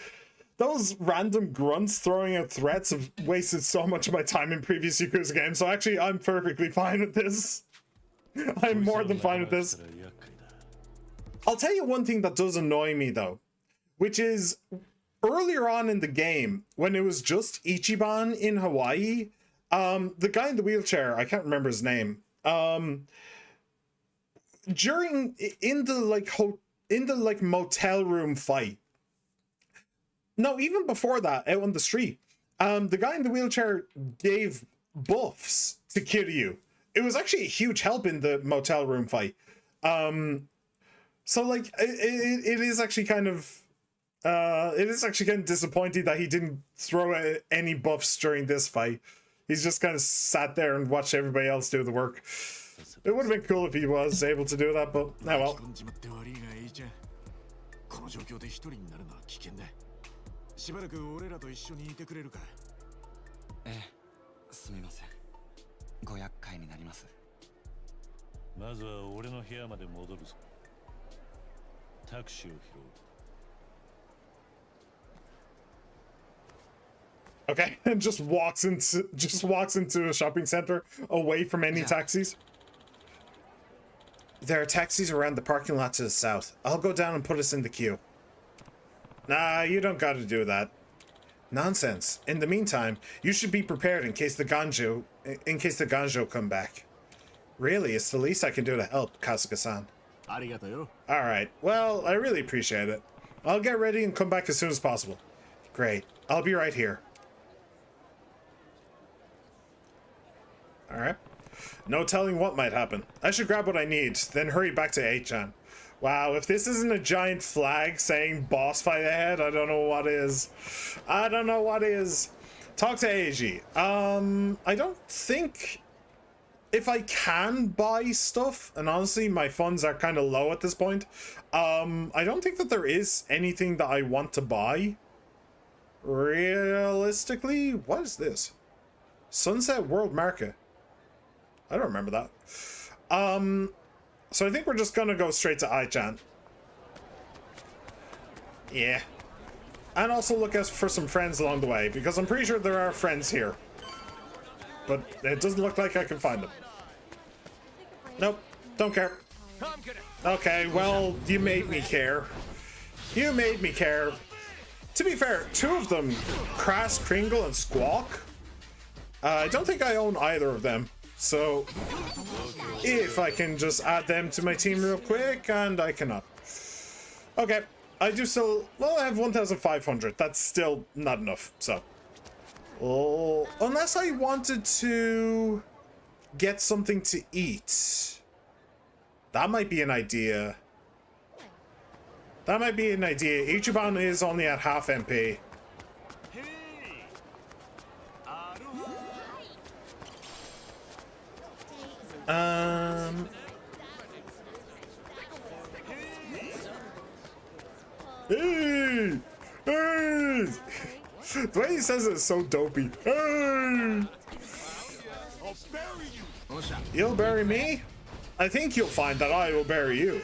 those random grunts throwing out threats have wasted so much of my time in previous Yakuza games, so actually I'm perfectly fine with this. I'm more than fine with this. I'll tell you one thing that does annoy me though, which is earlier on in the game, when it was just Ichiban in Hawaii, the guy in the wheelchair, I can't remember his name, in the motel room fight. No, even before that, out on the street, the guy in the wheelchair gave buffs to Kiryu. It was actually a huge help in the motel room fight. So like, it is actually kind of, disappointing that he didn't throw any buffs during this fight. He's just kind of sat there and watched everybody else do the work. It would have been cool if he was able to do that, but oh well. この状況で一人になるのは危険だ。しばらく俺らと一緒にいてくれるか。ええ、すみません。ご厄介になります。まずは俺の部屋まで戻るぞ。タクシーを拾う。Okay, and just walks into a shopping center away from any taxis. There are taxis around the parking lot to the south. I'll go down and put us in the queue. Nah, you don't gotta do that. Nonsense. In the meantime, you should be prepared in case the Ganjo come back. Really, it's the least I can do to help, Kasuga-san. Alright, well, I really appreciate it. I'll get ready and come back as soon as possible. Great. I'll be right here. Alright. No telling what might happen. I should grab what I need, then hurry back to 8chan. Wow, if this isn't a giant flag saying boss fight ahead, I don't know what is. I don't know what is. Talk to Eiji. I don't think if I can buy stuff, and honestly my funds are kind of low at this point, I don't think that there is anything that I want to buy. Realistically, what is this? Sunset World Market. I don't remember that. So I think we're just gonna go straight to Ai-chan. Yeah. And also look out for some friends along the way, because I'm pretty sure there are friends here. But it doesn't look like I can find them. Nope, don't care. Okay, well, you made me care. You made me care. To be fair, two of them, Crass, Kringle, and Squawk, I don't think I own either of them. So, if I can just add them to my team real quick, and I cannot. Okay, I do still, well, I have 1,500. That's still not enough, so. Oh, unless I wanted to get something to eat. That might be an idea. That might be an idea. Ichiban is only at half MP. Hey! Hey! The way he says it is so dopey. Hey! You'll bury me? I think you'll find that I will bury you.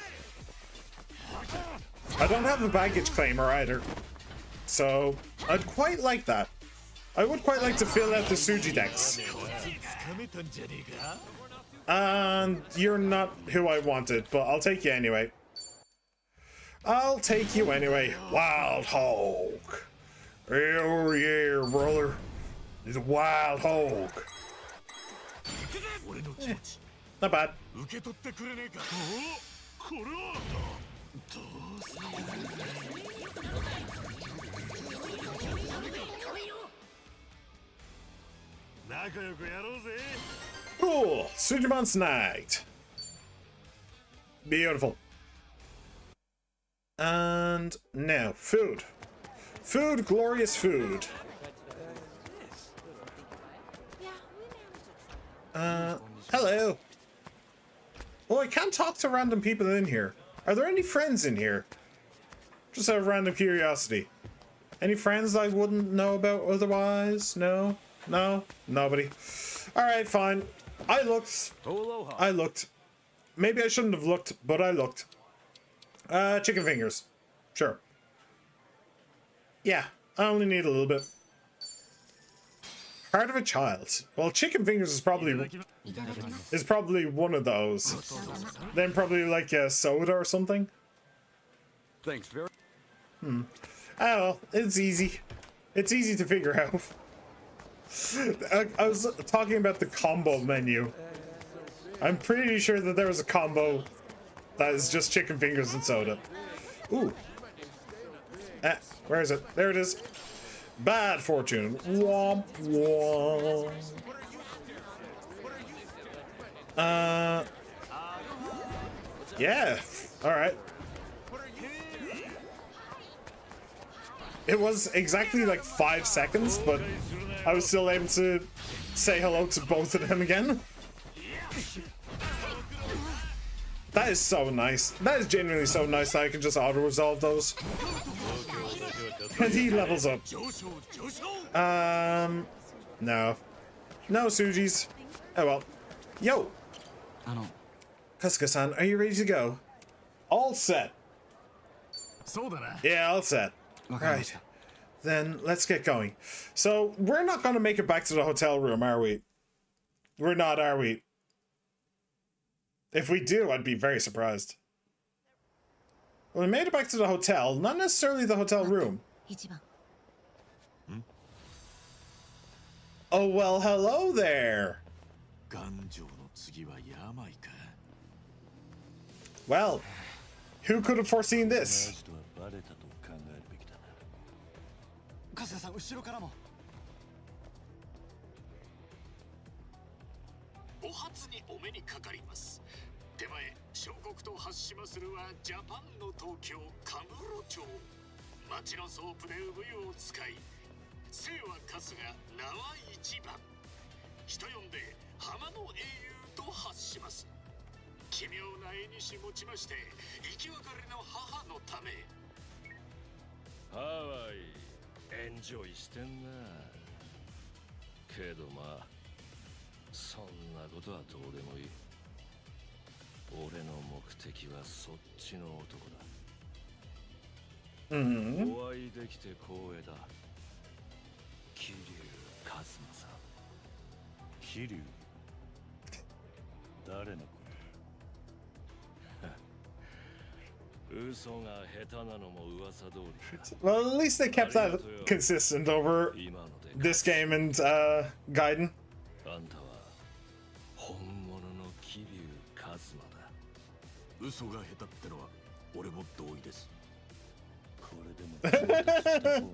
I don't have a baggage claimer either. So, I'd quite like that. I would quite like to fill out the Suji decks. And you're not who I wanted, but I'll take you anyway. I'll take you anyway. Wild Hog. Oh yeah, brother. He's a Wild Hog. Not bad. Cool. Sujimon snagged. Beautiful. And now, food. Food, glorious food. Hello. Oh, I can't talk to random people in here. Are there any friends in here? Just out of random curiosity. Any friends I wouldn't know about otherwise? No? No? Nobody. Alright, fine. I looked. Maybe I shouldn't have looked, but I looked. Chicken fingers. Sure. Yeah, I only need a little bit. Heart of a child. Well, chicken fingers is probably one of those. Then probably like a soda or something. Thanks very. Oh well, it's easy. It's easy to figure out. I was talking about the combo menu. I'm pretty sure that there was a combo that is just chicken fingers and soda. Ooh. Where is it? There it is. Bad fortune. Womp womp. Yeah. Alright. It was exactly like 5 seconds, but I was still able to say hello to both of them again. That is so nice. That is genuinely so nice that I can just auto-resolve those. And he levels up. No. No, Sujis. Oh well. Yo! Kasuga-san, are you ready to go? All set. Yeah, all set. Right. Then let's get going. So, we're not going to make it back to the hotel room, are we? We're not, are we? If we do, I'd be very surprised. Well, we made it back to the hotel, not necessarily the hotel room. Oh, well, hello there. Well, who could have foreseen this? 春日さん後ろからもお初にお目にかかります。手前小国と発しまするはジャパンの東京カムロ町。町のソープで産湯を使い、姓は春日名は一番。人呼んで浜の英雄と発します。奇妙な絵にし持ちまして生き別れの母のため。ハワイエンジョイしてんな。けどまあそんなことはどうでもいい。俺の目的はそっちの男だ。お会いできて光栄だ。桐生一馬さん。桐生？誰のこと？ Well, at least they kept that consistent over this game and Gaiden. あんたは本物の桐生一馬だ。嘘が下手ってのは俺も同意です。これでも上達した方なんだ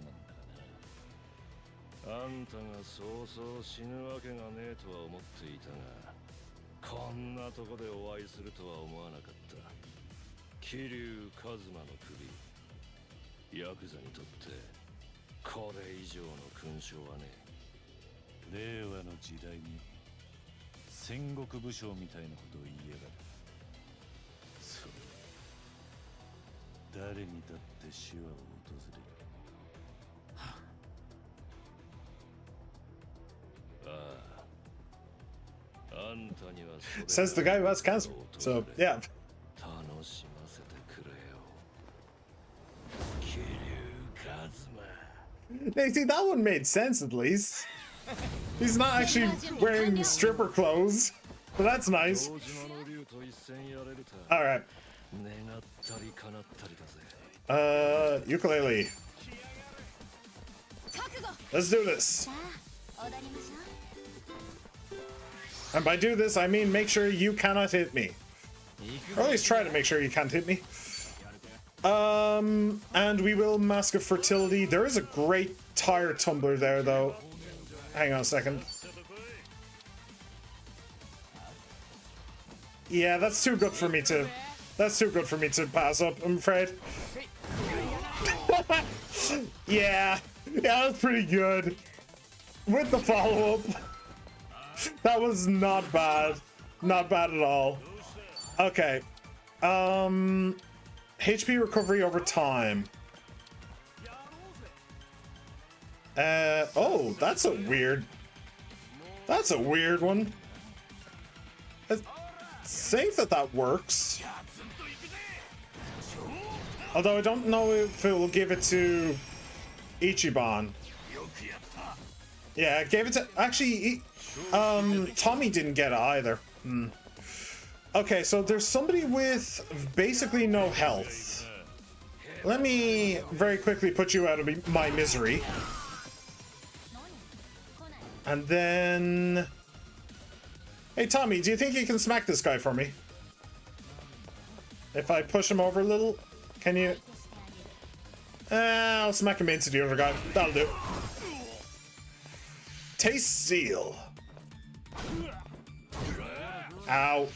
あんたがそうそう死ぬわけがねえとは思っていたが、こんなとこでお会いするとは思わなかった。桐生一馬の首、ヤクザにとってこれ以上の勲章はねえ。令和の時代に戦国武将みたいなことを言いやがる。そうだ、誰にだって死は訪れる。あんたにはそれ Says the guy who has cancer. So, yeah. 楽しませてくれよ。桐生一馬。 Hey, see, that one made sense at least. He's not actually wearing stripper clothes, but that's nice. 堂島の竜と一戦やれるた。 Alright. 願ったり叶ったりだぜ。Ukulele. 覚悟 Let's do this. さあ踊りましょう And by do this, I mean make sure you cannot hit me. Or at least try to make sure you can't hit me. And we will Mask of Fertility. There is a great tire tumbler there, though. Hang on a second. Yeah, that's too good for me to... That's too good for me to pass up, I'm afraid. Yeah, that's pretty good. With the follow-up. That was not bad. Not bad at all. Okay. HP recovery over time. Oh, that's a weird one. It's safe that works. Although I don't know if it will give it to Ichiban. Yeah, it gave it to... Actually, Tommy didn't get it either. Okay, so there's somebody with basically no health. Let me very quickly put you out of my misery. And then... Hey, Tommy, do you think you can smack this guy for me? If I push him over a little, can you... I'll smack him into the other guy. That'll do. Taste Seal. Ow.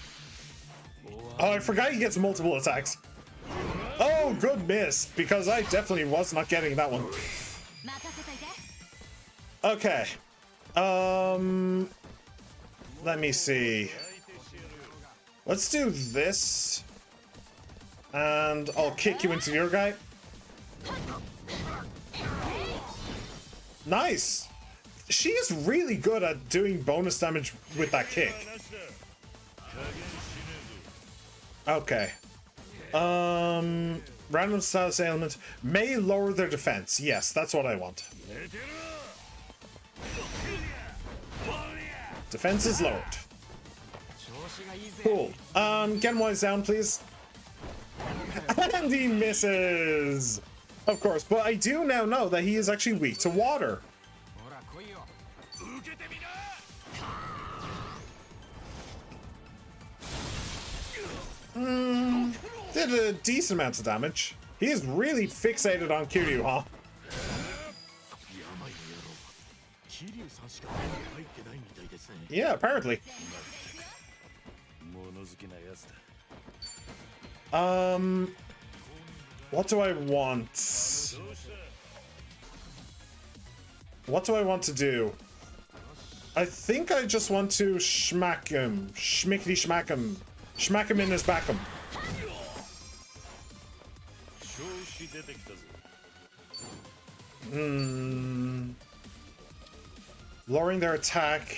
Oh, I forgot he gets multiple attacks. Oh, good miss, because I definitely was not getting that one. Okay. Let me see. Let's do this. And I'll kick you into your guy. Nice. She is really good at doing bonus damage with that kick. Okay. Random status ailment may lower their defense. Yes, that's what I want. Defense is lowered. Cool. Get wise down, please. And he misses. Of course, but I do now know that he is actually weak to water. Did a decent amount of damage. He is really fixated on Kiryu, huh? Yeah, apparently. What do I want? What do I want to do? I think I just want to schmack him. Schmickety schmack him. Schmack him in his backum. Lowering their attack.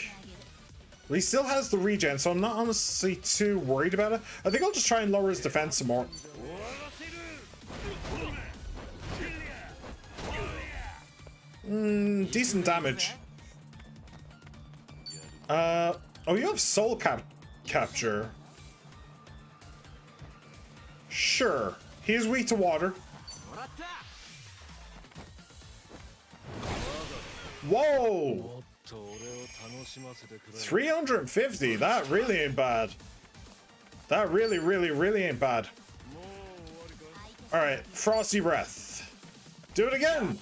He still has the regen, so I'm not honestly too worried about it. I think I'll just try and lower his defense some more. Decent damage. Oh, you have soul capture. Sure. He's weak to water. もらった Whoa! もっと俺を楽しませてくれ。 350. That really ain't bad. That really ain't bad. Alright, Frosty Breath. Do it again!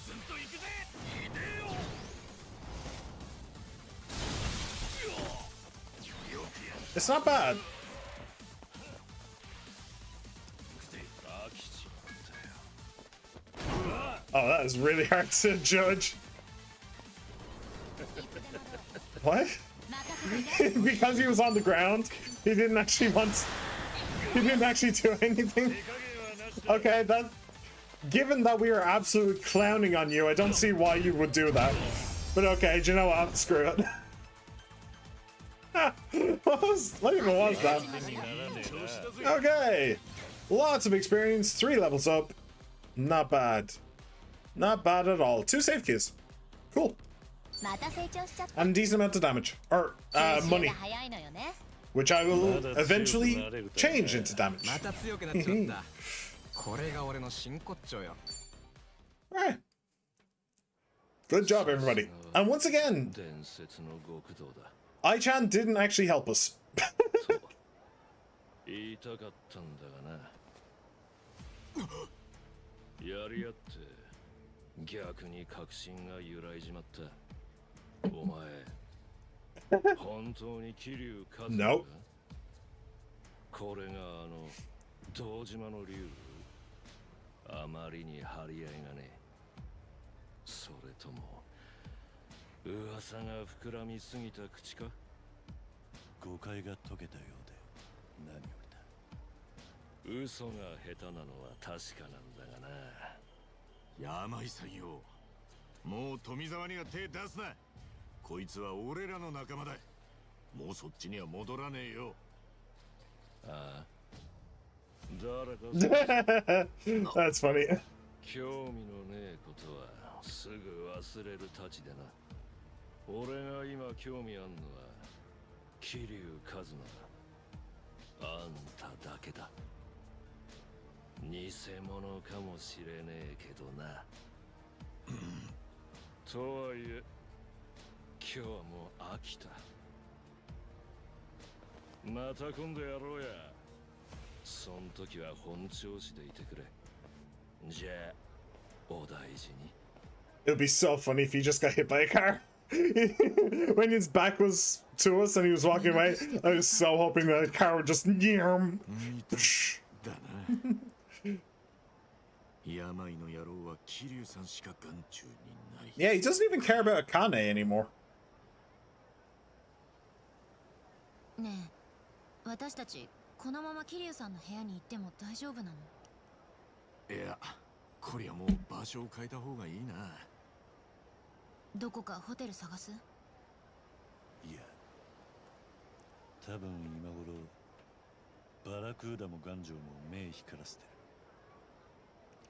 It's not bad. Oh, that is really hard to judge. What? Because he was on the ground, he didn't actually do anything. Okay, that. Given that we are absolutely clowning on you, I don't see why you would do that. But okay, do you know what? Screw it. What even was that? Okay, lots of experience, 3 levels up. Not bad. Not bad at all. 2 save keys. Cool. また成長しちゃった And decent amount of damage. Or, 吸収 money. が早いのよね Which I will eventually change into damage. また強くなっちまったこれが俺の真骨頂よ Alright. Good job, everybody. And once again, 伝説の極道だ。 I-chan didn't actually help us. 言いたかったんだがな。やり合って逆に確信が揺らいじまった。お前、本当に桐生一馬 Nope. これが堂島の竜。あまりに張り合いがね。それとも噂が膨らみすぎた口か。誤解が解けたようで何よりだ。嘘が下手なのは確かなんだがな。山井さんよ、もう富沢には手出すな。こいつは俺らの仲間だ。もうそっちには戻らねえよ。ああ、誰か That's funny. 興味のねえことはすぐ忘れるたちでな。俺が今興味あんのは桐生一馬だ。あんただけだ。偽物かもしれねえけどな。とはいえ今日はもう飽きた。また今度やろうや。そん時は本調子でいてくれ。じゃあお大事に。 It would be so funny if he just got hit by a car. When his back was to us and he was walking away, I was so hoping that the car would just... だな。山井の野郎は桐生さんしか眼中にない。 Yeah, he doesn't even care about Akane anymore. ねえ、私たちこのまま桐生さんの部屋に行っても大丈夫なの？いや、こりゃもう場所を変えた方がいいな。どこかホテル探す？いや、多分今頃バラクーダもガンジョウも目光らせてる。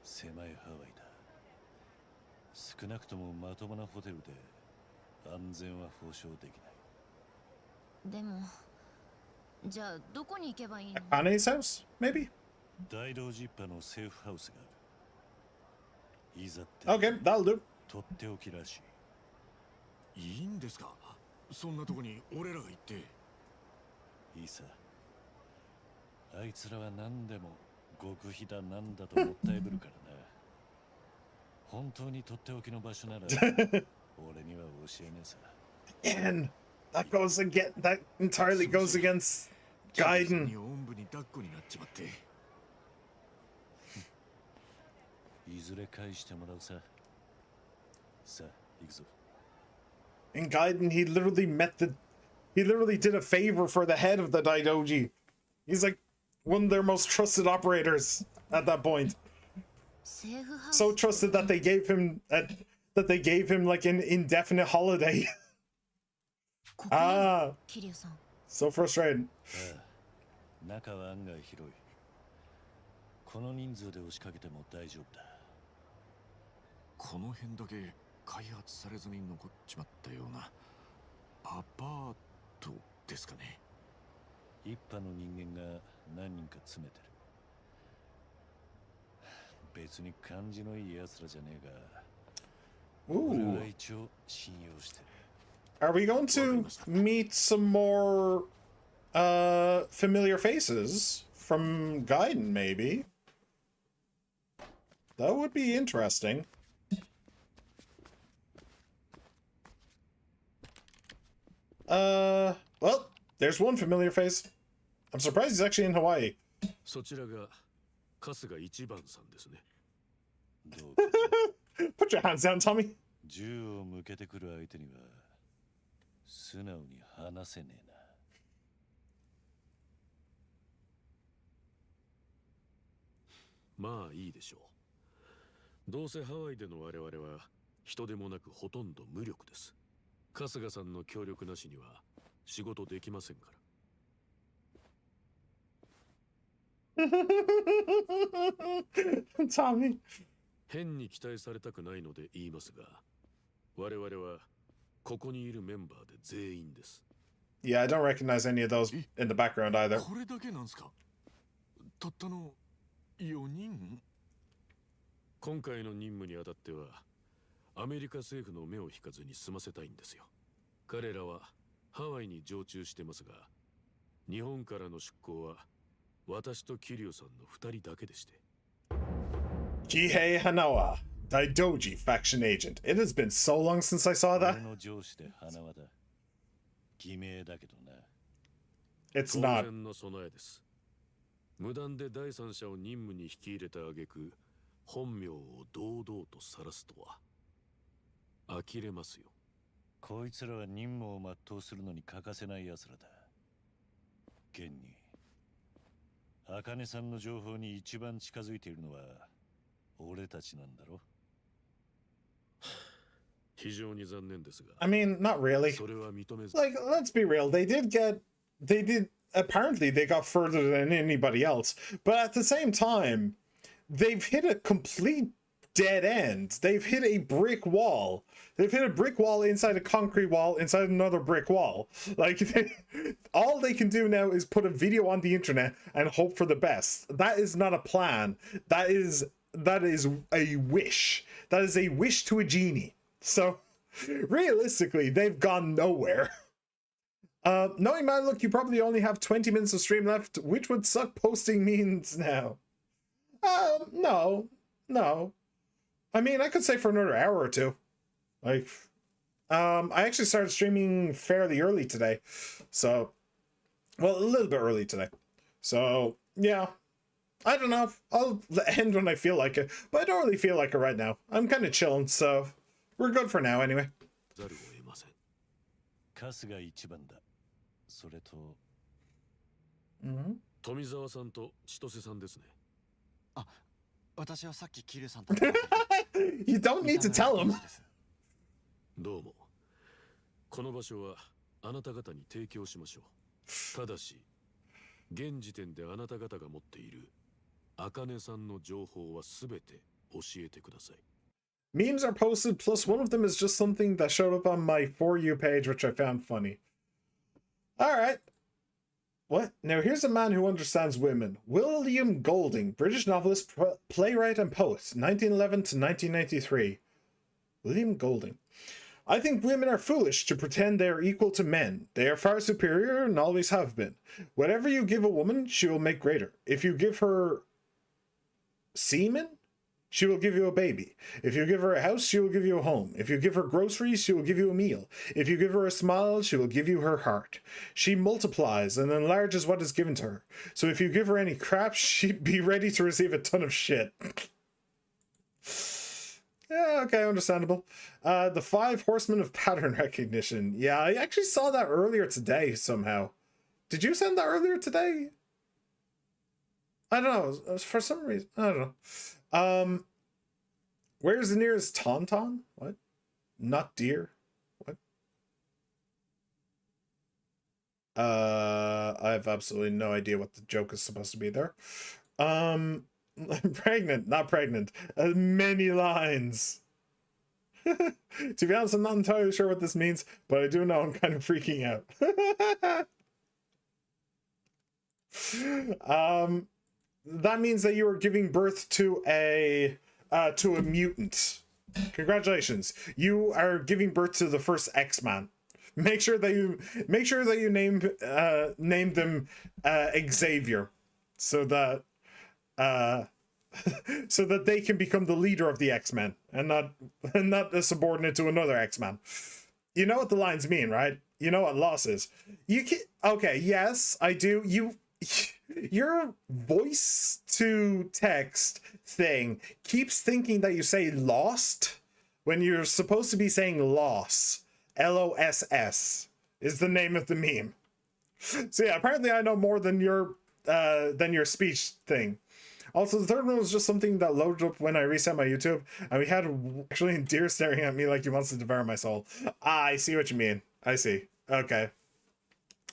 狭いハワイだ。少なくともまともなホテルで安全は保証できない。でも、じゃあどこに行けばいいの？ Akane's house, maybe? 大道ジッパのセーフハウスがある。いざって Okay, that'll do. とっておきらしい。いいんですか？そんなとこに俺らが行って。いいさ。あいつらは何でも極秘だなんだともったいぶるからな。本当にとっておきの場所なら俺には教えねえさ。And that goes again. That entirely goes against Gaiden. におんぶに抱っこになっちまって。いずれ返してもらうさ。さあ、行くぞ。 In Gaiden, he literally did a favor for the head of the Daidoji. He's like one of their most trusted operators at that point. セーフハウス。 So trusted that they gave him like an indefinite holiday. ここよ、Ah, 桐生さん。 so frustrating. ああ、中は案外広い。この人数で押しかけても大丈夫だ。この辺だけ開発されずに残っちまったようなアパートですかね。一派の人間が何人か詰めてる。別に感じのいい奴らじゃねえが、 Ooh. 俺は一応信用してる。 Are we going to meet some more familiar faces from Gaiden, maybe? That would be interesting. Well, there's one familiar face. I'm surprised he's actually in Hawaii. そちらが春日一番さんですね。どうか Put your hands down, Tommy. 銃を向けてくる相手には素直に話せねえな。まあいいでしょう。どうせハワイでの我々は人でもなくほとんど無力です。春日さんの協力なしには仕事できませんから。Tommy. 変に期待されたくないので言いますが、我々はここにいるメンバーで全員です。Yeah, I don't recognize any of those in the background either. これだけなんすか？たったの4人？今回の任務にあたってはアメリカ政府の目を引かずに済ませたいんですよ。彼らはハワイに常駐してますが、日本からの出向は私と桐生さんの2人だけでして。Kihei Hanawa, Daidoji faction agent. It has been so long since I saw that. 俺の上司で花輪だ。偽名だけどな。It's 当 not. 然の備えです。無断で第三者を任務に引き入れた挙句、本名を堂々と晒すとは呆れますよ。こいつらは任務を全うするのに欠かせない奴らだ。現に茜さんの情報に一番近づいているのは俺たちなんだろ。非常に残念ですが。 I mean, not really. それは認めず。 Like, let's be real. Apparently they got further than anybody else. But at the same time, they've hit a complete dead end. They've hit a brick wall. They've hit a brick wall inside a concrete wall inside another brick wall. Like, all they can do now is put a video on the internet and hope for the best. That is not a plan. That is a wish. That is a wish to a genie. So, realistically, they've gone nowhere. Knowing my look, you probably only have 20 minutes of stream left, which would suck posting means now. No. I mean, I could say for another hour or two. Like, I actually started streaming fairly early today. So, well, a little bit early today. So, yeah. I don't know. I'll end when I feel like it. But I don't really feel like it right now. I'm kind of chilling, so we're good for now anyway. ざるを得ません。春日一番だ。それと、富澤さんと千歳さんですね。あ、私はさっき桐生さんと。You don't need to tell him. どうも。この場所はあなた方に提供しましょう。ただし、現時点であなた方が持っている茜さんの情報はすべて教えてください。Memes are posted, plus one of them is just something that showed up on my For You page, which I found funny. Alright. What? Now here's a man who understands women. William Golding, British novelist, playwright and poet, 1911 to 1993. William Golding. I think women are foolish to pretend they are equal to men. They are far superior and always have been. Whatever you give a woman, she will make greater. If you give her semen, she will give you a baby. If you give her a house, she will give you a home. If you give her groceries, she will give you a meal. If you give her a smile, she will give you her heart. She multiplies and enlarges what is given to her. So if you give her any crap, she'd be ready to receive a ton of shit. Yeah, okay, understandable. The 5 Horsemen of Pattern Recognition. Yeah, I actually saw that earlier today somehow. Did you send that earlier today? I don't know. For some reason, I don't know. Where's the nearest tauntaun? What? Not deer? What? I have absolutely no idea what the joke is supposed to be there. Pregnant, not pregnant. Many lines. To be honest, I'm not entirely sure what this means, but I do know I'm kind of freaking out. that means that you are giving birth to a mutant. Congratulations. You are giving birth to the first X-Man. Make sure that you name them Xavier, so that so that they can become the leader of the X-Men and not a subordinate to another X-Man. You know what the lines mean, right? You know what loss is. You can, okay, yes, I do. Your voice to text thing keeps thinking that you say lost when you're supposed to be saying loss. LOSS is the name of the meme. So yeah, apparently I know more than your speech thing. Also, the third one was just something that loaded up when I reset my YouTube, and we had actually Deer staring at me like he wants to devour my soul. Ah, I see what you mean. I see. Okay.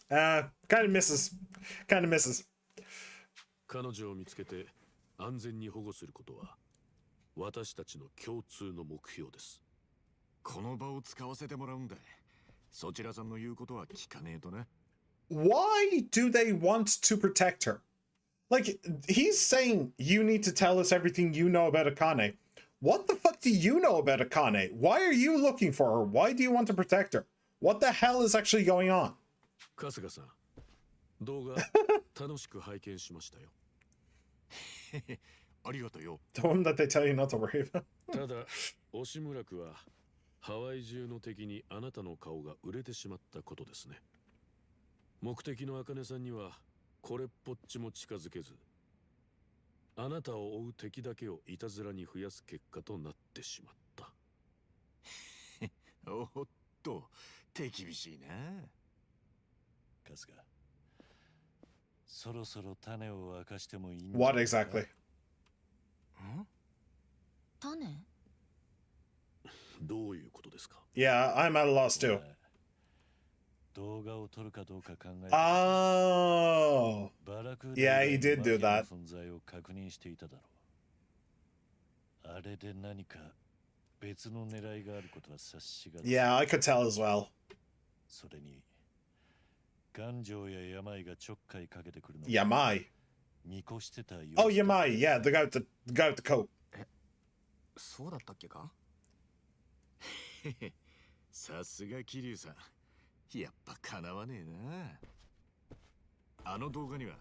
Kind of misses. 彼女を見つけて安全に保護することは私たちの共通の目標です。この場を使わせてもらうんだ。そちらさんの言うことは聞かねえとな。Why do they want to protect her? Like, he's saying you need to tell us everything you know about Akane. What the fuck do you know about Akane? Why are you looking for her? Why do you want to protect her? What the hell is actually going on? 春日さん、動画楽しく拝見しましたよ。ありがとうよ。The one that they tell you not to worry about. ただ、押村区はハワイ中の敵にあなたの顔が売れてしまったことですね。目的の茜さんにはこれっぽっちも近づけず、あなたを追う敵だけをいたずらに増やす結果となってしまった。おっと、手厳しいな。春日、そろそろ種を明かしてもいいんだ。What exactly? 種？どういうことですか？ Yeah, I'm at a loss too. 動画を撮るかどうか考えて。Oh. バラクー Yeah, he did do that. 存在を確認していただろう。あれで何か別の狙いがあることは察しが。Yeah, I could tell as well. それに、頑丈や病がちょっかいかけてくるの。Yamai. 見越してたよ。Oh, Yamai. Yeah, the guy with the coat. そうだったっけか？さすが桐生さん。やっぱかなわねえな。あの動画には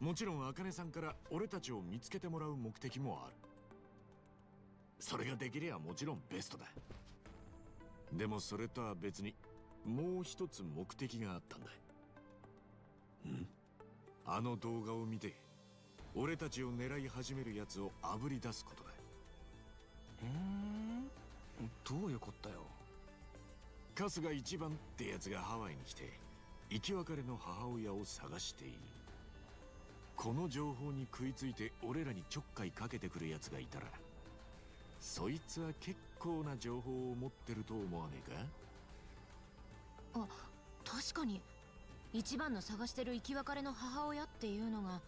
もちろん茜さんから俺たちを見つけてもらう目的もある。それができればもちろんベストだ。でもそれとは別にもう一つ目的があったんだ。あの動画を見て俺たちを狙い始めるやつをあぶり出すことだ。どういうことだよ。春日一番ってやつがハワイに来て生き別れの母親を探している。この情報に食いついて俺らにちょっかいかけてくるやつがいたら、そいつは結構な情報を持ってると思わねえか？あ、確かに一番の探してる生き別れの母親っていうのが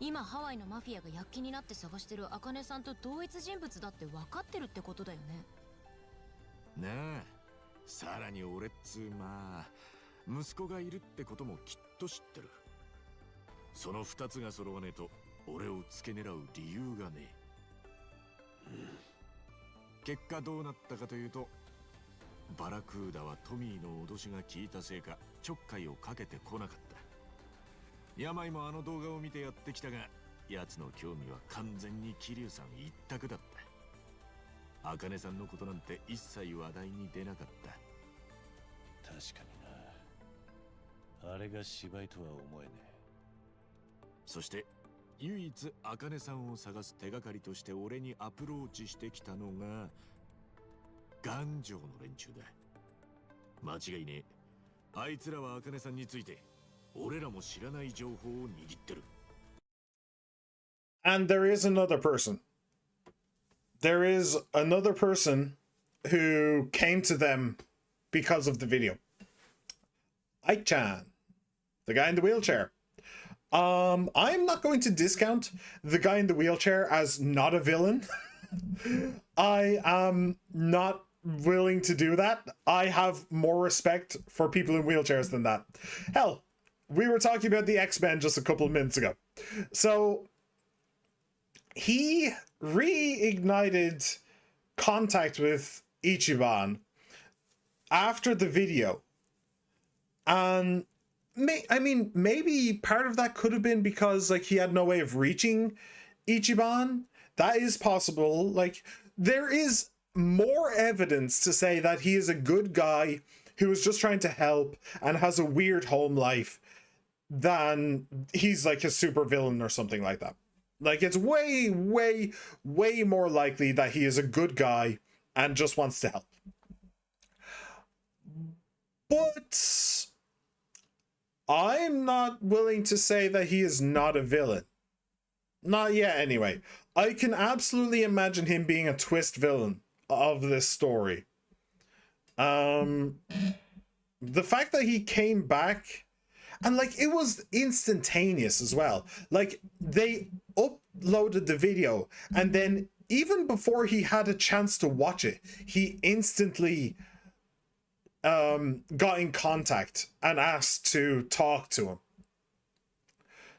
今ハワイのマフィアが躍起になって探してる茜さんと同一人物だって分かってるってことだよね。なあ、さらに俺っつうまあ息子がいるってこともきっと知ってる。その二つが揃わねえと俺を付け狙う理由がねえ。結果どうなったかというと、バラクーダはトミーの脅しが効いたせいかちょっかいをかけてこなかった。病もあの動画を見てやってきたが、奴の興味は完全に桐生さん一択だった。茜さんのことなんて一切話題に出なかった。確かにな。あれが芝居とは思えねえ。そして唯一茜さんを探す手がかりとして俺にアプローチしてきたのが頑丈の連中だ。間違いねえ。あいつらは茜さんについて俺らも知らない情報を握ってる。And there is another person. There is another person who came to them because of the video. Ike-chan, the guy in the wheelchair. I'm not going to discount the guy in the wheelchair as not a villain. I am not willing to do that. I have more respect for people in wheelchairs than that. Hell, we were talking about the X-Men just a couple of minutes ago. So he reignited contact with Ichiban after the video. And maybe part of that could have been because like he had no way of reaching Ichiban. That is possible. Like, there is more evidence to say that he is a good guy who is just trying to help and has a weird home life than he's like a super villain or something like that. Like, it's way, way, way more likely that he is a good guy and just wants to help. But I'm not willing to say that he is not a villain. Not yet, anyway. I can absolutely imagine him being a twist villain of this story. The fact that he came back, and like it was instantaneous as well. Like, they uploaded the video, and then even before he had a chance to watch it, he instantly got in contact and asked to talk to him.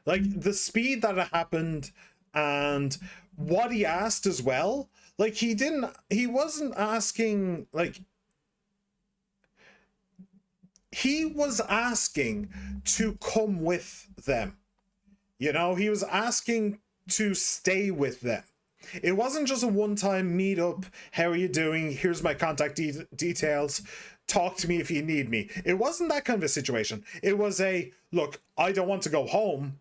Like, the speed that it happened and what he asked as well. Like, he wasn't asking, like, he was asking to come with them. You know, he was asking to stay with them. It wasn't just a one-time meetup. How are you doing? Here's my contact details. Talk to me if you need me. It wasn't that kind of a situation. It was a, look, I don't want to go home.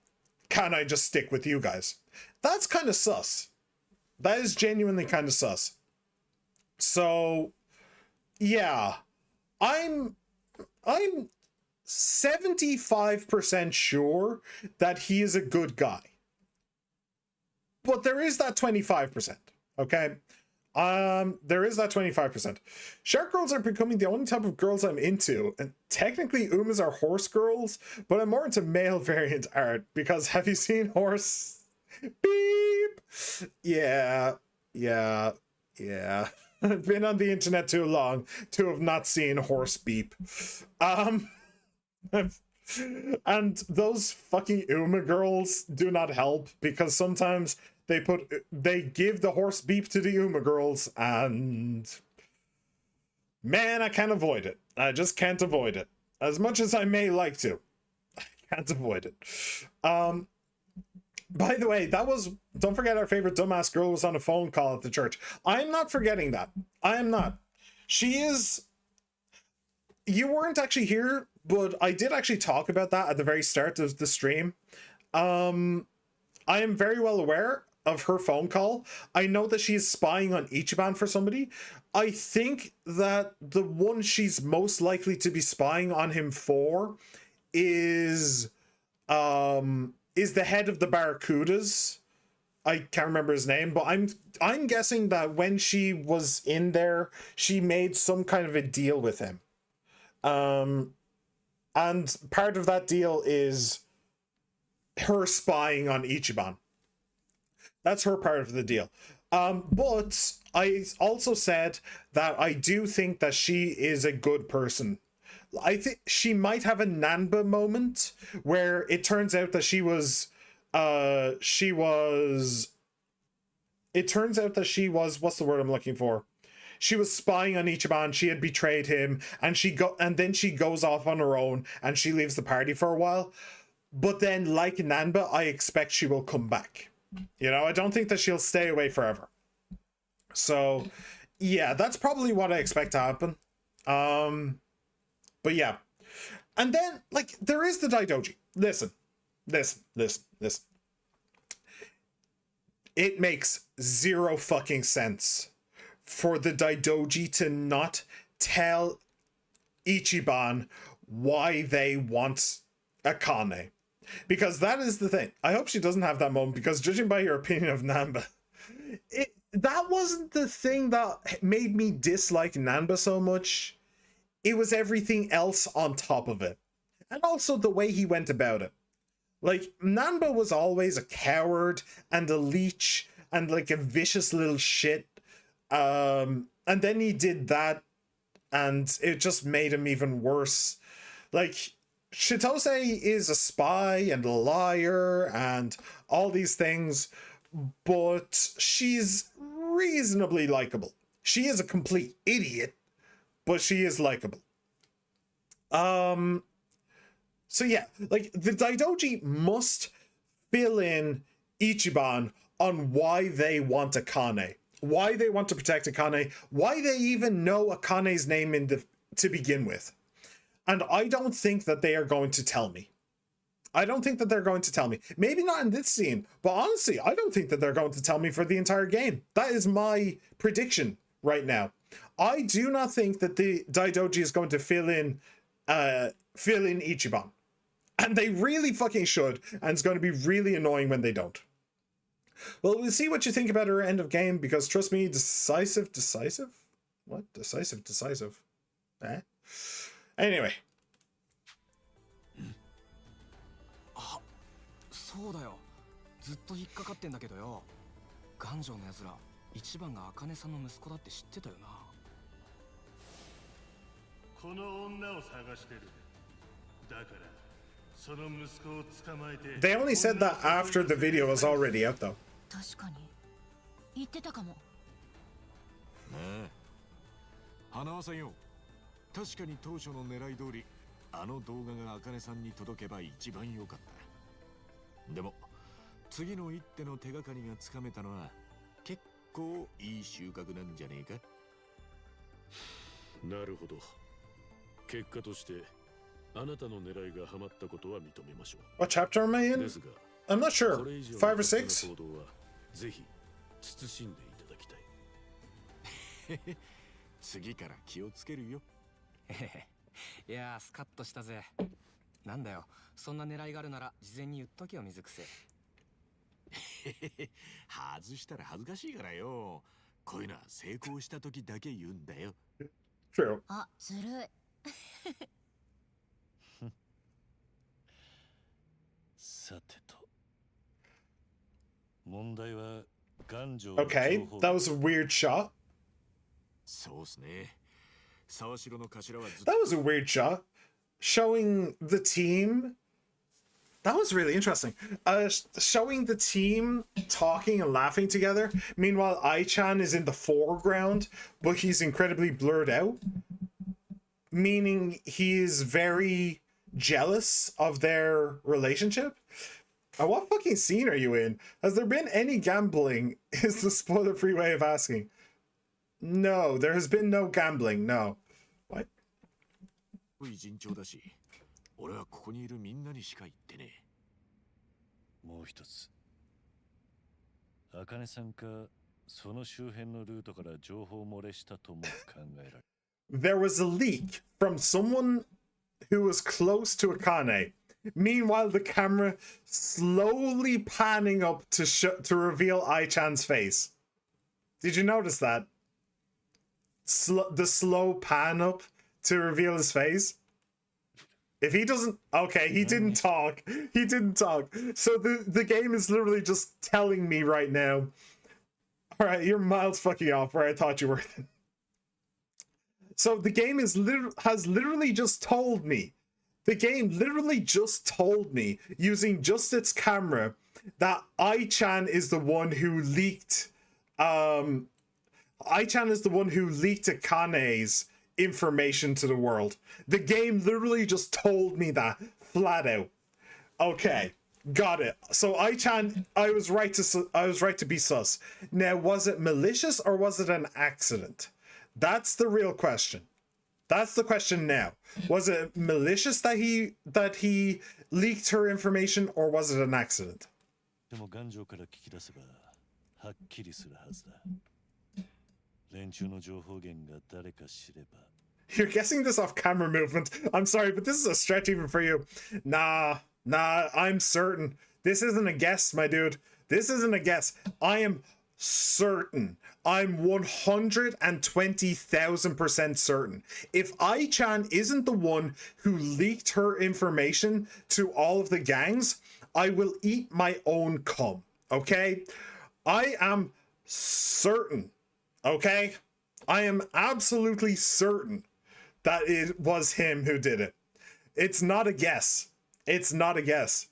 Can I just stick with you guys? That's kind of sus. That is genuinely kind of sus. So, yeah. I'm 75% sure that he is a good guy. But there is that 25%, okay? There is that 25%. Shark girls are becoming the only type of girls I'm into, and technically Umas are horse girls, but I'm more into male variant art because have you seen horse? Beep. Yeah. I've been on the internet too long to have not seen horse beep. And those fucking Uma girls do not help because sometimes they give the horse beep to the Uma girls, and man, I can't avoid it. I just can't avoid it. As much as I may like to, I can't avoid it. By the way, don't forget our favorite dumbass girl was on a phone call at the church. I'm not forgetting that. I am not. You weren't actually here, but I did actually talk about that at the very start of the stream. I am very well aware of her phone call. I know that she's spying on Ichiban for somebody. I think that the one she's most likely to be spying on him for is the head of the Barracudas. I can't remember his name, but I'm guessing that when she was in there, she made some kind of a deal with him. And part of that deal is her spying on Ichiban. That's her part of the deal. But I also said that I do think that she is a good person. I think she might have a Nanba moment where it turns out that what's the word I'm looking for? She was spying on Ichiban, she had betrayed him, and then she goes off on her own and she leaves the party for a while. But then, like Nanba, I expect she will come back. You know, I don't think that she'll stay away forever. So, yeah, that's probably what I expect to happen. But yeah. And then, like, there is the Daidoji. Listen. It makes zero fucking sense for the Daidoji to not tell Ichiban why they want Akane. Because that is the thing. I hope she doesn't have that moment, because judging by your opinion of Nanba, that wasn't the thing that made me dislike Nanba so much. It was everything else on top of it. And also the way he went about it. Like, Nanba was always a coward and a leech and like a vicious little shit. And then he did that and it just made him even worse. Like, Chitose is a spy and a liar and all these things, but she's reasonably likable. She is a complete idiot, but she is likable. So yeah, like the Daidoji must fill in Ichiban on why they want Akane, why they want to protect Akane, why they even know Akane's name to begin with. And I don't think that they are going to tell me. I don't think that they're going to tell me. Maybe not in this scene, but honestly, I don't think that they're going to tell me for the entire game. That is my prediction right now. I do not think that the Daidoji is going to fill in Ichiban. And they really fucking should, and it's going to be really annoying when they don't. Well, we'll see what you think about her end of game, because trust me, decisive? What? Decisive? Eh? Anyway. そうだよ。ずっと引っかかってんだけどよ。頑丈の奴ら、一番が茜さんの息子だって知ってたよな。この女を探してる。だから、その息子を捕まえて。They only said that after the video was already out, though. 確かに言ってたかも。ねえ、花輪さんよ。確かに当初の狙い通り、あの動画が茜さんに届けば一番良かった。でも次の一手の手がかりがつかめたのは結構いい収穫なんじゃねえか。なるほど。結果としてあなたの狙いがハマったことは認めましょう。 What chapter am I in? ですが、I'm not sure. 5 or 6? 行動はぜひ慎んでいただきたい。次から気をつけるよ。いやー、スカッとしたぜ。なんだよ、そんな狙いがあるなら事前に言っとけよ、水癖。外したら恥ずかしいからよ。こういうのは成功した時だけ言うんだよ。True. あ、ずるい。さてと。問題は頑丈。 Okay, that was a weird shot. そうっすね。沢城の頭はずっ That was a weird shot. Showing the team. That was really interesting. Showing the team talking and laughing together. Meanwhile, Ai-chan is in the foreground, but he's incredibly blurred out. Meaning he is very jealous of their relationship. What fucking scene are you in? Has there been any gambling? Is the spoiler-free way of asking. No, there has been no gambling, no. What? いい順調だし、俺はここにいるみんなにしか言ってねえ。もう一つ。茜さんかその周辺のルートから情報漏れしたとも考えられる。There was a leak from someone who was close to Akane. Meanwhile, the camera slowly panning up to reveal Ai-chan's face. Did you notice that? The slow pan up to reveal his face. If he doesn't, okay, he didn't talk. He didn't talk. So the game is literally just telling me right now. All right, you're miles fucking off where I thought you were. So the game has literally just told me. The game literally just told me using just its camera that Ai-chan is the one who leaked. Ai-chan is the one who leaked Akane's information to the world. The game literally just told me that flat out. Okay, got it. So Ai-chan, I was right to be sus. Now, was it malicious or was it an accident? That's the real question. That's the question now. Was it malicious that he leaked her information, or was it an accident? でも頑丈から聞き出せばはっきりするはずだ。連中の情報源が誰か知れば。You're guessing this off camera movement. I'm sorry, but this is a stretch even for you. Nah, I'm certain. This isn't a guess, my dude. This isn't a guess. I am certain. I'm 120,000% certain. If Ai-chan isn't the one who leaked her information to all of the gangs, I will eat my own cum. Okay? I am certain. Okay? I am absolutely certain that it was him who did it. It's not a guess. It's not a guess.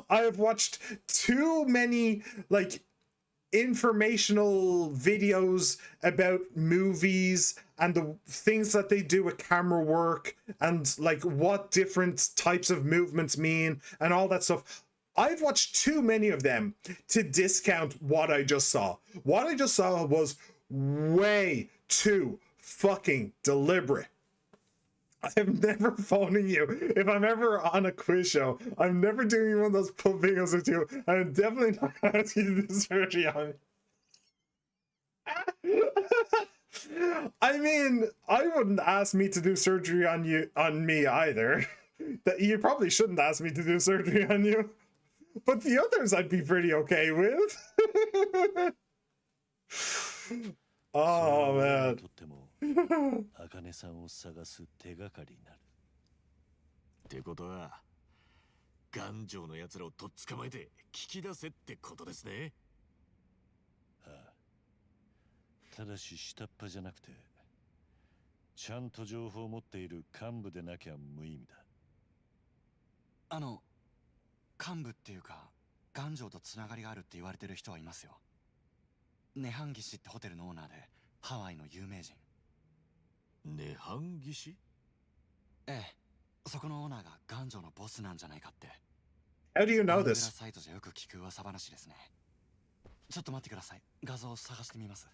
I have watched too many like informational videos about movies and the things that they do with camera work and like what different types of movements mean and all that stuff. I've watched too many of them to discount what I just saw. What I just saw was way too fucking deliberate. I'm never phoning you. If I'm ever on a quiz show, I'm never doing one of those pub videos with you. I'm definitely not going to ask you to do surgery on me. I mean, I wouldn't ask me to do surgery on me either. That you probably shouldn't ask me to do surgery on you. But the others I'd be pretty okay with. Oh man. 茜さんを探す手がかりになる。ってことは、頑丈の奴らをとっ捕まえて聞き出せってことですね。はあ。ただし下っ端じゃなくて、ちゃんと情報を持っている幹部でなきゃ無意味だ。幹部っていうか、頑丈とつながりがあるって言われてる人はいますよ。涅槃義士ってホテルのオーナーで、ハワイの有名人。涅槃義士？ええ、そこのオーナーが頑丈のボスなんじゃないかって。How do you know アングラ this? サイトじゃよく聞く噂話ですね。ちょっと待ってください。画像を探してみます。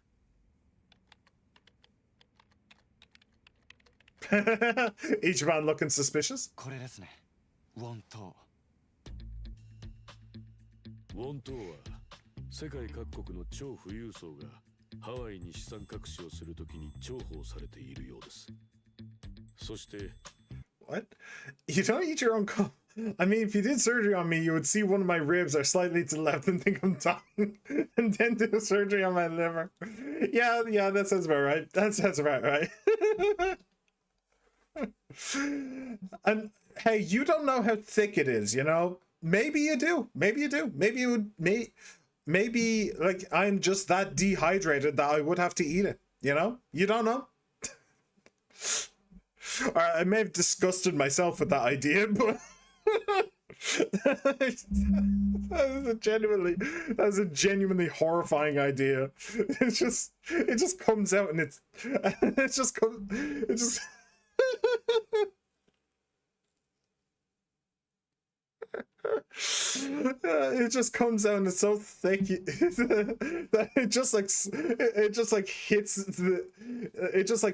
Each man looking suspicious? これですね。ウォントウォン島は世界各国の超富裕層がハワイに資産隠しをするときに重宝されているようです。そして What? You don't eat your own cum? I mean, if you did surgery on me, you would see one of my ribs are slightly to the left and think I'm dying, and then do surgery on my liver. Yeah, that sounds about right. That sounds about right. And hey, you don't know how thick it is, you know? Maybe you do. Maybe you do. Maybe you would. Maybe like I'm just that dehydrated that I would have to eat it. You know? You don't know. Or I may have disgusted myself with that idea, but that's a genuinely horrifying idea. It just comes out and it just it just comes out and it's so thick that it just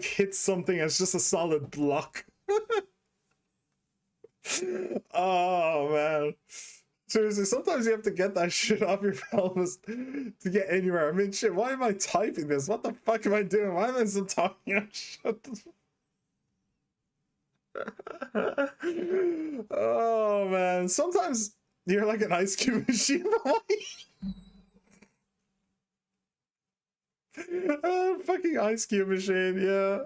hits something as just a solid block. Oh man, seriously, sometimes you have to get that shit off your pelvis to get anywhere. I mean, shit, why am I typing this? What the fuck am I doing? Why am I still talking? Shut the oh man, sometimes you're like an ice cube machine. Fucking ice cube machine, yeah.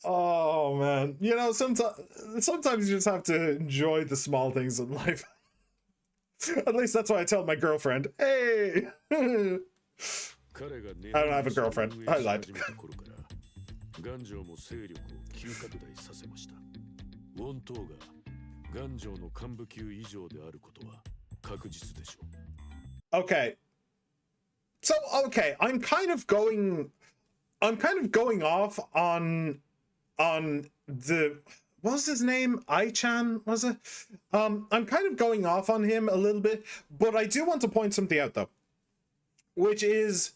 Oh man, you know, sometimes you just have to enjoy the small things in life. At least that's what I tell my girlfriend. Hey. I don't have a girlfriend. I lied. 頑丈も勢力を急拡大させました。ウォン島が頑丈の幹部級以上であることは確実でしょう。Okay. So okay, I'm kind of going off on the what was his name? Ai-chan, was it? I'm kind of going off on him a little bit, but I do want to point something out though, which is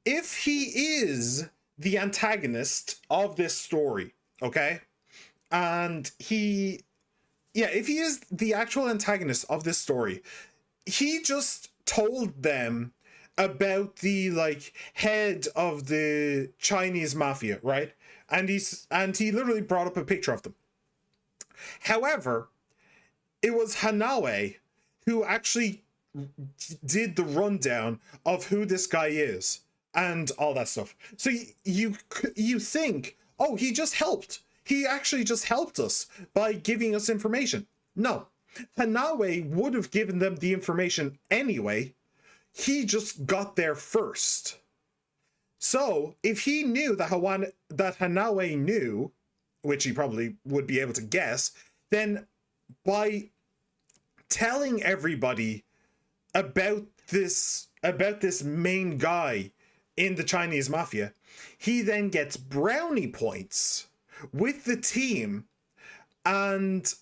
if he is the antagonist of this story, okay? And if he is the actual antagonist of this story, he just told them about the like head of the Chinese mafia, right? And he literally brought up a picture of them. However, it was Hanaue who actually did the rundown of who this guy is and all that stuff. So you think, oh, he just helped. He actually just helped us by giving us information. No, Hanaue would have given them the information anyway. He just got there first. So if he knew that Hanaue knew, which he probably would be able to guess, then by telling everybody about this main guy in the Chinese mafia, he then gets brownie points with the team, and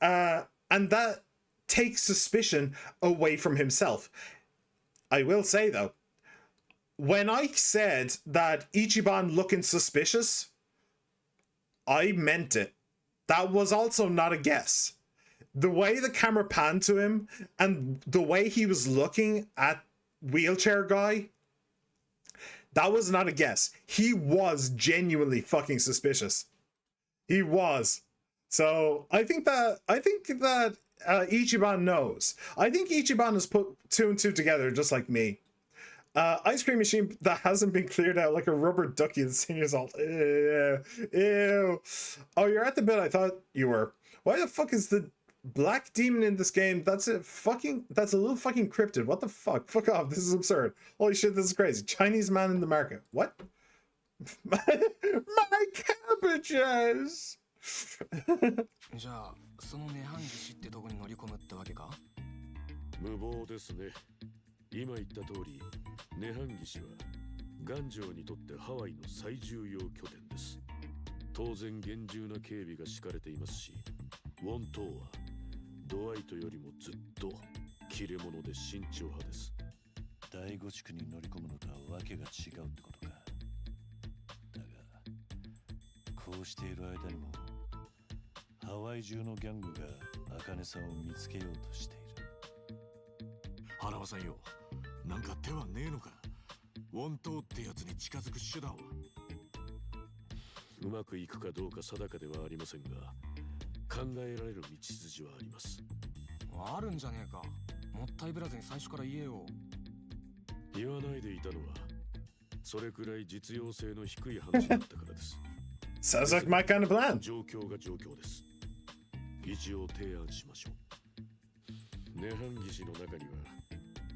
that takes suspicion away from himself. I will say though, when I said that Ichiban looking suspicious, I meant it. That was also not a guess. The way the camera panned to him and the way he was looking at wheelchair guy, that was not a guess. He was genuinely fucking suspicious. He was. So I think that Ichiban knows. I think Ichiban has put 2 and 2 together just like me. Ice cream machine that hasn't been cleared out like a rubber ducky in senior salt. Ew. Oh, you're at the bit I thought you were. Why the fuck is the black demon in this game? That's a little fucking cryptid. What the fuck? Fuck off. This is absurd. Holy shit, this is crazy. Chinese man in the market. What? My cabbages! じゃあその涅槃義士ってとこに乗り込むってわけか？無謀ですね。今言った通り、涅槃義士は岩城にとってハワイの最重要拠点です。当然厳重な警備が敷かれていますし、ウォン島はドワイトよりもずっと切れ者で慎重派です。第五地区に乗り込むのとはわけが違うってことか。だが、こうしている間にもハワイ中のギャングが茜さんを見つけようとしている。花輪さんよ、なんか手はねえのか。ウォン島ってやつに近づく手段は。うまくいくかどうか定かではありませんが、考えられる道筋はあります。あるんじゃねえか。もったいぶらずに最初から言えよ。言わないでいたのは、それくらい実用性の低い話だったからです。Sounds like my kind of plan. 状況が状況です。一応提案しましょう。涅槃義士の中には、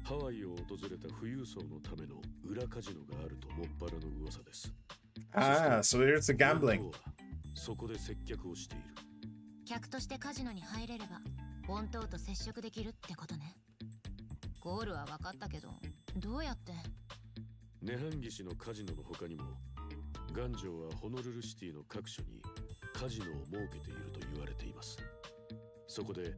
ハワイを訪れた富裕層のための裏カジノがあるともっぱらの噂です。Ah, so here's the gambling. そこで接客をしている。客としてカジノに入れれば、ウォン島と接触できるってことね。ゴールは分かったけど、どうやって？涅槃義士のカジノの他にも、岩城はホノルルシティの各所にカジノを設けていると言われています。そこで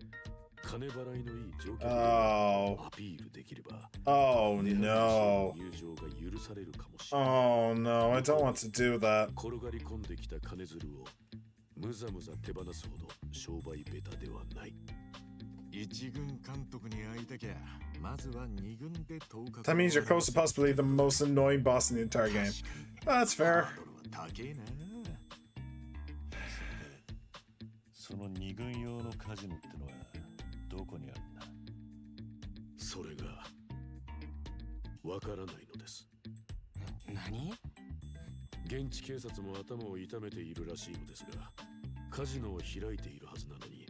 金払いのいい条件をアピールできれば、Oh no. 入場が許されるかもしれない。Oh no, I don't want to do that. 転がり込んできた金づるをむざむざ手放すほど商売ベタではない。一軍監督に会いたきゃ、まずは二軍で頭角。 That means you're close to possibly the most annoying boss in the entire game. That's fair. その二軍用のカジノってのはどこにあるんだ？それがわからないのです。何？現地警察も頭を痛めているらしいのですが、カジノを開いているはずなのに、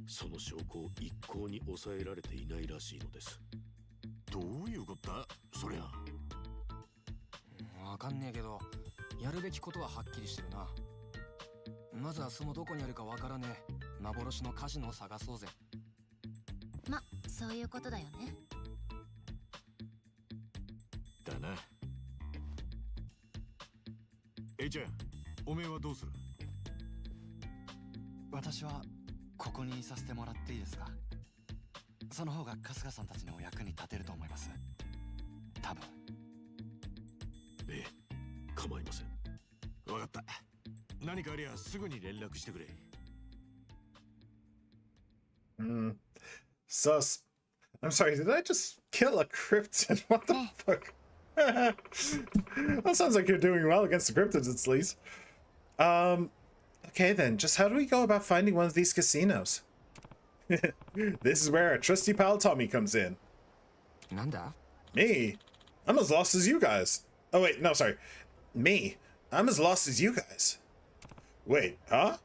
その証拠を一向に抑えられていないらしいのです。どういうことだそりゃ。わかんねえけど、やるべきことははっきりしてるな。まずはそのどこにあるかわからねえ幻のカジノを探そうぜ。ま、そういうことだよね。だな。ちゃん、おめえはどうする？私はここにいさせてもらっていいですか？その方が春日さんたちの役に立てると思います。多分。ええ、構いません。わかった。何かありゃすぐに連絡してくれ。Sus. I'm sorry, did I just kill a cryptid? What the fuck? That sounds like you're doing well against the cryptids at least. Okay then, just how do we go about finding one of these casinos? This is where our trusty pal Tommy comes in. Nanda? Me? I'm as lost as you guys. Oh wait, no, sorry. Me? I'm as lost as you guys. Wait, huh?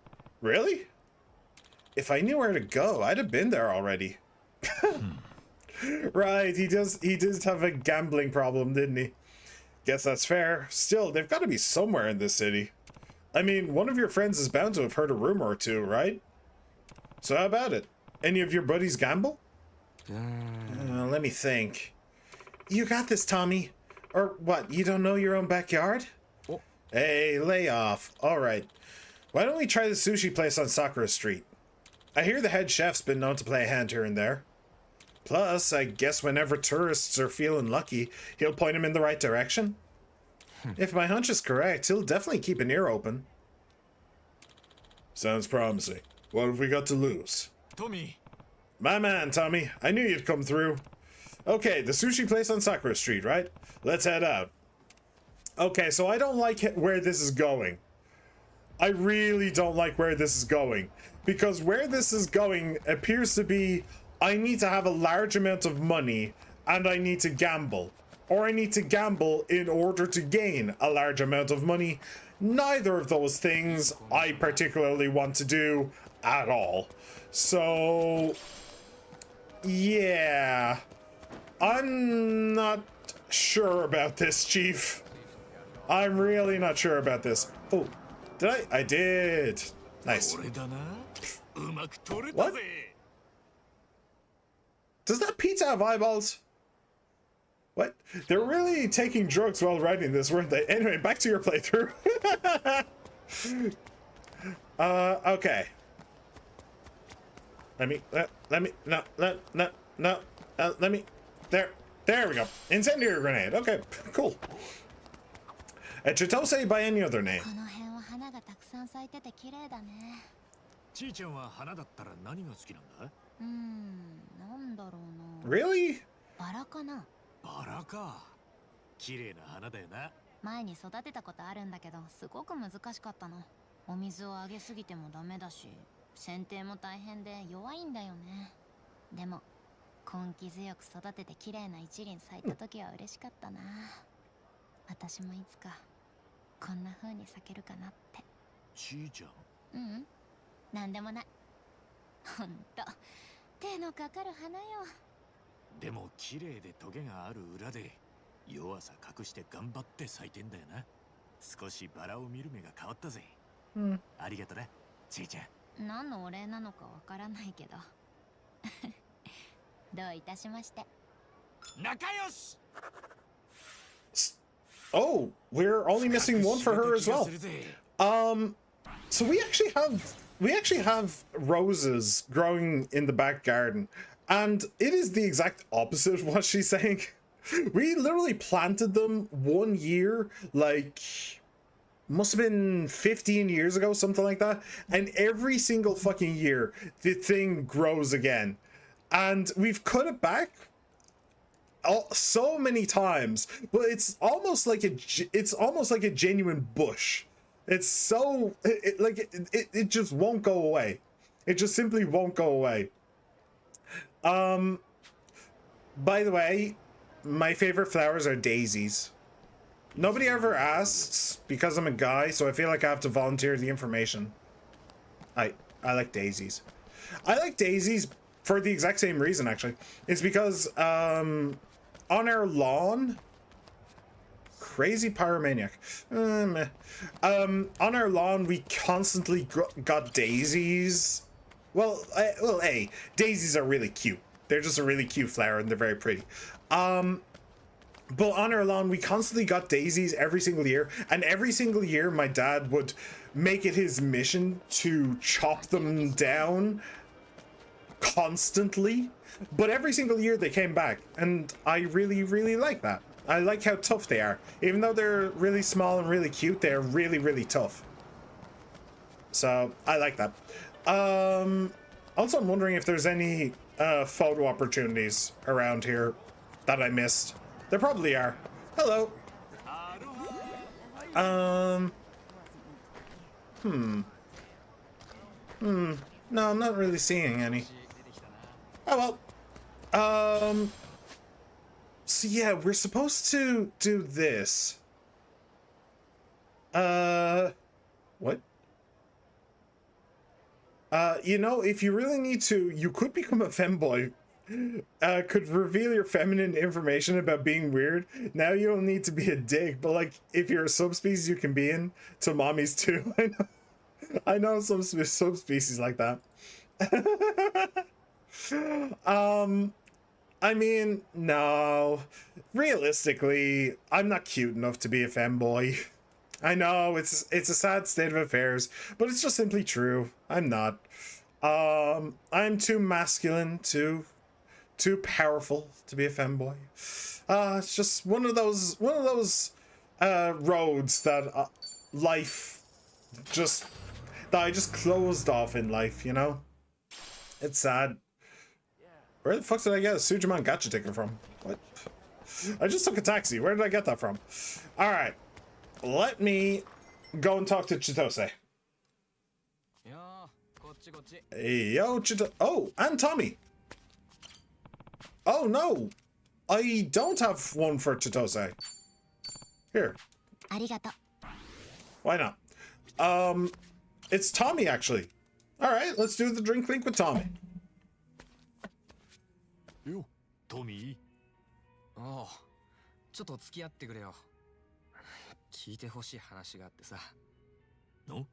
Really? If I knew where to go, I'd have been there already. Right, he did have a gambling problem, didn't he? Guess that's fair. Still, they've got to be somewhere in this city. I mean, one of your friends is bound to have heard a rumor or two, right? So how about it? Any of your buddies gamble? Let me think. You got this, Tommy. Or what, you don't know your own backyard? Oh. Hey, lay off. All right. Why don't we try the sushi place on Sakura Street? I hear the head chef's been known to play a hand here and there. Plus, I guess whenever tourists are feeling lucky, he'll point them in the right direction. If my hunch is correct, he'll definitely keep an ear open. Sounds promising. What have we got to lose? Tommy. My man, Tommy. I knew you'd come through. Okay, the sushi place on Sakura Street, right? Let's head out. Okay, so I don't like where this is going. I really don't like where this is going. Because where this is going appears to be, I need to have a large amount of money and I need to gamble. Or I need to gamble in order to gain a large amount of money. Neither of those things I particularly want to do at all. So, yeah. I'm not sure about this, Chief. I'm really not sure about this. Oh, did I? I did. Nice. What? Does that pizza have eyeballs? What? They're really taking drugs while writing this, weren't they? Anyway, back to your playthrough. Okay. Let me, there we go. Incendiary grenade. Okay, cool. Chitose by any other name. ちーちゃんは花だったら何が好きなんだ？なんだろうな。Really? バラかな。バラか。綺麗な花だよな。前に育てたことあるんだけど、すごく難しかったの。お水をあげすぎてもダメだし、剪定も大変で弱いんだよね。でも根気強く育てて綺麗な一輪咲いた時は嬉しかったな。私もいつかこんな風に咲けるかなって。ちーちゃん。なんでもない。ほんと手のかかる花よ。でも綺麗でトゲがある裏で弱さ隠して頑張って咲いてんだよな。少しバラを見る目が変わったぜ。ありがとな、ちーちゃん。何のお礼なのかわからないけど。どういたしまして。仲良し。Oh, we're only missing one for her as well. So we actually have roses growing in the back garden, and it is the exact opposite of what she's saying. We literally planted them 1 year, like, must have been 15 years ago, something like that, and every single fucking year the thing grows again, and we've cut it back so many times, but it's almost like a genuine bush. It's so it just won't go away. It just simply won't go away. By the way, my favorite flowers are daisies. Nobody ever asks because I'm a guy, so I feel like I have to volunteer the information. I like daisies. I like daisies for the exact same reason, actually. It's because on our lawn, crazy pyromaniac. On our lawn, we constantly got daisies. Well, daisies are really cute. They're just a really cute flower, and they're very pretty. But on our lawn, we constantly got daisies every single year, and every single year, my dad would make it his mission to chop them down constantly. But every single year they came back, and I really, really like that. I like how tough they are. Even though they're really small and really cute, they're really, really tough. So, I like that. Also, I'm wondering if there's any photo opportunities around here that I missed. There probably are. Hello. No, I'm not really seeing any. Oh well. So yeah, we're supposed to do this. What? You know, if you really need to, you could become a femboy could reveal your feminine information about being weird. Now you don't need to be a dick, but like if you're a subspecies, you can be in to mommies too. I know some subspecies like that. I mean, no. Realistically, I'm not cute enough to be a femboy. I know it's a sad state of affairs, but it's just simply true. I'm not. I'm too masculine, too powerful to be a femboy. It's just one of those roads that life just that I just closed off in life, you know? It's sad. Where the fuck did I get a Sujimon Gacha ticket from? What? I just took a taxi. Where did I get that from? Alright. Let me go and talk to Chitose. Hey, yo, Chitose. Oh, and Tommy. Oh, no. I don't have one for Chitose. Here. Why not? It's Tommy, actually. Alright, let's do the drink link with Tommy. Yo, Tommy. おう、ちょっと付き合ってくれよ。聞いてほしい話があってさ。No?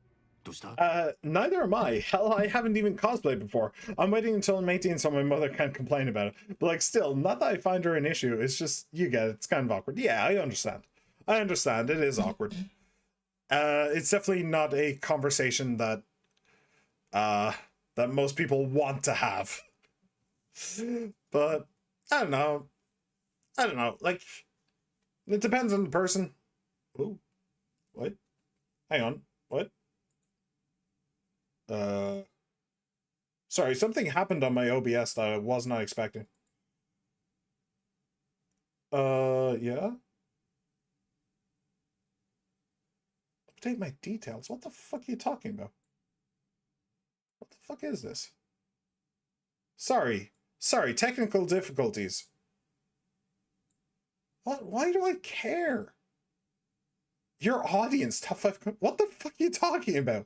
どうした? Neither am I. Hell, I haven't even cosplayed before. I'm waiting until I'm 18 so my mother can't complain about it. But like, still, not that I find her an issue. It's just, you get it. It's kind of awkward. Yeah, I understand. I understand. It is awkward. It's definitely not a conversation that most people want to have. But I don't know. Like, it depends on the person. Oh, what? Hang on. What? Sorry, something happened on my OBS that I was not expecting. Yeah? Update my details. What the fuck are you talking about? What the fuck is this? Sorry, technical difficulties. What? Why do I care? Your audience, top 5. What the fuck are you talking about?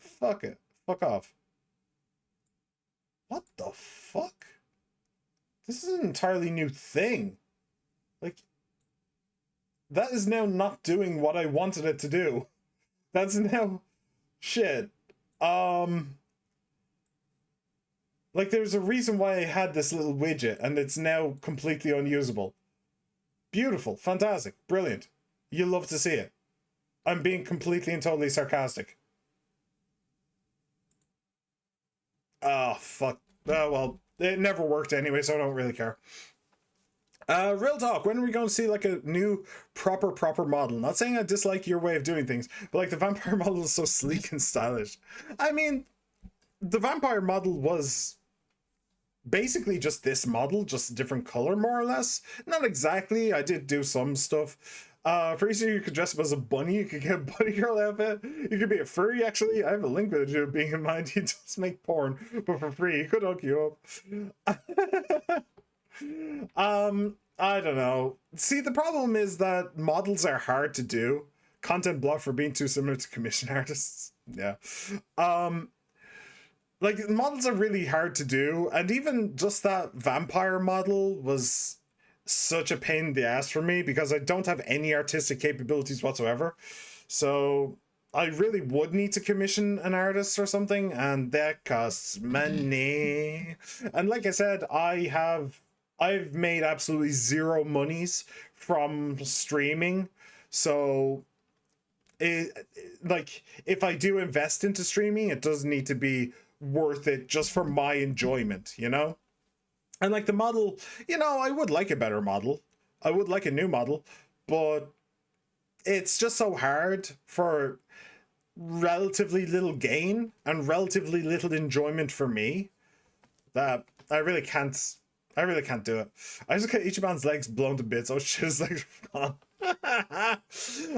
Fuck it. Fuck off. What the fuck? This is an entirely new thing. Like, that is now not doing what I wanted it to do. That's now shit. Like, there's a reason why I had this little widget and it's now completely unusable. Beautiful, fantastic, brilliant. You love to see it. I'm being completely and totally sarcastic. Oh, fuck. Well, it never worked anyway, so I don't really care. Real talk, when are we going to see like a new proper model? Not saying I dislike your way of doing things, but like the vampire model is so sleek and stylish. I mean, the vampire model was basically just this model, just a different color more or less. Not exactly, I did do some stuff. Pretty soon you could dress up as a bunny, you could get a bunny girl outfit, you could be a furry actually. I have a link with you being in mind. He does make porn, but for free, he could hook you up. I don't know. See, the problem is that models are hard to do. Content block for being too similar to commission artists. Yeah. Like, models are really hard to do, and even just that vampire model was such a pain in the ass for me because I don't have any artistic capabilities whatsoever. So I really would need to commission an artist or something, and that costs money. And like I said, I've made absolutely zero monies from streaming, so like, if I do invest into streaming, it doesn't need to be worth it just for my enjoyment, you know? And like the model, you know, I would like a better model. I would like a new model, but it's just so hard for relatively little gain and relatively little enjoyment for me that I really can't do it. I just get Ichiban's legs blown to bits. Oh shit, his legs are gone.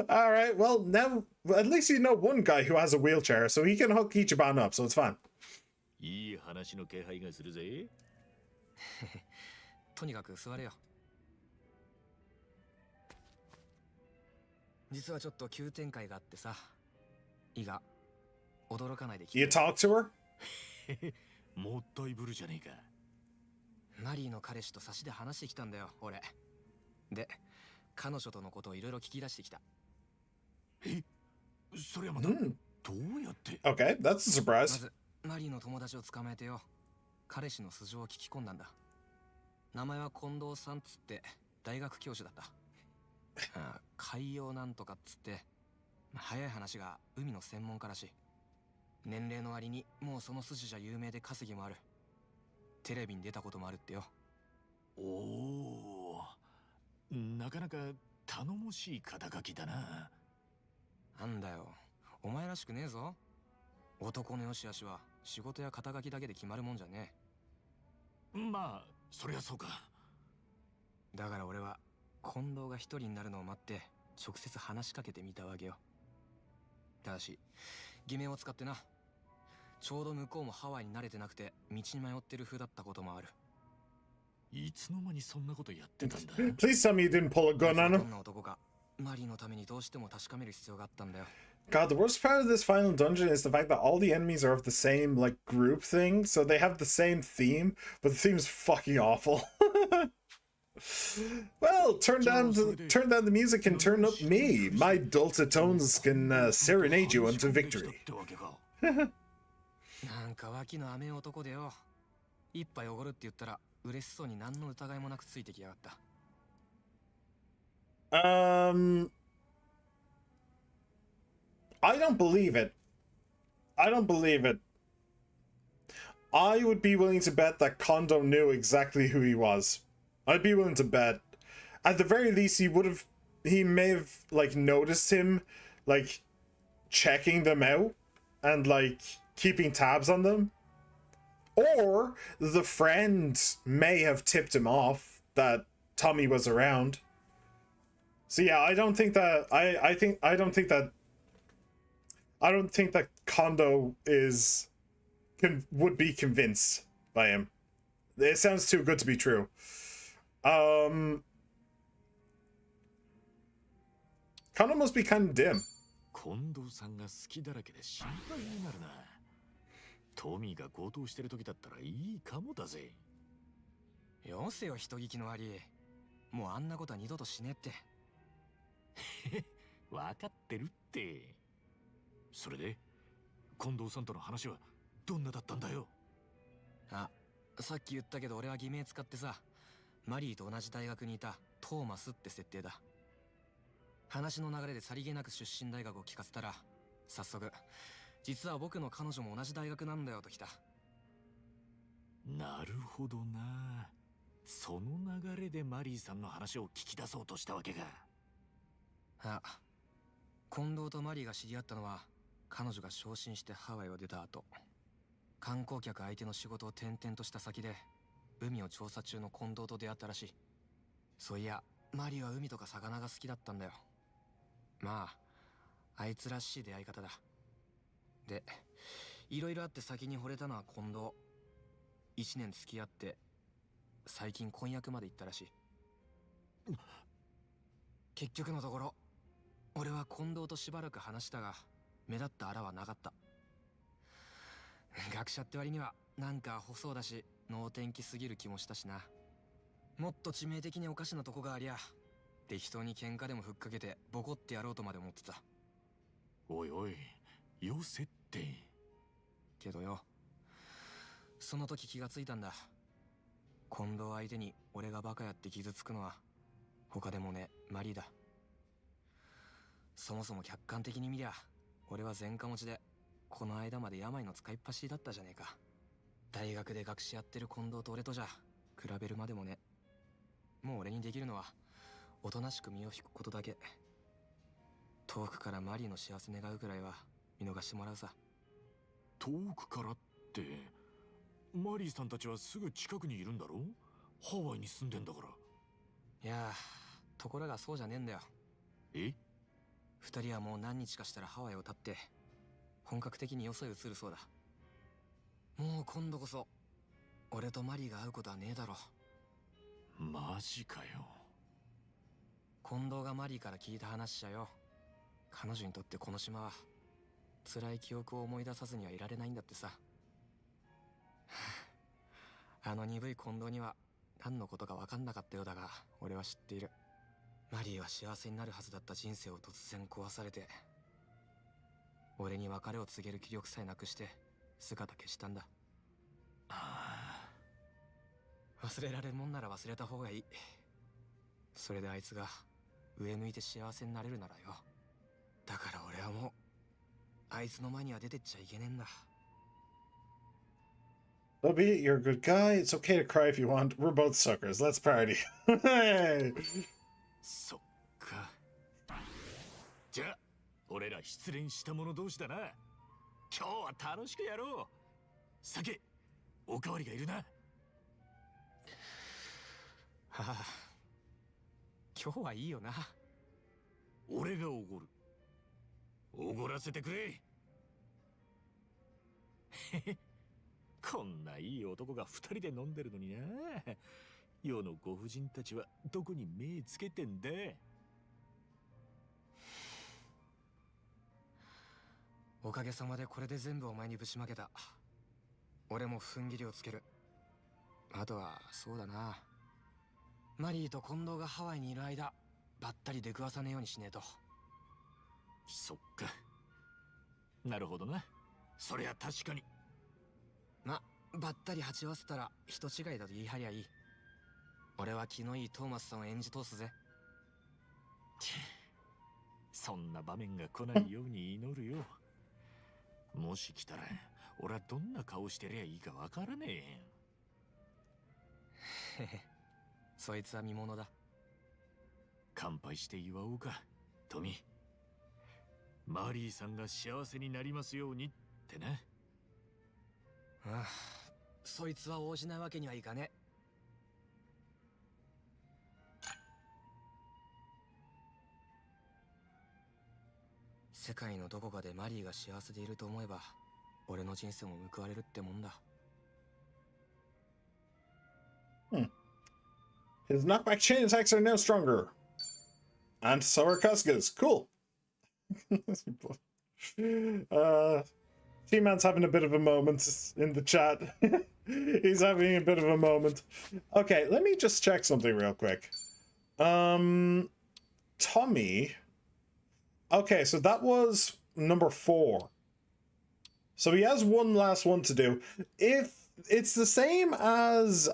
Alright, well now at least you know one guy who has a wheelchair, so he can hook Ichiban up, so it's fine. いい話の気配がするぜ。とにかく座れよ。実はちょっと急展開があってさ。いいが、驚かないで聞いて。You talk to her? もったいぶるじゃねえか。マリーの彼氏と差しで話してきたんだよ、俺。で、彼女とのことをいろいろ聞き出してきた。え、それはまた、Hmm. どうやって。 Okay, that's a ま surprise. ず、マリーの友達を捕まえてよ。彼氏の素性を聞き込んだんだ。名前は近藤さんっつって、大学教授だった。海洋なんとかっつって、早い話が海の専門家らしい。年齢の割にもうその筋じゃ有名で稼ぎもある。テレビに出たこともあるってよ。おお、なかなか頼もしい肩書きだな。なんだよ、お前らしくねえぞ。男の良し悪しは仕事や肩書きだけで決まるもんじゃねまあそりゃそうか。え。だから俺は近藤が一人になるのを待って直接話しかけてみたわけよ。ただし偽名を使ってな。ちょうど向こうもハワイに慣れてなくて道に迷ってる風だったこともある。いつの間にそんなことやってたんだ。 Please tell me you didn't pull a gun on ど him. んな男かマリーのためにどうしても確かめる必要があったんだよ。 God, the worst part of this final dungeon is the fact that all the enemies are of the same, like, group thing, so they have the same theme, but the theme's fucking awful. Well, turn down the music and turn up me. My dulcet tones can serenade you unto victory. なんか脇の雨男でよ。一杯おごるって言ったら嬉しそうに何の疑いもなくついてきやがった。I don't believe it. I don't believe it. I would be willing to bet that Kondo knew exactly who he was. I'd be willing to bet. At the very least, he may have, like, noticed him, like, checking them out and, like, keeping tabs on them. Or the friend may have tipped him off that Tommy was around. So yeah, I don't think that I don't think that Kondo would be convinced by him. It sounds too good to be true. Kondo must be kind of dim. 近藤さんが好きだらけで心配になるな。トミーが強盗してる時だったらいいかもだぜ。よせよ人聞きの悪い。もうあんなことは二度としねえって。わかってるって。それで近藤さんとの話はどんなだったんだよ。あ、さっき言ったけど俺は偽名使ってさ、マリーと同じ大学にいたトーマスって設定だ。話の流れでさりげなく出身大学を聞かせたら、早速実は僕の彼女も同じ大学なんだよときた。なるほどな。その流れでマリーさんの話を聞き出そうとしたわけか。あ、近藤とマリーが知り合ったのは彼女が昇進してハワイを出た後、観光客相手の仕事を転々とした先で海を調査中の近藤と出会ったらしい。そういやマリーは海とか魚が好きだったんだよ。まああいつらしい出会い方だ。でいろいろあって先に惚れたのは近藤。1年付き合って最近婚約まで行ったらしい。結局のところ俺は近藤としばらく話したが目立ったあらはなかった。学者って割にはなんかアホそうだし能天気すぎる気もしたしな。もっと致命的におかしなとこがありゃ適当に喧嘩でもふっかけてボコってやろうとまで思ってた。おいおい、よせって。けどよ、その時気がついたんだ。近藤相手に俺がバカやって傷つくのは他でもねマリーだ。そもそも客観的に見りゃ俺は前科持ちでこの間まで病の使いっ走りだったじゃねえか。大学で学士やってる近藤と俺とじゃ比べるまでもね。もう俺にできるのはおとなしく身を引くことだけ。遠くからマリーの幸せ願うくらいは見逃してもらうさ。遠くからって、マリーさんたちはすぐ近くにいるんだろ。ハワイに住んでんだから。いやー、ところがそうじゃねえんだよ。え？二人はもう何日かしたらハワイを立って本格的によそへ移るそうだ。もう今度こそ俺とマリーが会うことはねえだろ。マジかよ。近藤がマリーから聞いた話じゃよ、彼女にとってこの島は辛い記憶を思い出さずにはいられないんだってさ。あの鈍い近藤には何のことか分かんなかったようだが、俺は知っている。マリーは幸せになるはずだった人生を突然壊されて、俺に別れを告げる気力さえなくして姿消したんだ。忘れられるもんなら忘れた方がいい。それであいつが上向いて幸せになれるならよ。だから俺はもうあいつの前には出てっちゃいけねえんだ。So be it, you're a good guy. It's okay to cry if you want. We're both suckers. Let's party. Hey! そっか。じゃあ俺ら失恋した者同士だな。今日は楽しくやろう。酒おかわりがいるな。はあ、今日はいいよな。俺がおごる。おごらせてくれ。こんないい男が二人で飲んでるのにな。世のご婦人たちはどこに目つけてんだ。おかげさまでこれで全部お前にぶちまけた。俺も踏ん切りをつける。あとはそうだな、マリーと近藤がハワイにいる間ばったり出くわさねえようにしねえと。そっか。なるほどな。そりゃ確かに。ま、ばったり鉢合わせたら人違いだと言い張りゃいい。俺は気のいいトーマスさんを演じ通すぜ。そんな場面が来ないように祈るよ。もし来たら俺はどんな顔してりゃいいかわからねえ。へへ、そいつは見ものだ。乾杯して祝おうか、トミー。マリーさんが幸せになりますようにってな。ああ、そいつは応じないわけにはいかねえ。世界のどこかでマリーが幸せでいると思えば、俺の人生も報われるってもんだ。His knockback chain attacks are now stronger. And so are Kuska's. Cool. T-Man's having a bit of a moment in the chat. He's having a bit of a moment. Okay, let me just check something real quick. Tommy. Okay, so that was number 4. So he has one last one to do. If it's the same as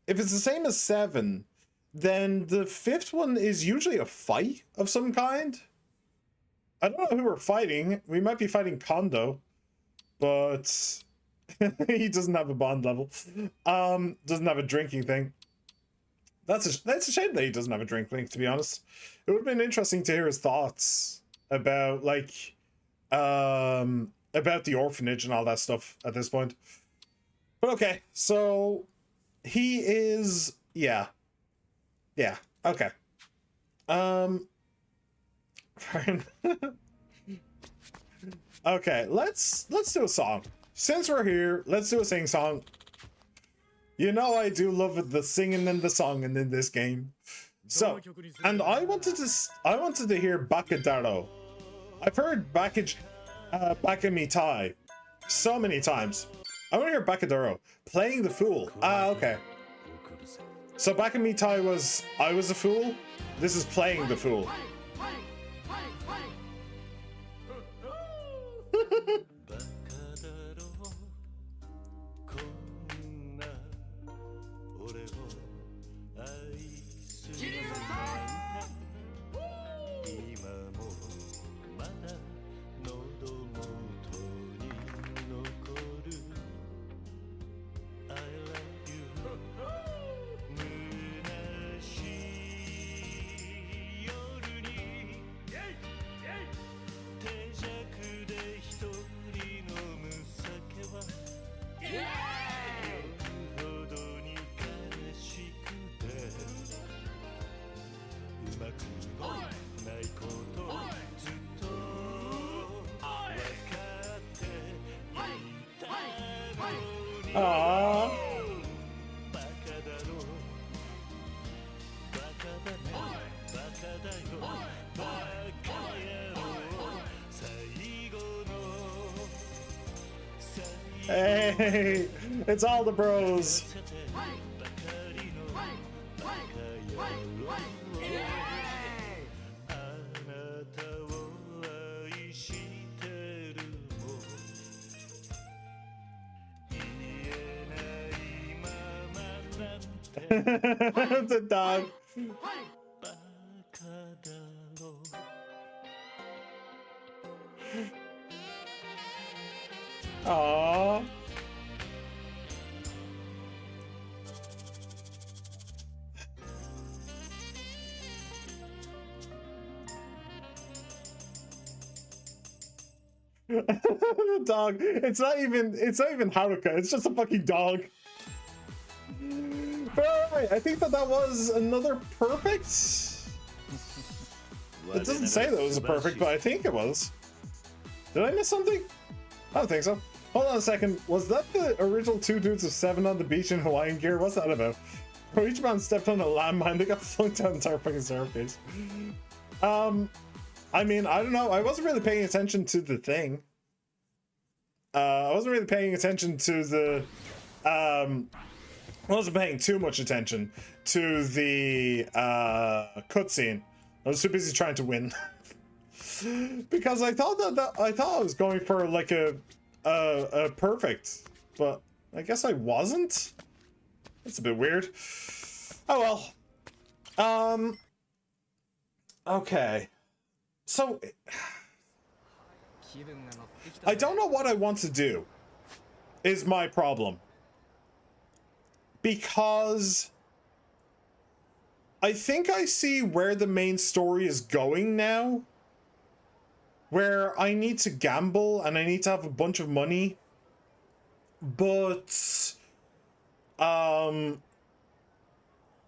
if it's the same as 7, then the 5th one is usually a fight of some kind. I don't know who we're fighting. We might be fighting Kondo, but he doesn't have a bond level. Doesn't have a drinking thing. That's a shame that he doesn't have a drink link, to be honest. It would have been interesting to hear his thoughts about like about the orphanage and all that stuff at this point. But okay, so he is yeah. Okay. Okay, let's do a song. Since we're here, let's do a sing song. You know I do love the singing and the songing in this game. So, and I wanted to hear Bakadaro. I've heard Bakamitai so many times. I want to hear Bakadaro playing the fool. Ah, okay. So Bakamitai was I was a fool. This is playing the fool. Aww. Hey, it's all the bros. It's a dog. Aww. The dog. It's not even Haruka. It's just a fucking dog. But alright, I think that was another perfect. It doesn't say that it was a perfect, but I think it was. Did I miss something? I don't think so. Hold on a second. Was that the original 2 dudes of 7 on the beach in Hawaiian gear? What's that about? Bro, each man stepped on a landmine. They got flung down the entire fucking staircase. I mean, I don't know. I wasn't really paying attention to the thing. I wasn't really paying attention to the... I wasn't paying too much attention to the cutscene. I was too busy trying to win. Because I thought I was going for like a perfect, but I guess I wasn't. That's a bit weird. Oh well. Okay. So I don't know what I want to do. Is my problem. Because I think I see where the main story is going now. Where I need to gamble and I need to have a bunch of money. But I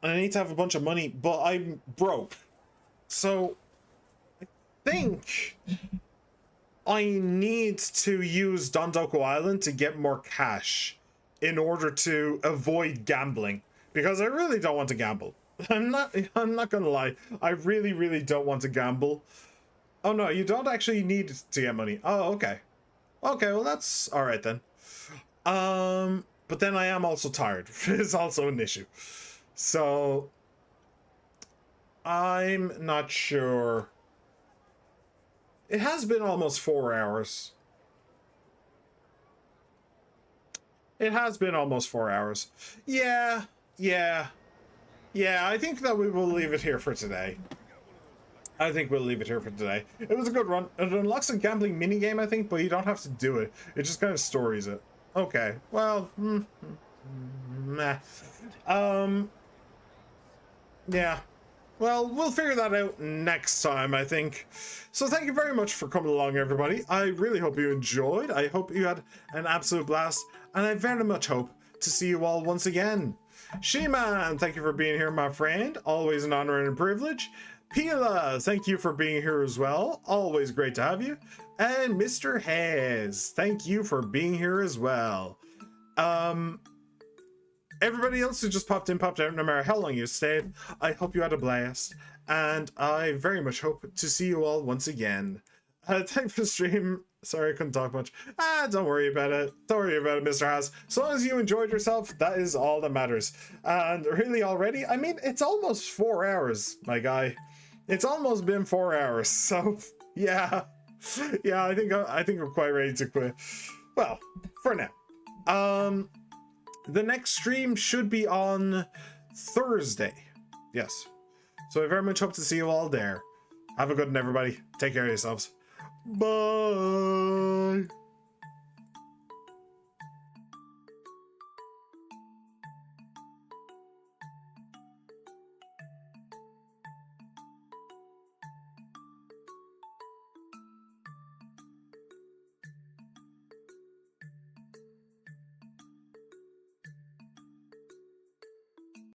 need to have a bunch of money, but I'm broke. So I think I need to use Dondoko Island to get more cash in order to avoid gambling, because I really don't want to gamble. I'm not gonna lie. I really don't want to gamble. Oh no, you don't actually need to get money. Oh, okay. Okay, well that's all right then. But then I am also tired. It's also an issue. So I'm not sure. It has been almost 4 hours. It has been almost 4 hours. Yeah, I think that we will leave it here for today. I think we'll leave it here for today. It was a good run. It unlocks a gambling minigame, I think, but you don't have to do it. It just kind of stories it. Okay, well, meh. Yeah. Well, we'll figure that out next time, I think. So thank you very much for coming along, everybody. I really hope you enjoyed. I hope you had an absolute blast. And I very much hope to see you all once again. She-Man, thank you for being here, my friend. Always an honor and a privilege. Pila, thank you for being here as well. Always great to have you. And Mr. Hez, thank you for being here as well. Everybody else who just popped in, popped out, no matter how long you stayed, I hope you had a blast. And I very much hope to see you all once again. Thanks for the stream. Sorry, I couldn't talk much. Don't worry about it. Don't worry about it, Mr. Haas. As long as you enjoyed yourself, that is all that matters. And really already, I mean, it's almost 4 hours, my guy. It's almost been 4 hours. So, yeah. Yeah, I think I'm quite ready to quit. Well, for now. The next stream should be on Thursday. Yes. So I very much hope to see you all there. Have a good one, everybody. Take care of yourselves. Bye.